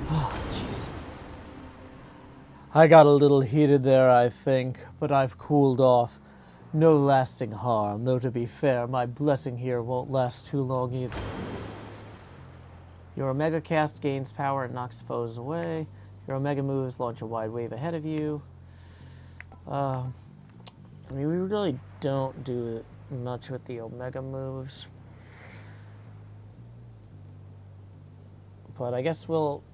Oh, jeez. I got a little heated there, I think, but I've cooled off. No lasting harm, though to be fair, my blessing here won't last too long either. Your Omega cast gains power and knocks foes away. Your Omega moves launch a wide wave ahead of you. I mean, we really don't do much with the Omega moves. But I guess we'll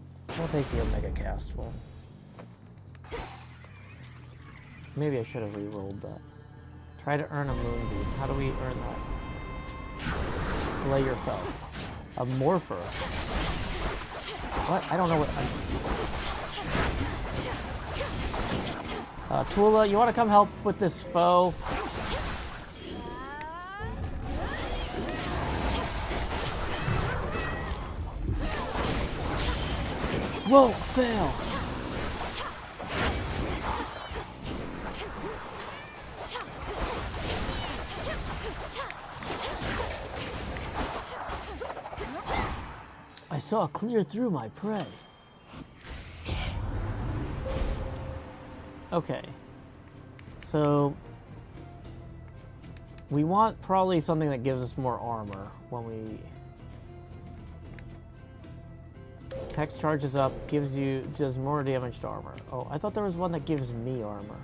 take the Omega cast one. Maybe I should have re-rolled that. Try to earn a moonbeam. How do we earn that? Slay your foe. A morpher. What? I don't know what. Tula, you want to come help with this foe? Whoa, fail. I saw clear through my prey. Okay. So we want probably something that gives us more armor when we... Hex charges up, does more damage to armor. Oh, I thought there was one that gives me armor.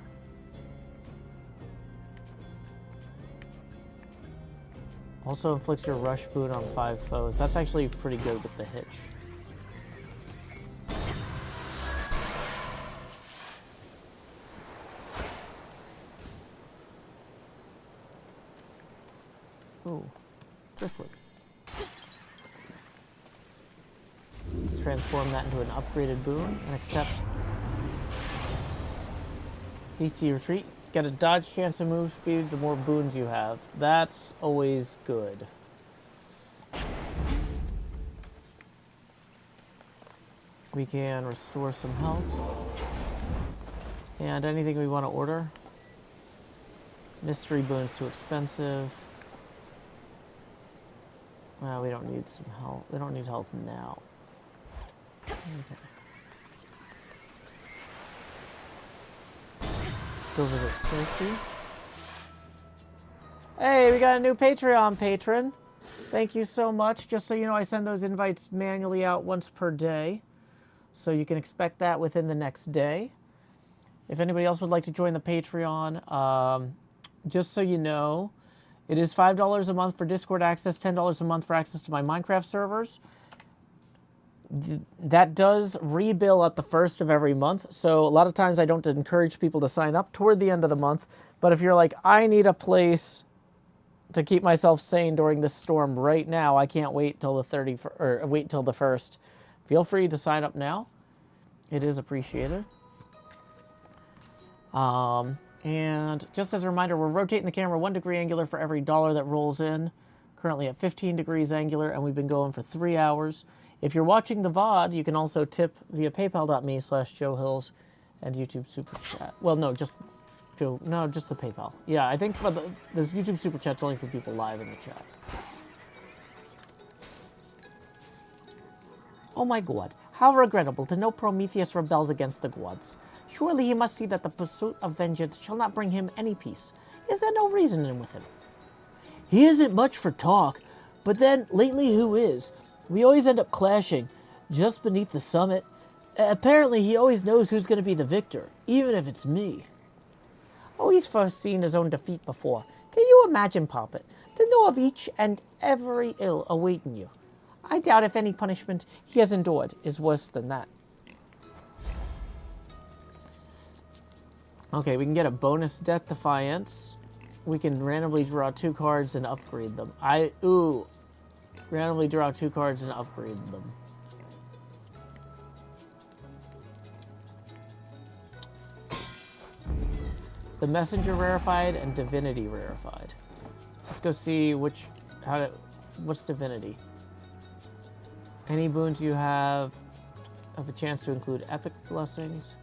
Also inflicts your rush boon on 5 foes. That's actually pretty good with the hitch. Ooh, driftwood. Let's transform that into an upgraded boon and accept PC retreat. Get a dodge chance and move speed the more boons you have. That's always good. We can restore some health. And anything we want to order. Mystery boon's too expensive. Well, we don't need some health. We don't need health now. Okay. Go visit Cersei. Hey, we got a new Patreon patron. Thank you so much. Just so you know, I send those invites manually out once per day. So you can expect that within the next day. If anybody else would like to join the Patreon, just so you know, it is $5 a month for Discord access, $10 a month for access to my Minecraft servers. That does rebill at the first of every month, so a lot of times I don't encourage people to sign up toward the end of the month, but if you're like, I need a place to keep myself sane during this storm right now, I can't wait till the 30th, or wait till the 1st, feel free to sign up now. It is appreciated. And just as a reminder, we're rotating the camera 1 degree angular for every dollar that rolls in, currently at 15 degrees angular, and we've been going for 3 hours. If you're watching the VOD, you can also tip via paypal.me/JoeHills and YouTube Super Chat. Well, no, just the PayPal. Yeah, I think there's YouTube Super Chat's only for people live in the chat. Oh my god, how regrettable to know Prometheus rebels against the gods. Surely he must see that the pursuit of vengeance shall not bring him any peace. Is there no reasoning with him? He isn't much for talk, but then lately who is? We always end up clashing, just beneath the summit. Apparently he always knows who's going to be the victor, even if it's me. Oh, he's foreseen his own defeat before. Can you imagine, Poppet, to know of each and every ill awaiting you? I doubt if any punishment he has endured is worse than that. Okay, we can get a bonus Death Defiance. We can randomly draw 2 cards and upgrade them. Randomly draw 2 cards and upgrade them. The Messenger rarefied and Divinity rarefied. Let's go see what's Divinity. Any boons you have a chance to include epic blessings.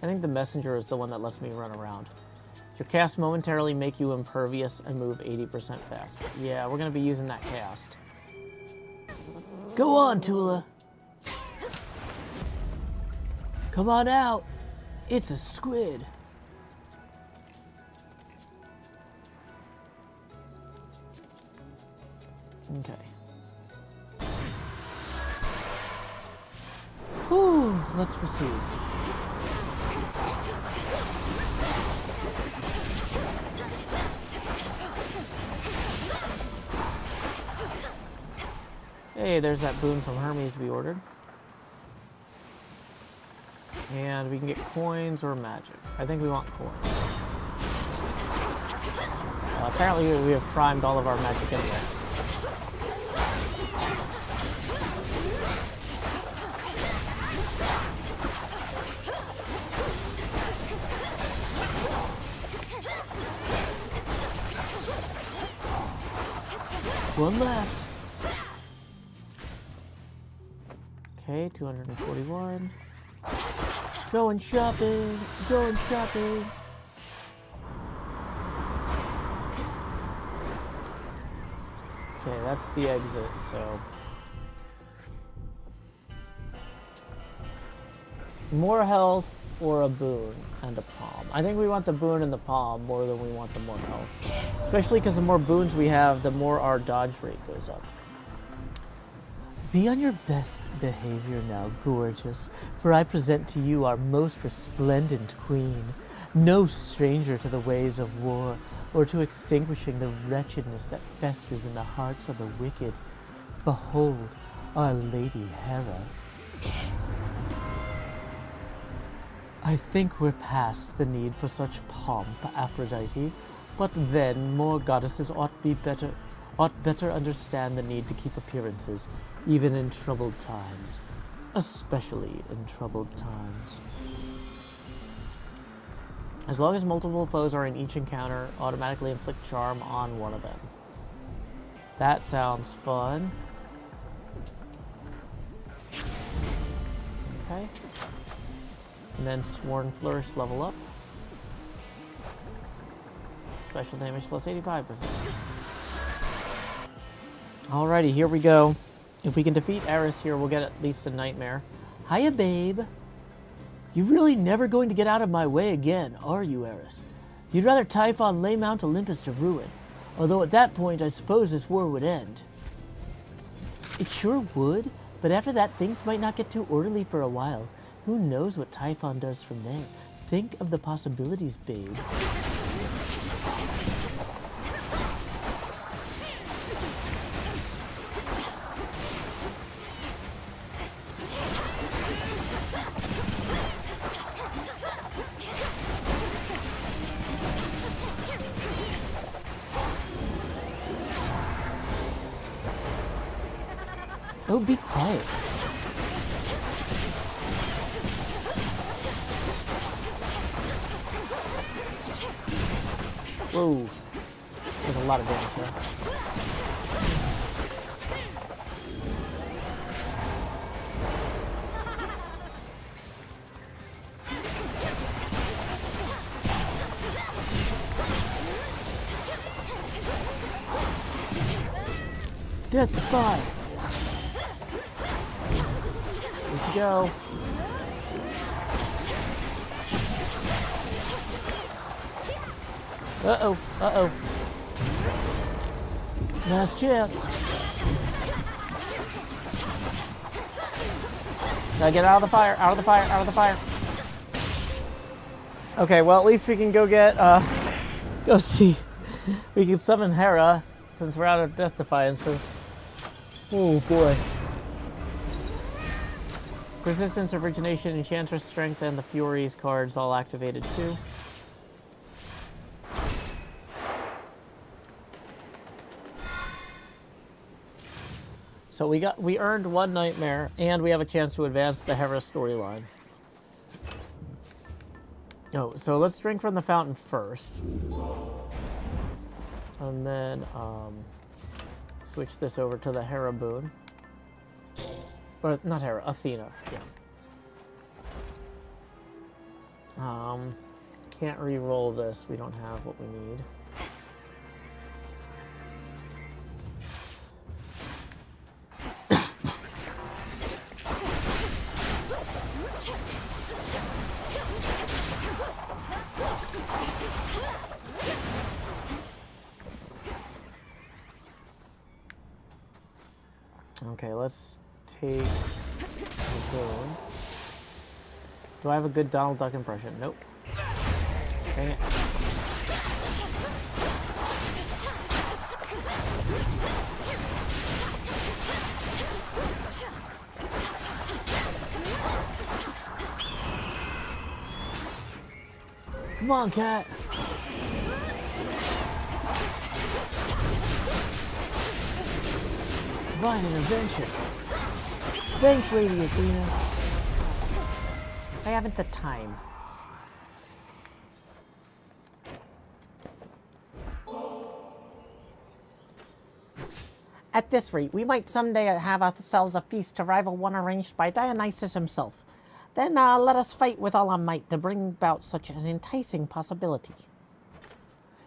I think the Messenger is the one that lets me run around. Your cast momentarily make you impervious and move 80% faster. Yeah, we're gonna be using that cast. Go on, Tula. Come on out. It's a squid. Okay. Whew, let's proceed. Hey, there's that boon from Hermes we ordered. And we can get coins or magic. I think we want coins. Apparently we have primed all of our magic anyway. One left. Okay, 241. Going shopping. Going shopping. Okay, that's the exit, so. More health or a boon and a palm. I think we want the boon and the palm more than we want the more health. Especially because the more boons we have, the more our dodge rate goes up. Be on your best behavior now, gorgeous, for I present to you our most resplendent queen, no stranger to the ways of war or to extinguishing the wretchedness that festers in the hearts of the wicked. Behold, our Lady Hera. I think we're past the need for such pomp, Aphrodite, but then more goddesses ought better understand the need to keep appearances, even in troubled times, especially in troubled times. As long as multiple foes are in each encounter, automatically inflict charm on one of them. That sounds fun. Okay. And then Sworn Flourish level up. Special damage plus 85%. Alrighty, here we go. If we can defeat Eris here, we'll get at least a nightmare. Hiya, babe. You're really never going to get out of my way again, are you, Eris? You'd rather Typhon lay Mount Olympus to ruin, although at that point I suppose this war would end. It sure would, but after that things might not get too orderly for a while. Who knows what Typhon does from there? Think of the possibilities, babe. Oh, be quiet. Whoa. There's a lot of damage there. Death defy. Here we go. Uh-oh, uh-oh. Last chance. Gotta get out of the fire, out of the fire, out of the fire. Okay, well, at least we can go get, go see. We can summon Hera, since we're out of Death Defiances. Oh, boy. Persistence, Origination, Enchantress Strength, and the Furies cards all activated too. So we earned one nightmare, and we have a chance to advance the Hera storyline. Oh, so let's drink from the fountain first. And then switch this over to the Hera boon. Or not Hera, Athena, yeah. Can't re-roll this. We don't have what we need. Okay, let's take the boon. Do I have a good Donald Duck impression? Nope. Dang it. Come on, cat. Divine intervention. Thanks, Lady Athena. I haven't the time. At this rate, we might someday have ourselves a feast to rival one arranged by Dionysus himself. Then let us fight with all our might to bring about such an enticing possibility.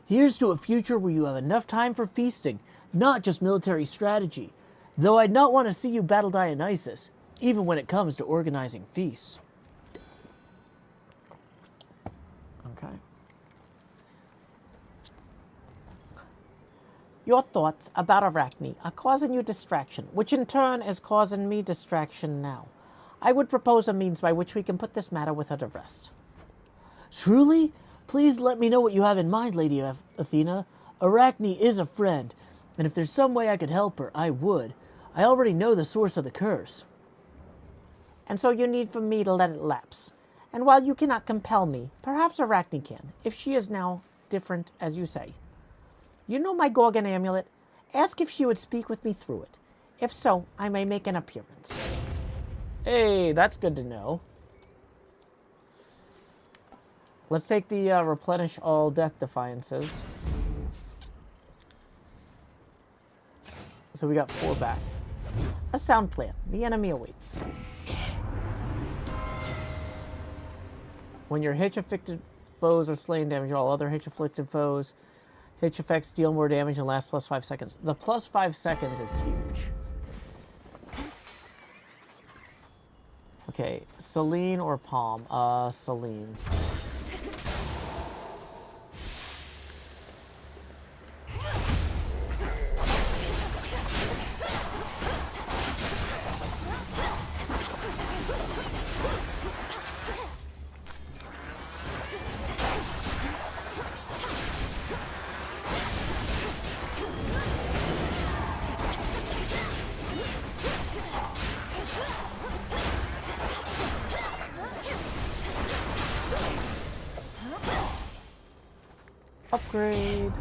Here's to a future where you have enough time for feasting, not just military strategy. Though I'd not want to see you battle Dionysus, even when it comes to organizing feasts. Okay. Your thoughts about Arachne are causing you distraction, which in turn is causing me distraction now. I would propose a means by which we can put this matter with her to rest. Truly? Please let me know what you have in mind, Lady Athena. Arachne is a friend, and if there's some way I could help her, I would. I already know the source of the curse. And so you need for me to let it lapse. And while you cannot compel me, perhaps Arachne can, if she is now different, as you say. You know my Gorgon amulet? Ask if she would speak with me through it. If so, I may make an appearance. Hey, that's good to know. Let's take the replenish all death defiances. So we got 4 back. A sound plan. The enemy awaits. When your hitch-affected foes are slain, damage all other hitch-afflicted foes. Hitch effects deal more damage and last plus 5 seconds. The plus 5 seconds is huge. Okay, Celine or Palm? Celine. Upgrade.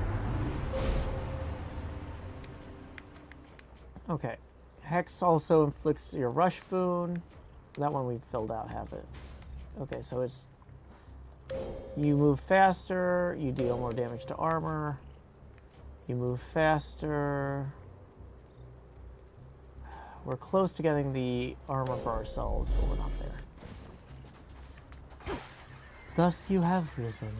Okay. Hex also inflicts your rush boon. That one we filled out, have it. Okay, so it's... You move faster, you deal more damage to armor. You move faster. We're close to getting the armor for ourselves, but we're not there. Thus you have risen.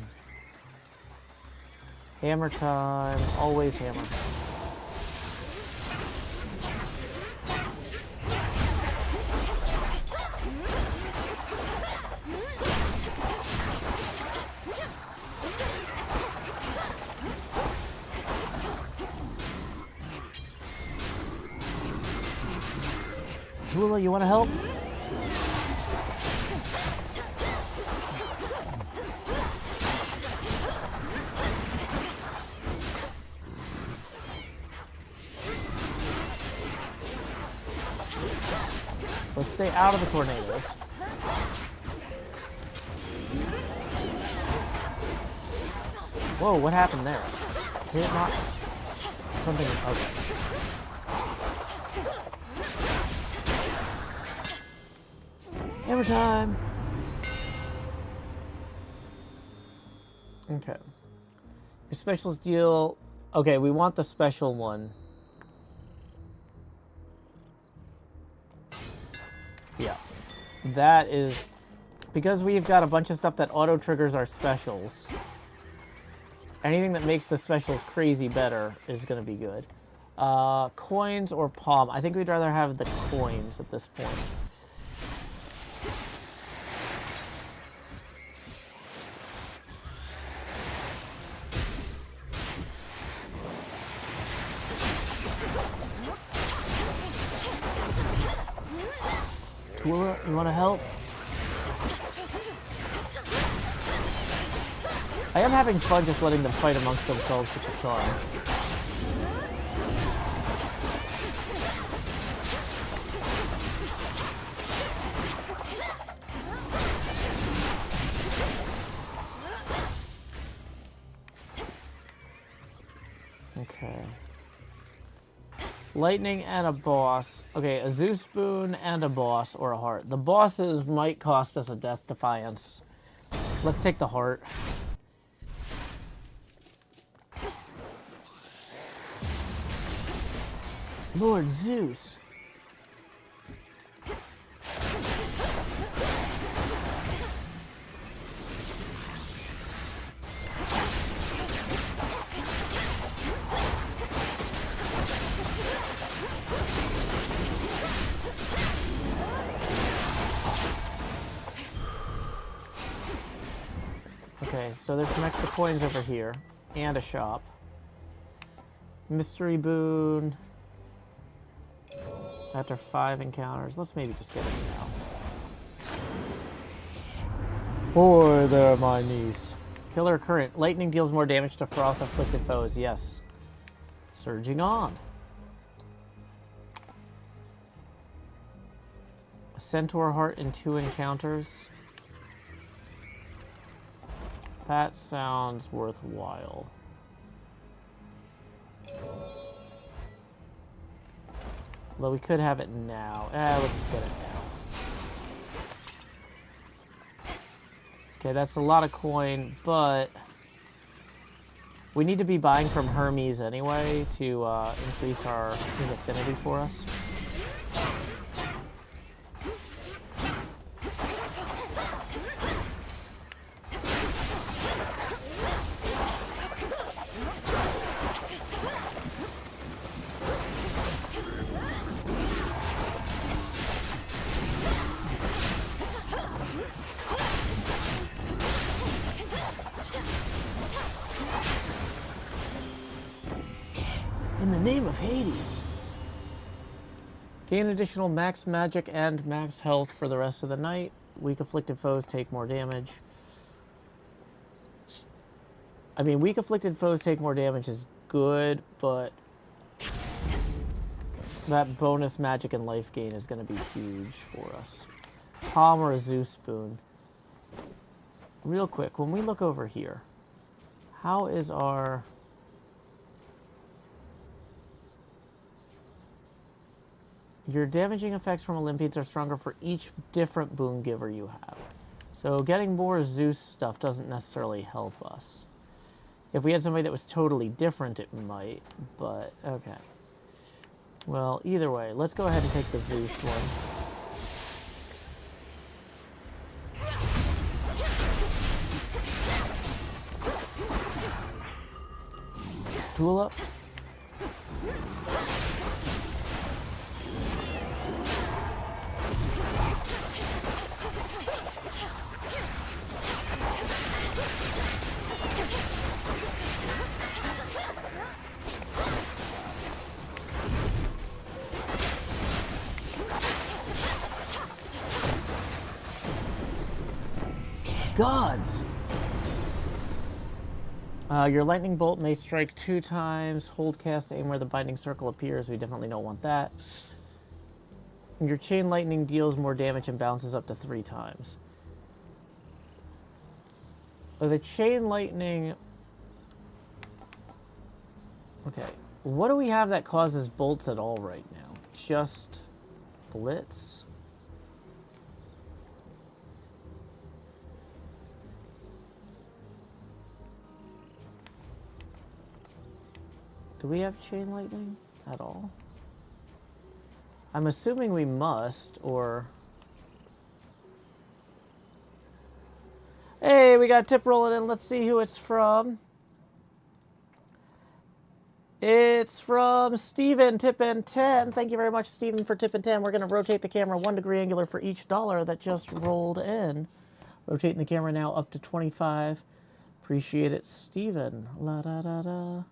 Hammer time. Always hammer. Hula, you want to help? Let's stay out of the tornadoes. Whoa, what happened there? Did it not? Something. Okay. Hammer time. Okay. Your specials deal... Okay, we want the special one. Yeah. That is Because we've got a bunch of stuff that auto-triggers our specials, anything that makes the specials crazy better is going to be good. Coins or palm? I think we'd rather have the coins at this point. Tura, you want to help? I am having fun just letting them fight amongst themselves with the charm. Okay. Lightning and a boss. Okay, a Zeus spoon and a boss or a heart. The bosses might cost us a death defiance. Let's take the heart. Lord Zeus. Okay, so there's some extra coins over here and a shop. Mystery boon. After 5 encounters, let's maybe just get it now. Boy, there are my knees. Killer current. Lightning deals more damage to froth afflicted foes. Yes. Surging on. A centaur heart in 2 encounters. That sounds worthwhile. Although we could have it now. Let's just get it now. Okay, that's a lot of coin, but we need to be buying from Hermes anyway to increase his affinity for us. In the name of Hades. Gain additional max magic and max health for the rest of the night. Weak afflicted foes take more damage. I mean, weak afflicted foes take more damage is good, but that bonus magic and life gain is going to be huge for us. Palm or a Zeus spoon. Real quick, when we look over here, how is our... Your damaging effects from Olympians are stronger for each different boon giver you have. So getting more Zeus stuff doesn't necessarily help us. If we had somebody that was totally different, it might, but okay. Well, either way, let's go ahead and take the Zeus one. Tool up. Gods! Your lightning bolt may strike 2 times. Hold cast aim where the binding circle appears. We definitely don't want that. Your chain lightning deals more damage and bounces up to 3 times. The chain lightning... Okay. What do we have that causes bolts at all right now? Just blitz? Do we have chain lightning at all? I'm assuming we must, or... Hey, we got a tip rolling in. Let's see who it's from. It's from Steven, tipping 10. Thank you very much, Steven, for tipping 10. We're going to rotate the camera 1 degree angular for each dollar that just rolled in. Rotating the camera now up to 25. Appreciate it, Steven. La da da da.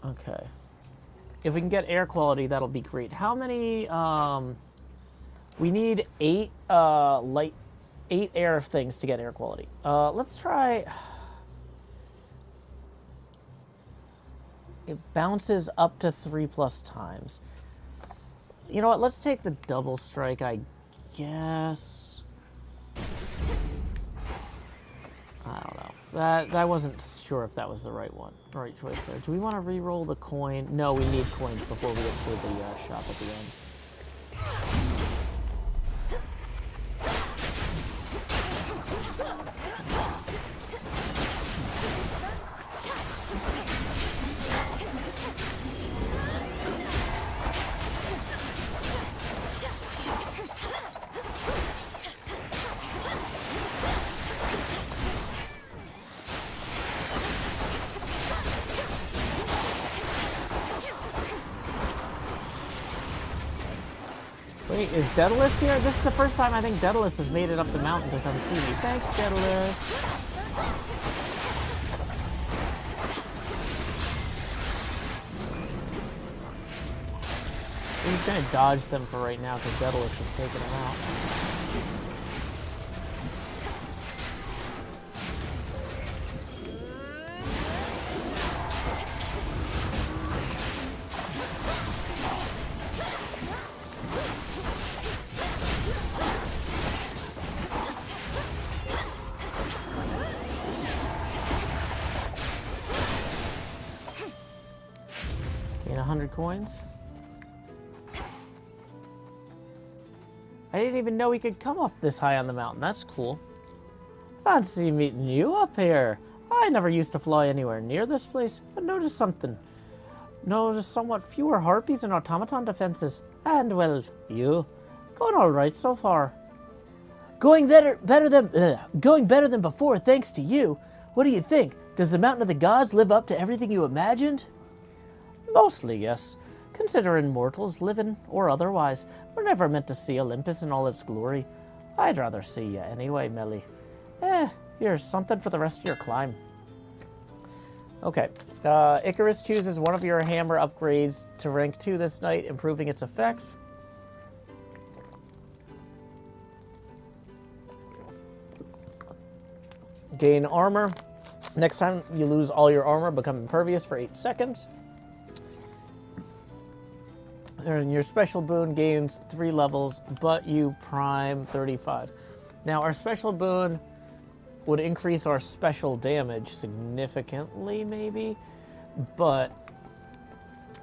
Okay. If we can get air quality, that'll be great. How many, we need 8 air things to get air quality. Let's try, it bounces up to 3+ times. You know what, let's take the double strike, I guess. I don't know. That wasn't sure if that was the right choice there. Do we want to re-roll the coin? No, we need coins before we get to the shop at the end. Wait, is Daedalus here? This is the first time I think Daedalus has made it up the mountain to come see me. Thanks, Daedalus. He's gonna dodge them for right now because Daedalus is taking him out. Gain 100 coins. I didn't even know we could come up this high on the mountain. That's cool. Fancy meeting you up here. I never used to fly anywhere near this place, but noticed something. Noticed somewhat fewer harpies and automaton defenses. And, well, you. Going all right so far. Going better than before, thanks to you. What do you think? Does the Mountain of the Gods live up to everything you imagined? Mostly, yes. Considering mortals, living or otherwise, were never meant to see Olympus in all its glory. I'd rather see you anyway, Melly. Here's something for the rest of your climb. Okay. Icarus chooses one of your hammer upgrades to rank 2 this night, improving its effects. Gain armor. Next time you lose all your armor, become impervious for 8 seconds. And your special boon gains 3 levels, but you prime 35. Now, our special boon would increase our special damage significantly, maybe, but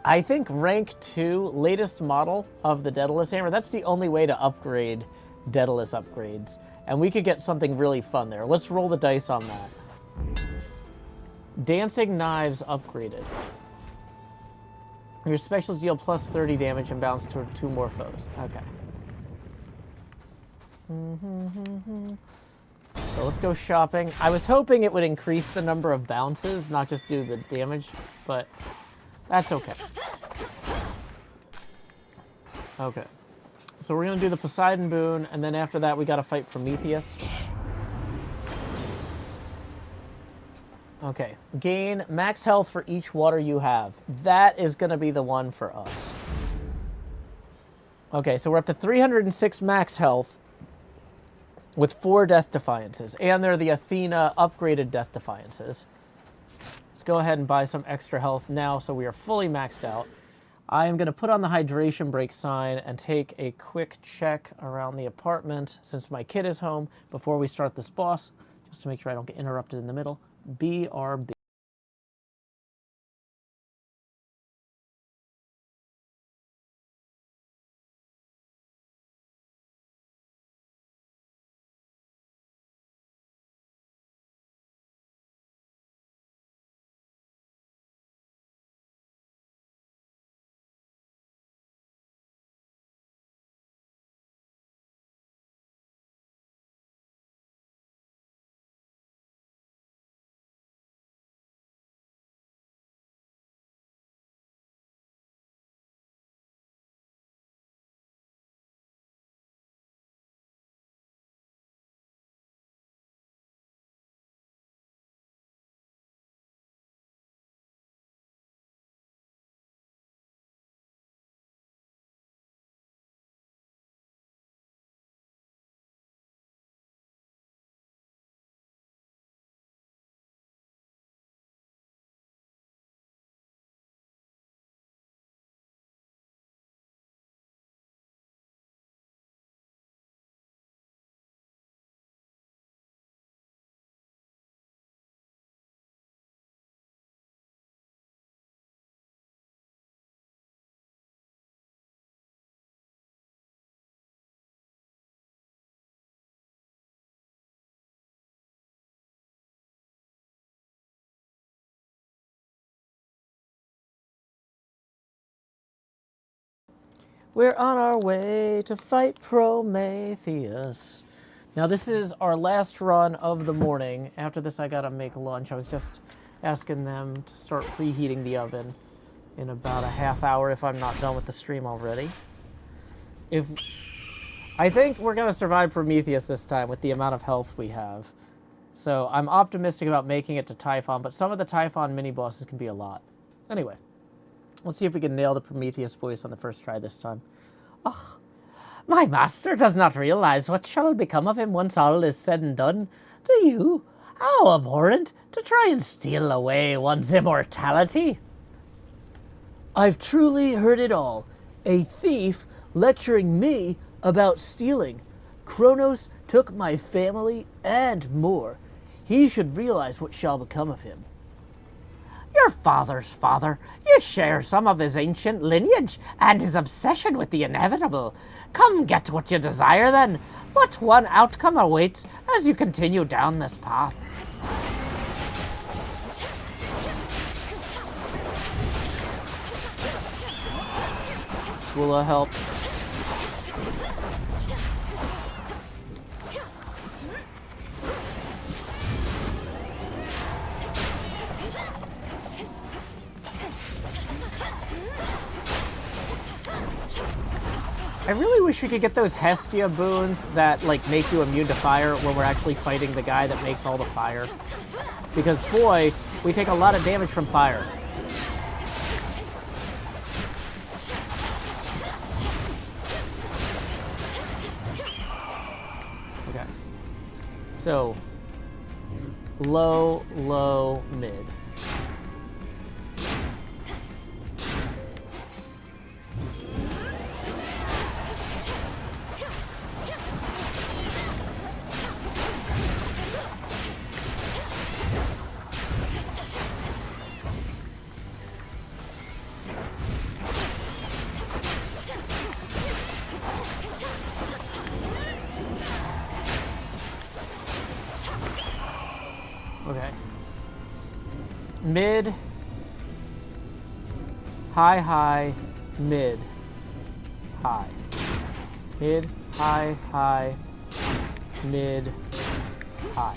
I think rank 2, latest model of the Daedalus hammer, that's the only way to upgrade Daedalus upgrades, and we could get something really fun there. Let's roll the dice on that. Dancing knives upgraded. Your specials deal plus 30 damage and bounce to 2 more foes. Okay. So let's go shopping. I was hoping it would increase the number of bounces, not just do the damage, but that's okay. Okay. So we're going to do the Poseidon boon, and then after that we got to fight Prometheus. Okay, gain max health for each water you have. That is going to be the one for us. Okay, so we're up to 306 max health with 4 Death Defiances, and they're the Athena upgraded Death Defiances. Let's go ahead and buy some extra health now so we are fully maxed out. I am going to put on the hydration break sign and take a quick check around the apartment since my kid is home before we start this boss, just to make sure I don't get interrupted in the middle. BRB. We're on our way to fight Prometheus. Now, this is our last run of the morning. After this, I gotta make lunch. I was just asking them to start preheating the oven in about a half hour if I'm not done with the stream already. I think we're gonna survive Prometheus this time with the amount of health we have. So I'm optimistic about making it to Typhon, but some of the Typhon mini-bosses can be a lot. Anyway, let's see if we can nail the Prometheus voice on the first try this time. Ugh. My master does not realize what shall become of him once all is said and done. Do you? How abhorrent to try and steal away one's immortality. I've truly heard it all. A thief lecturing me about stealing. Kronos took my family and more. He should realize what shall become of him. Your father's father. You share some of his ancient lineage and his obsession with the inevitable. Come get what you desire then. What one outcome awaits as you continue down this path? Will help. I really wish we could get those Hestia boons that like make you immune to fire when we're actually fighting the guy that makes all the fire. Because boy, we take a lot of damage from fire. Okay. So, low, low, mid. Okay. Mid. High, high, mid. High. Mid, high, high, mid, high.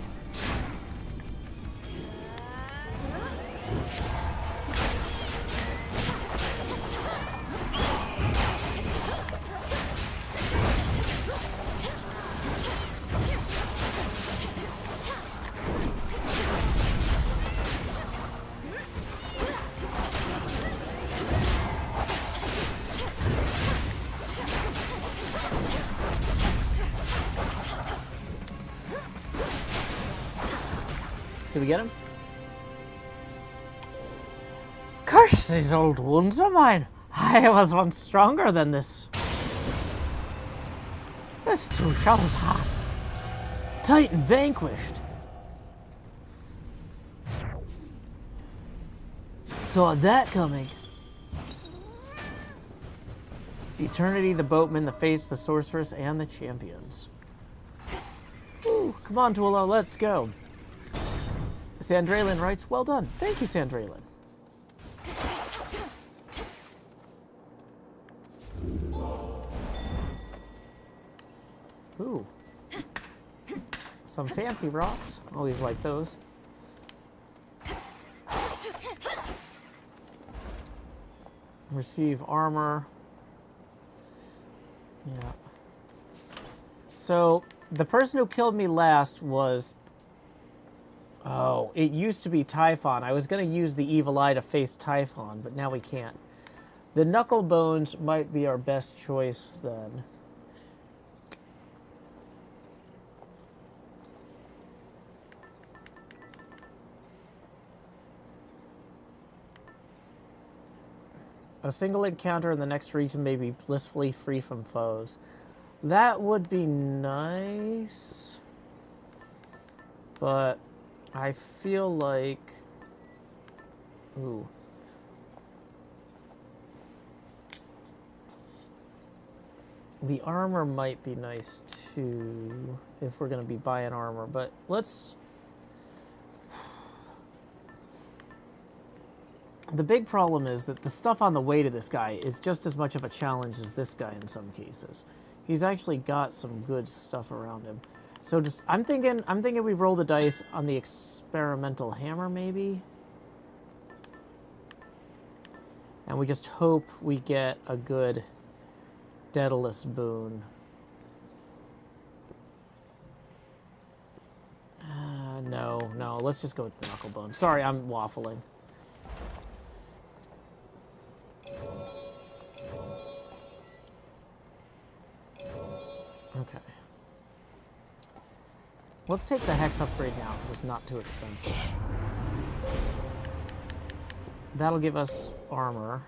Did we get him? Curse these old wounds of mine. I was once stronger than this. This too shall pass. Titan vanquished. Saw that coming. Eternity, the boatman, the fates, the sorceress, and the champions. Ooh, come on, Tuolo, let's go. Sandralin writes, well done. Thank you, Sandralin. Ooh. Some fancy rocks. Always like those. Receive armor. Yeah. So, the person who killed me last was... Oh, it used to be Typhon. I was going to use the evil eye to face Typhon, but now we can't. The knuckle bones might be our best choice then. A single encounter in the next region may be blissfully free from foes. That would be nice. But I feel like... Ooh. The armor might be nice too, if we're going to be buying armor. But let's The big problem is that the stuff on the way to this guy is just as much of a challenge as this guy in some cases. He's actually got some good stuff around him. So just, I'm thinking we roll the dice on the experimental hammer maybe. And we just hope we get a good Daedalus boon. No, let's just go with the Knucklebone. Sorry, I'm waffling. Okay. Let's take the Hex upgrade now, because it's not too expensive. That'll give us armor.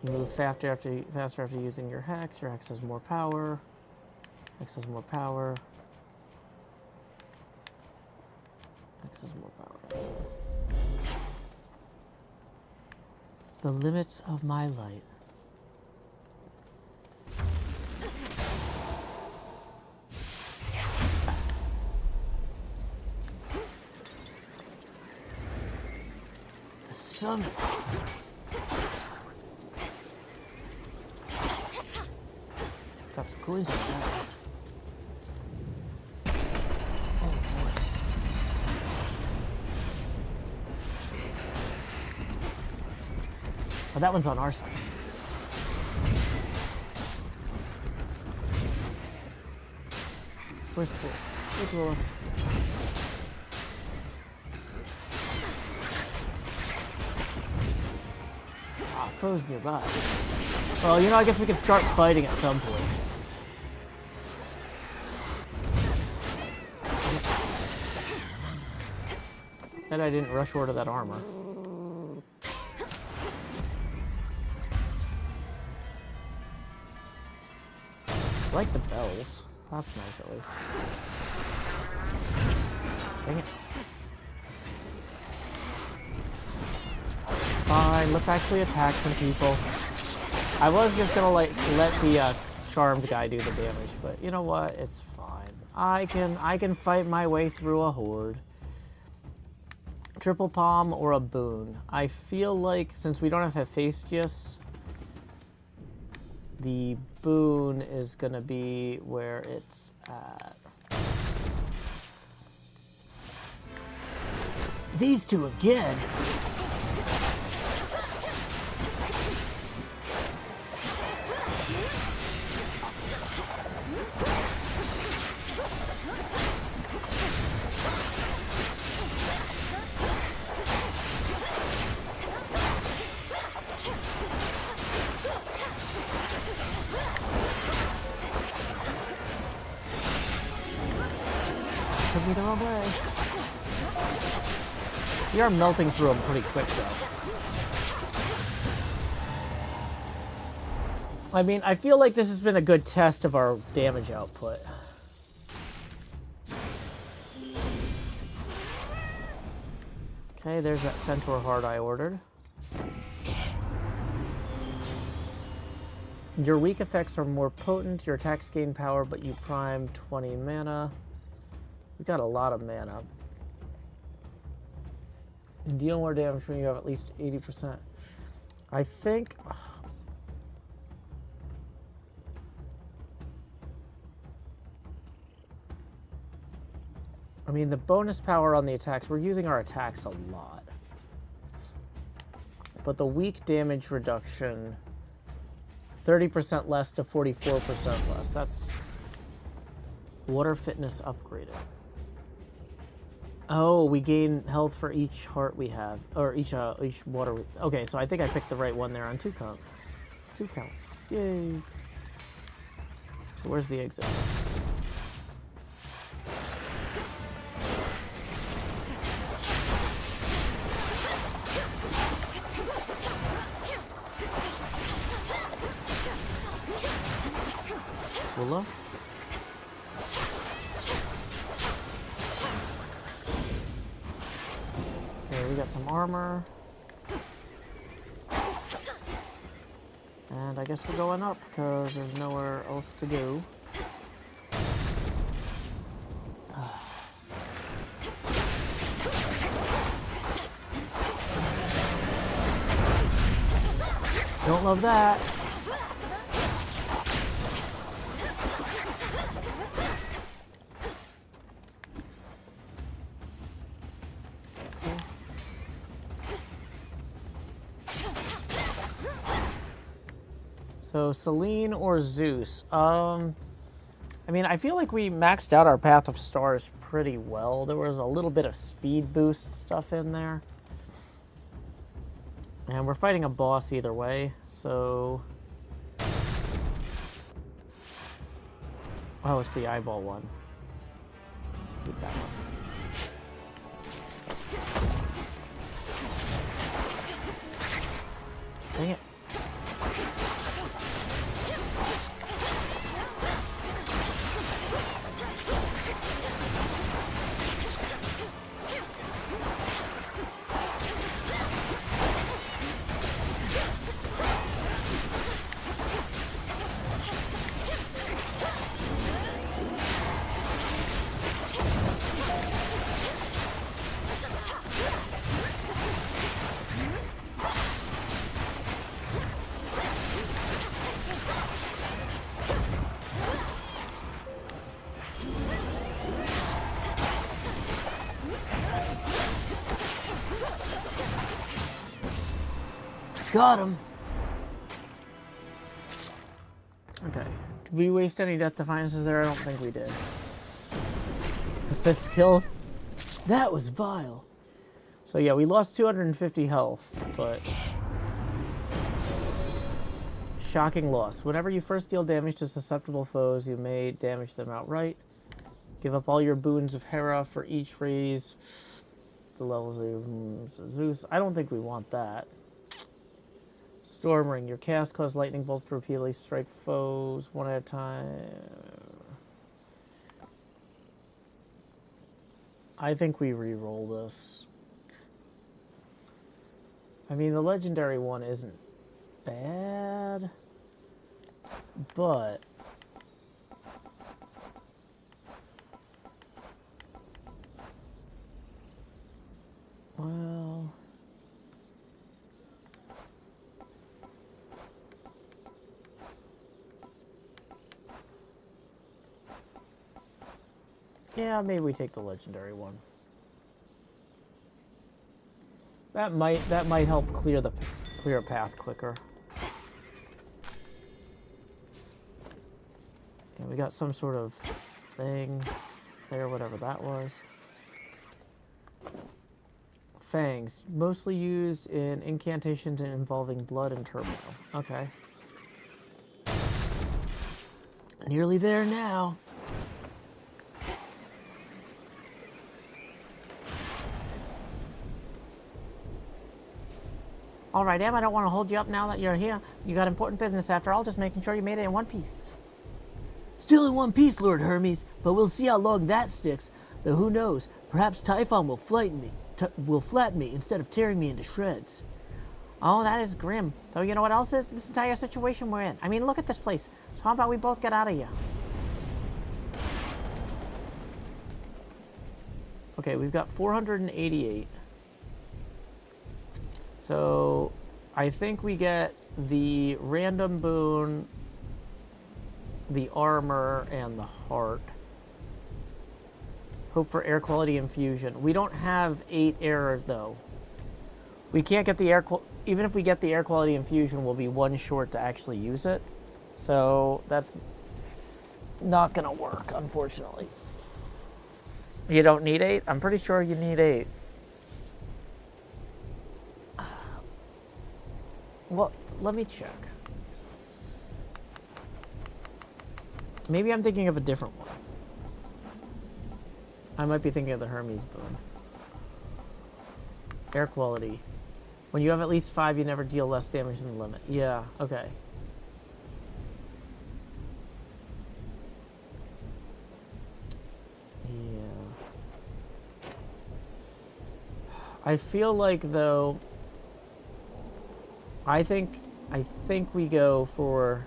You move faster after using your Hex. Your Hex has more power. Hex has more power. Hex has more power. The limits of my light. The summit. Got some coins on that. Oh, that one's on our side. Where's the pool? Where's the pool? Ah, foes nearby. Well, you know, I guess we can start fighting at some point. And I didn't rush order that armor. I like the bells. That's nice, at least. Dang it. Fine, let's actually attack some people. I was just gonna let the charmed guy do the damage, but you know what? It's fine. I can fight my way through a horde. Triple palm or a boon. I feel like since we don't have Hephaestus, the boon is gonna be where it's at. These two again. Took me the wrong way. We are melting through them pretty quick, though. I mean, I feel like this has been a good test of our damage output. Okay, there's that Centaur Heart I ordered. Your weak effects are more potent. Your attacks gain power, but you prime 20 mana. We got a lot of mana. And deal more damage when you have at least 80%. I think... I mean, the bonus power on the attacks, we're using our attacks a lot. But the weak damage reduction, 30% less to 44% less. That's water fitness upgraded. Oh, we gain health for each heart we have, or each water. Okay, so I think I picked the right one there on 2 counts. 2 counts. Yay. So where's the exit? Willow? Okay, we got some armor. And I guess we're going up because there's nowhere else to go. Don't love that. So Selene or Zeus? I mean, I feel like we maxed out our Path of Stars pretty well. There was a little bit of speed boost stuff in there. And we're fighting a boss either way, so... Oh, it's the eyeball one. Keep that one. Dang it. Got him. Okay. Did we waste any death defiances there? I don't think we did. Assist kill. That was vile. So yeah, we lost 250 health, but... Shocking loss. Whenever you first deal damage to susceptible foes, you may damage them outright. Give up all your boons of Hera for each raise. The levels of Zeus. I don't think we want that. Storm Ring. Your cast causes lightning bolts to repeatedly strike foes one at a time. I think we re-roll this. I mean, the legendary one isn't bad, but... Well... Yeah, maybe we take the legendary one. That might help clear a path quicker. Yeah, we got some sort of thing there, whatever that was. Fangs, mostly used in incantations involving blood and turmoil. Okay. Nearly there now. All right, Em, I don't want to hold you up now that you're here. You got important business after all, just making sure you made it in one piece. Still in one piece, Lord Hermes, but we'll see how long that sticks. Though who knows, perhaps Typhon will flatten me instead of tearing me into shreds. Oh, that is grim. Though you know what else is? This entire situation we're in. I mean, look at this place. So how about we both get out of here? Okay, we've got 488. So, I think we get the random boon, the armor, and the heart. Hope for air quality infusion. We don't have 8 air, though. We can't get the even if we get the air quality infusion, we'll be 1 short to actually use it. So, that's not going to work, unfortunately. You don't need 8? I'm pretty sure you need 8. Well, let me check. Maybe I'm thinking of a different one. I might be thinking of the Hermes boon. Air quality. When you have at least 5, you never deal less damage than the limit. Yeah, okay. Yeah. I feel like, though... I think we go for...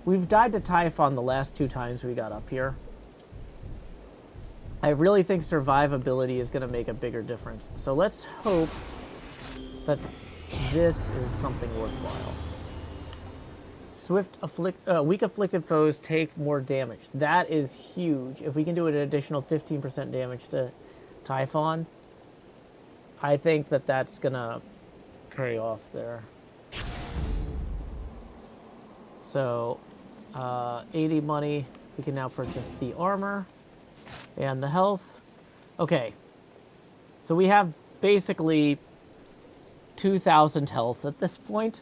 We've died to Typhon the last 2 times we got up here. I really think survivability is going to make a bigger difference. So let's hope that this is something worthwhile. Weak afflicted foes take more damage. That is huge. If we can do an additional 15% damage to Typhon, I think that that's gonna pay off there. So, 80 money. We can now purchase the armor and the health. Okay. So we have basically 2,000 health at this point.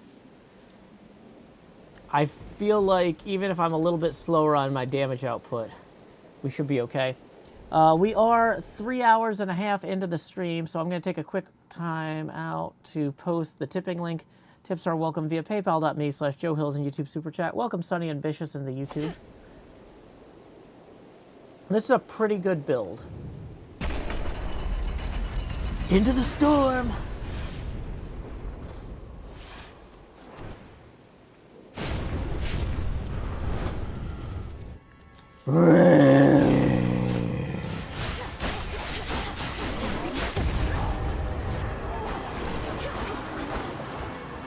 I feel like even if I'm a little bit slower on my damage output, we should be okay. We are 3 hours and a half into the stream, so I'm going to take a quick time out to post the tipping link. Tips are welcome via paypal.me/Joe Hills and YouTube Super Chat. Welcome Sunny and Vicious in the YouTube. This is a pretty good build. Into the storm.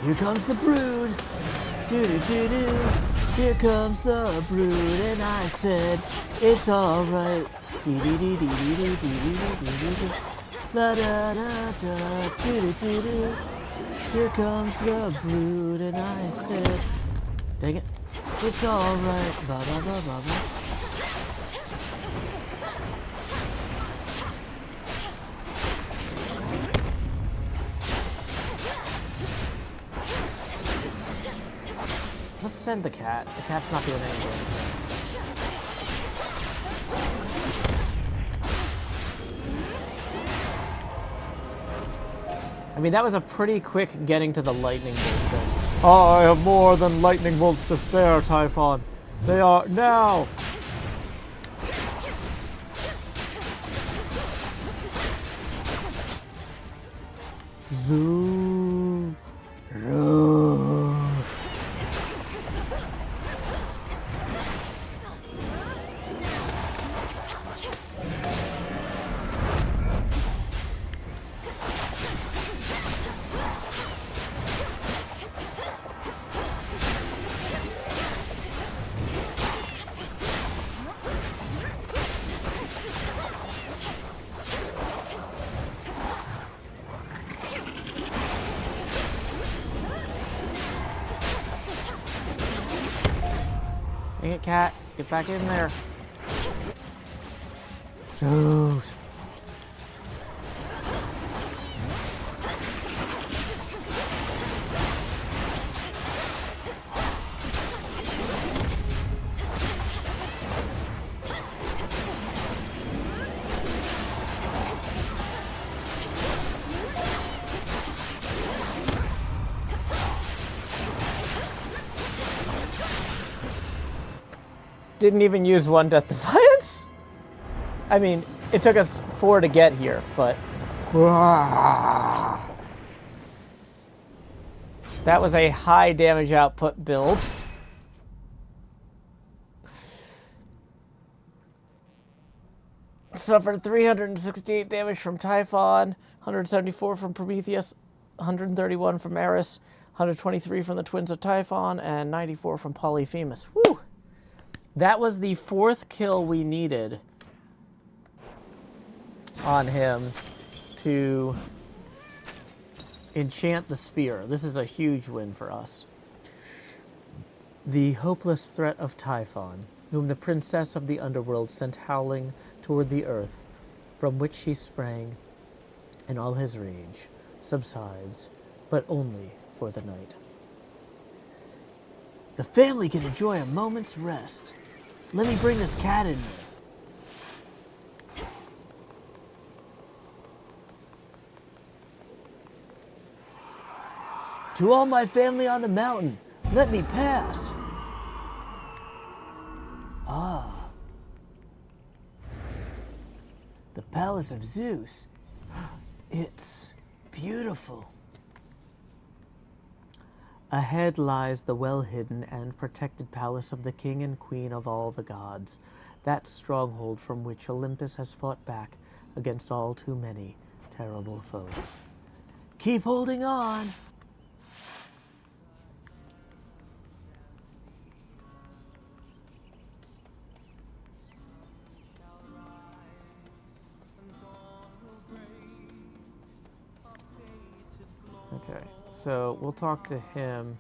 Here comes the brood. Do-do-do-do. Here comes the brood, and I said, it's alright. Dee-dee-dee-dee-dee-dee-dee-dee-dee. La-da-da-da. Do-do-do-do. Here comes the brood, and I said, dang it, it's alright. Ba-ba-ba-ba-ba. Let's send the cat. The cat's not doing anything. I mean, that was a pretty quick getting to the lightning bolt thing. I have more than lightning bolts to spare, Typhon. They are now. Zoo. Dang it, cat. Get back in there. Dude. Didn't even use one Death Defiance? I mean, it took us 4 to get here, but... That was a high damage output build. Suffered 368 damage from Typhon, 174 from Prometheus, 131 from Eris, 123 from the Twins of Typhon, and 94 from Polyphemus. Woo! That was the 4th kill we needed on him to enchant the spear. This is a huge win for us. The hopeless threat of Typhon, whom the princess of the underworld sent howling toward the earth, from which he sprang, in all his rage, subsides, but only for the night. The family can enjoy a moment's rest. Let me bring this cat in there. To all my family on the mountain, let me pass. Ah. The palace of Zeus. It's beautiful. Ahead lies the well-hidden and protected palace of the king and queen of all the gods, that stronghold from which Olympus has fought back against all too many terrible foes. Keep holding on. Okay, so we'll talk to him.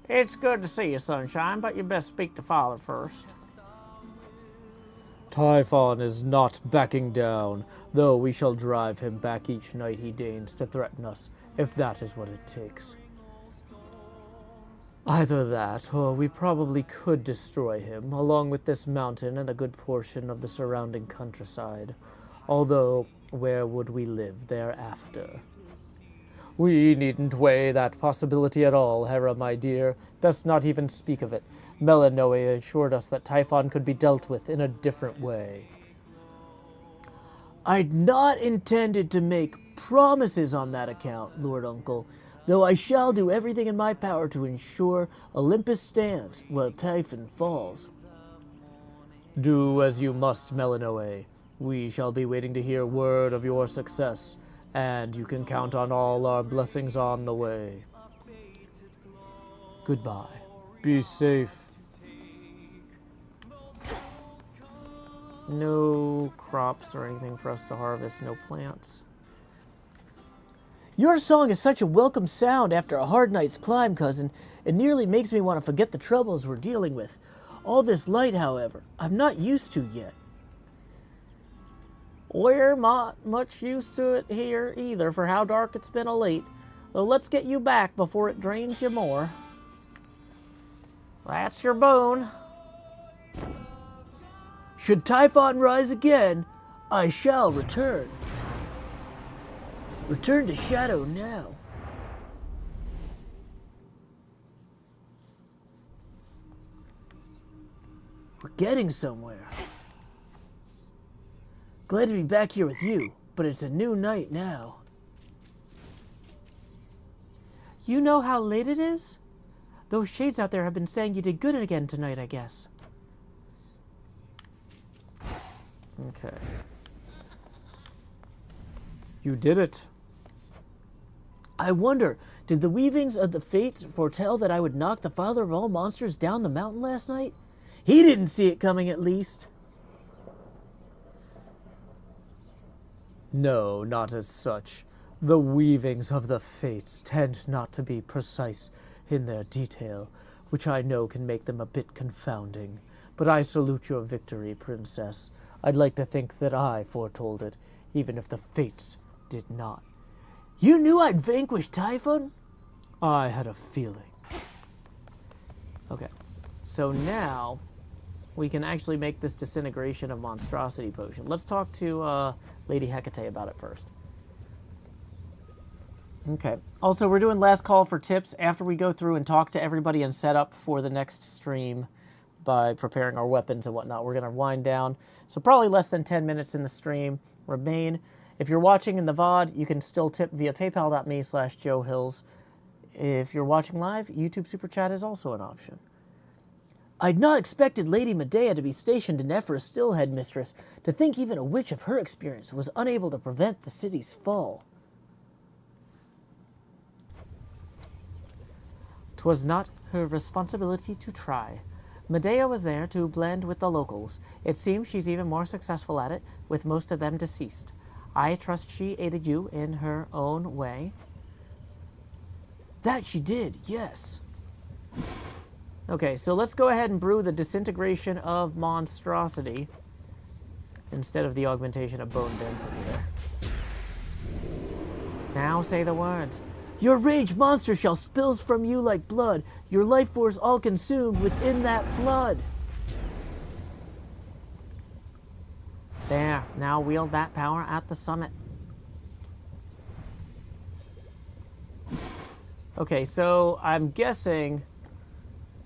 It's good to see you, Sunshine, but you best speak to Father first. Typhon is not backing down, though we shall drive him back each night he deigns to threaten us, if that is what it takes. Either that, or we probably could destroy him, along with this mountain and a good portion of the surrounding countryside. Although, where would we live thereafter? We needn't weigh that possibility at all, Hera, my dear. Best not even speak of it. Melanoe assured us that Typhon could be dealt with in a different way. I'd not intended to make promises on that account, Lord Uncle, though I shall do everything in my power to ensure Olympus stands while Typhon falls. Do as you must, Melanoe. We shall be waiting to hear word of your success, and you can count on all our blessings on the way. Goodbye. Be safe. No crops or anything for us to harvest, no plants. Your song is such a welcome sound after a hard night's climb, cousin. It nearly makes me want to forget the troubles we're dealing with. All this light, however, I'm not used to yet. We're not much used to it here either, for how dark it's been of late. Though let's get you back before it drains you more. That's your boon. Should Typhon rise again, I shall return. Return to Shadow now. We're getting somewhere. Glad to be back here with you, but it's a new night now. You know how late it is? Those shades out there have been saying you did good again tonight, I guess. Okay. You did it. I wonder, did the weavings of the fates foretell that I would knock the father of all monsters down the mountain last night? He didn't see it coming, at least. No, not as such. The weavings of the fates tend not to be precise in their detail, which I know can make them a bit confounding. But I salute your victory, Princess. I'd like to think that I foretold it, even if the fates did not. You knew I'd vanquish Typhon? I had a feeling. Okay. So now we can actually make this disintegration of monstrosity potion. Let's talk to Lady Hecate about it first. Okay. Also, we're doing last call for tips after we go through and talk to everybody and set up for the next stream by preparing our weapons and whatnot. We're going to wind down. So probably less than 10 minutes in the stream remain. If you're watching in the VOD, you can still tip via paypal.me/JoeHills. If you're watching live, YouTube Super Chat is also an option. I'd not expected Lady Medea to be stationed in Ephra's still, Headmistress. To think even a witch of her experience was unable to prevent the city's fall. 'Twas not her responsibility to try. Medea was there to blend with the locals. It seems she's even more successful at it, with most of them deceased. I trust she aided you in her own way. That she did, yes. Okay, so let's go ahead and brew the disintegration of monstrosity instead of the augmentation of bone density there. Now say the words. Your rage monster shall spills from you like blood, your life force all consumed within that flood. There, now wield that power at the summit. Okay, so I'm guessing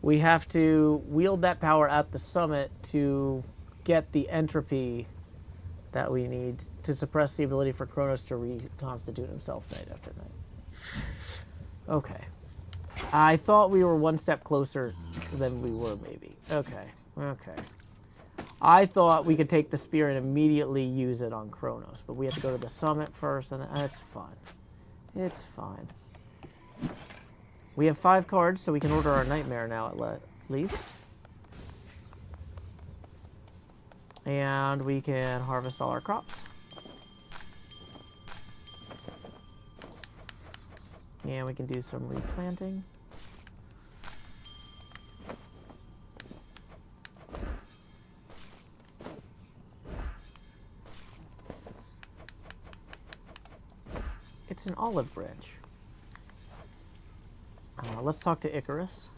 we have to wield that power at the summit to get the entropy that we need to suppress the ability for Kronos to reconstitute himself night after night. Okay. I thought we were one step closer than we were, maybe. Okay. I thought we could take the spear and immediately use it on Kronos, but we have to go to the summit first, and it's fine. It's fine. We have 5 cards, so we can order our nightmare now at least. And we can harvest all our crops. And we can do some replanting. It's an olive branch. Let's talk to Icarus.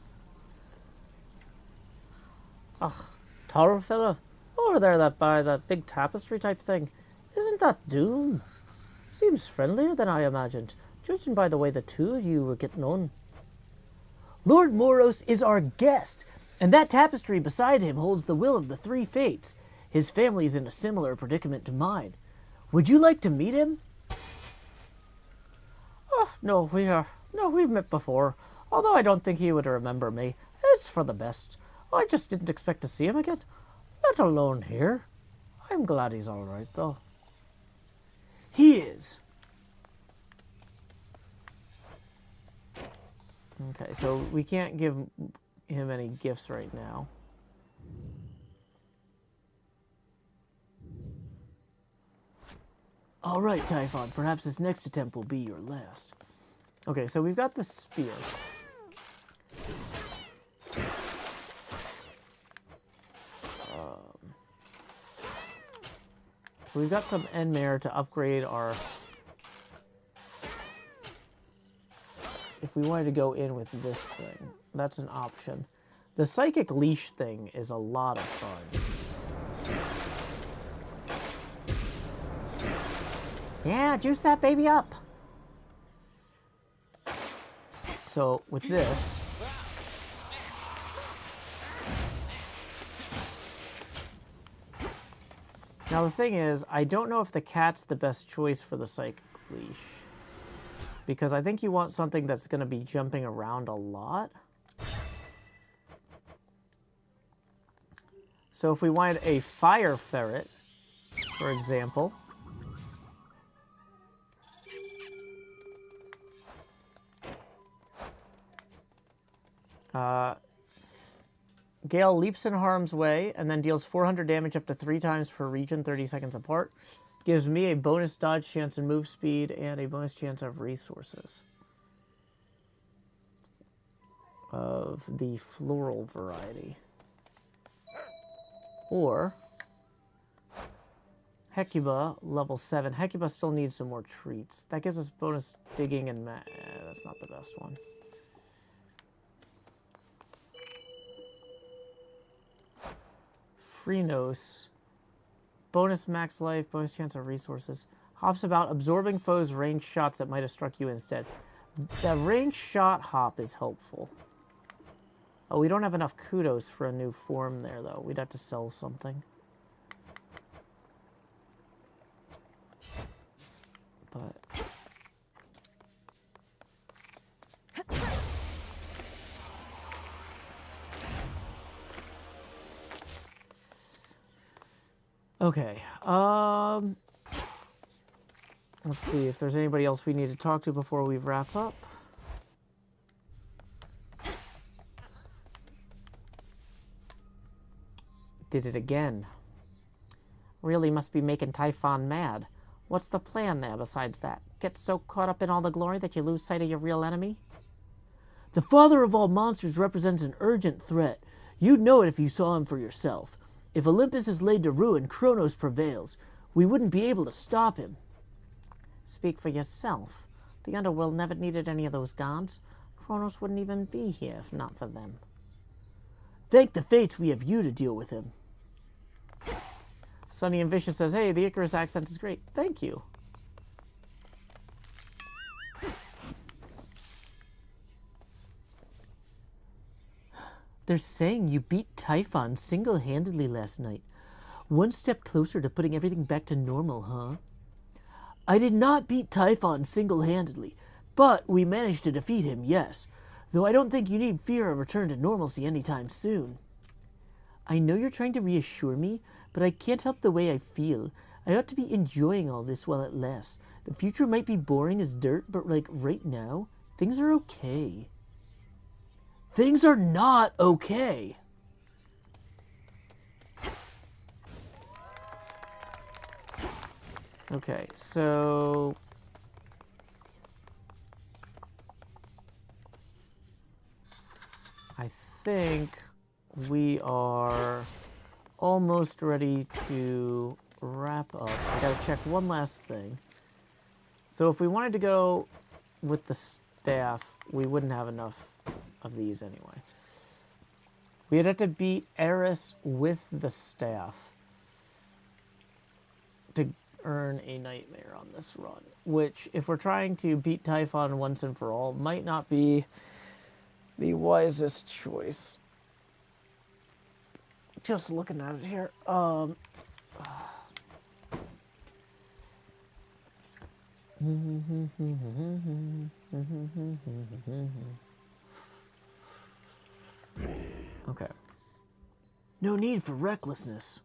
Ugh, tall fella, over there that by that big tapestry type thing. Isn't that Doom? Seems friendlier than I imagined, judging by the way the two of you were getting on. Lord Moros is our guest, and that tapestry beside him holds the will of the three fates. His family is in a similar predicament to mine. Would you like to meet him? Oh, no, we've met before. Although I don't think he would remember me. It's for the best. I just didn't expect to see him again. Let alone here. I'm glad he's all right, though. He is. Okay, so we can't give him any gifts right now. All right, Typhon, perhaps this next attempt will be your last. Okay, so we've got the spear. So we've got some Enmare to upgrade our... If we wanted to go in with this thing, that's an option. The Psychic Leash thing is a lot of fun. Yeah, juice that baby up. So with this... Now the thing is, I don't know if the cat's the best choice for the Psychic Leash. Because I think you want something that's going to be jumping around a lot. So if we wanted a Fire Ferret, for example... Gale leaps in harm's way and then deals 400 damage up to 3 times per region, 30 seconds apart. Gives me a bonus dodge chance and move speed and a bonus chance of resources. Of the floral variety. Or Hecuba, level 7. Hecuba still needs some more treats. That gives us bonus digging and that's not the best one. Freenos. Bonus max life, bonus chance of resources. Hops about, absorbing foes' ranged shots that might have struck you instead. The ranged shot hop is helpful. Oh, we don't have enough kudos for a new form there, though. We'd have to sell something. But... Okay, let's see if there's anybody else we need to talk to before we wrap up. Did it again. Really must be making Typhon mad. What's the plan there besides that? Get so caught up in all the glory that you lose sight of your real enemy? The father of all monsters represents an urgent threat. You'd know it if you saw him for yourself. If Olympus is laid to ruin, Kronos prevails. We wouldn't be able to stop him. Speak for yourself. The underworld never needed any of those gods. Kronos wouldn't even be here if not for them. Thank the fates we have you to deal with him. Sunny and Vicious says, hey, the Icarus accent is great. Thank you. They're saying you beat Typhon single-handedly last night. One step closer to putting everything back to normal, huh? I did not beat Typhon single-handedly, but we managed to defeat him, yes. Though I don't think you need fear a return to normalcy anytime soon. I know you're trying to reassure me, but I can't help the way I feel. I ought to be enjoying all this while it lasts. The future might be boring as dirt, but like right now, things are okay. Things are not okay. Okay, so... I think we are almost ready to wrap up. I gotta check one last thing. So if we wanted to go with the staff, we wouldn't have enough of these anyway. We'd have to beat Eris with the staff to earn a nightmare on this run, which, if we're trying to beat Typhon once and for all, might not be the wisest choice. Just looking at it here. Okay. No need for recklessness.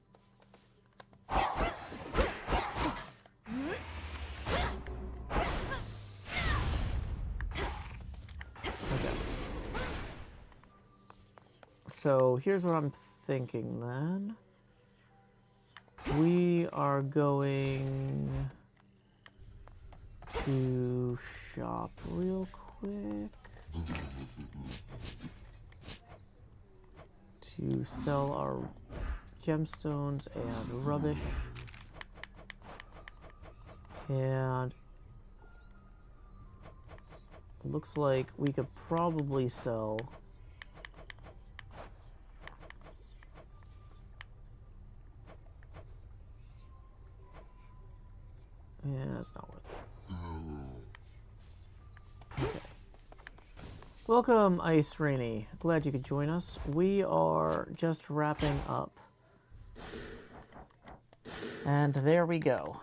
Okay. So here's what I'm thinking then. We are going to shop real quick to sell our gemstones and rubbish. And it looks like we could probably sell yeah, it's not worth it. Okay. Welcome, Ice Rainy. Glad you could join us. We are just wrapping up. And there we go.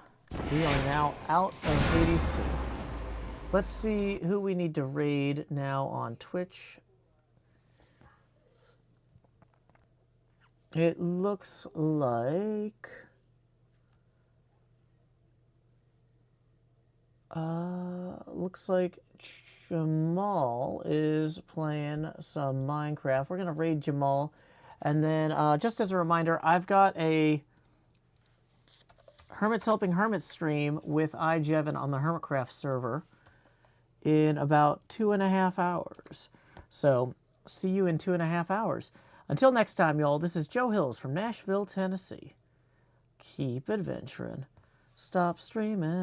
We are now out of Hades 2. Let's see who we need to raid now on Twitch. It looks like... looks like Jamal is playing some Minecraft. We're going to raid Jamal. And then, just as a reminder, I've got a Hermits Helping Hermits stream with iJevin on the Hermitcraft server in about 2.5 hours. So, see you in 2.5 hours. Until next time, y'all, this is Joe Hills from Nashville, Tennessee. Keep adventuring. Stop streaming.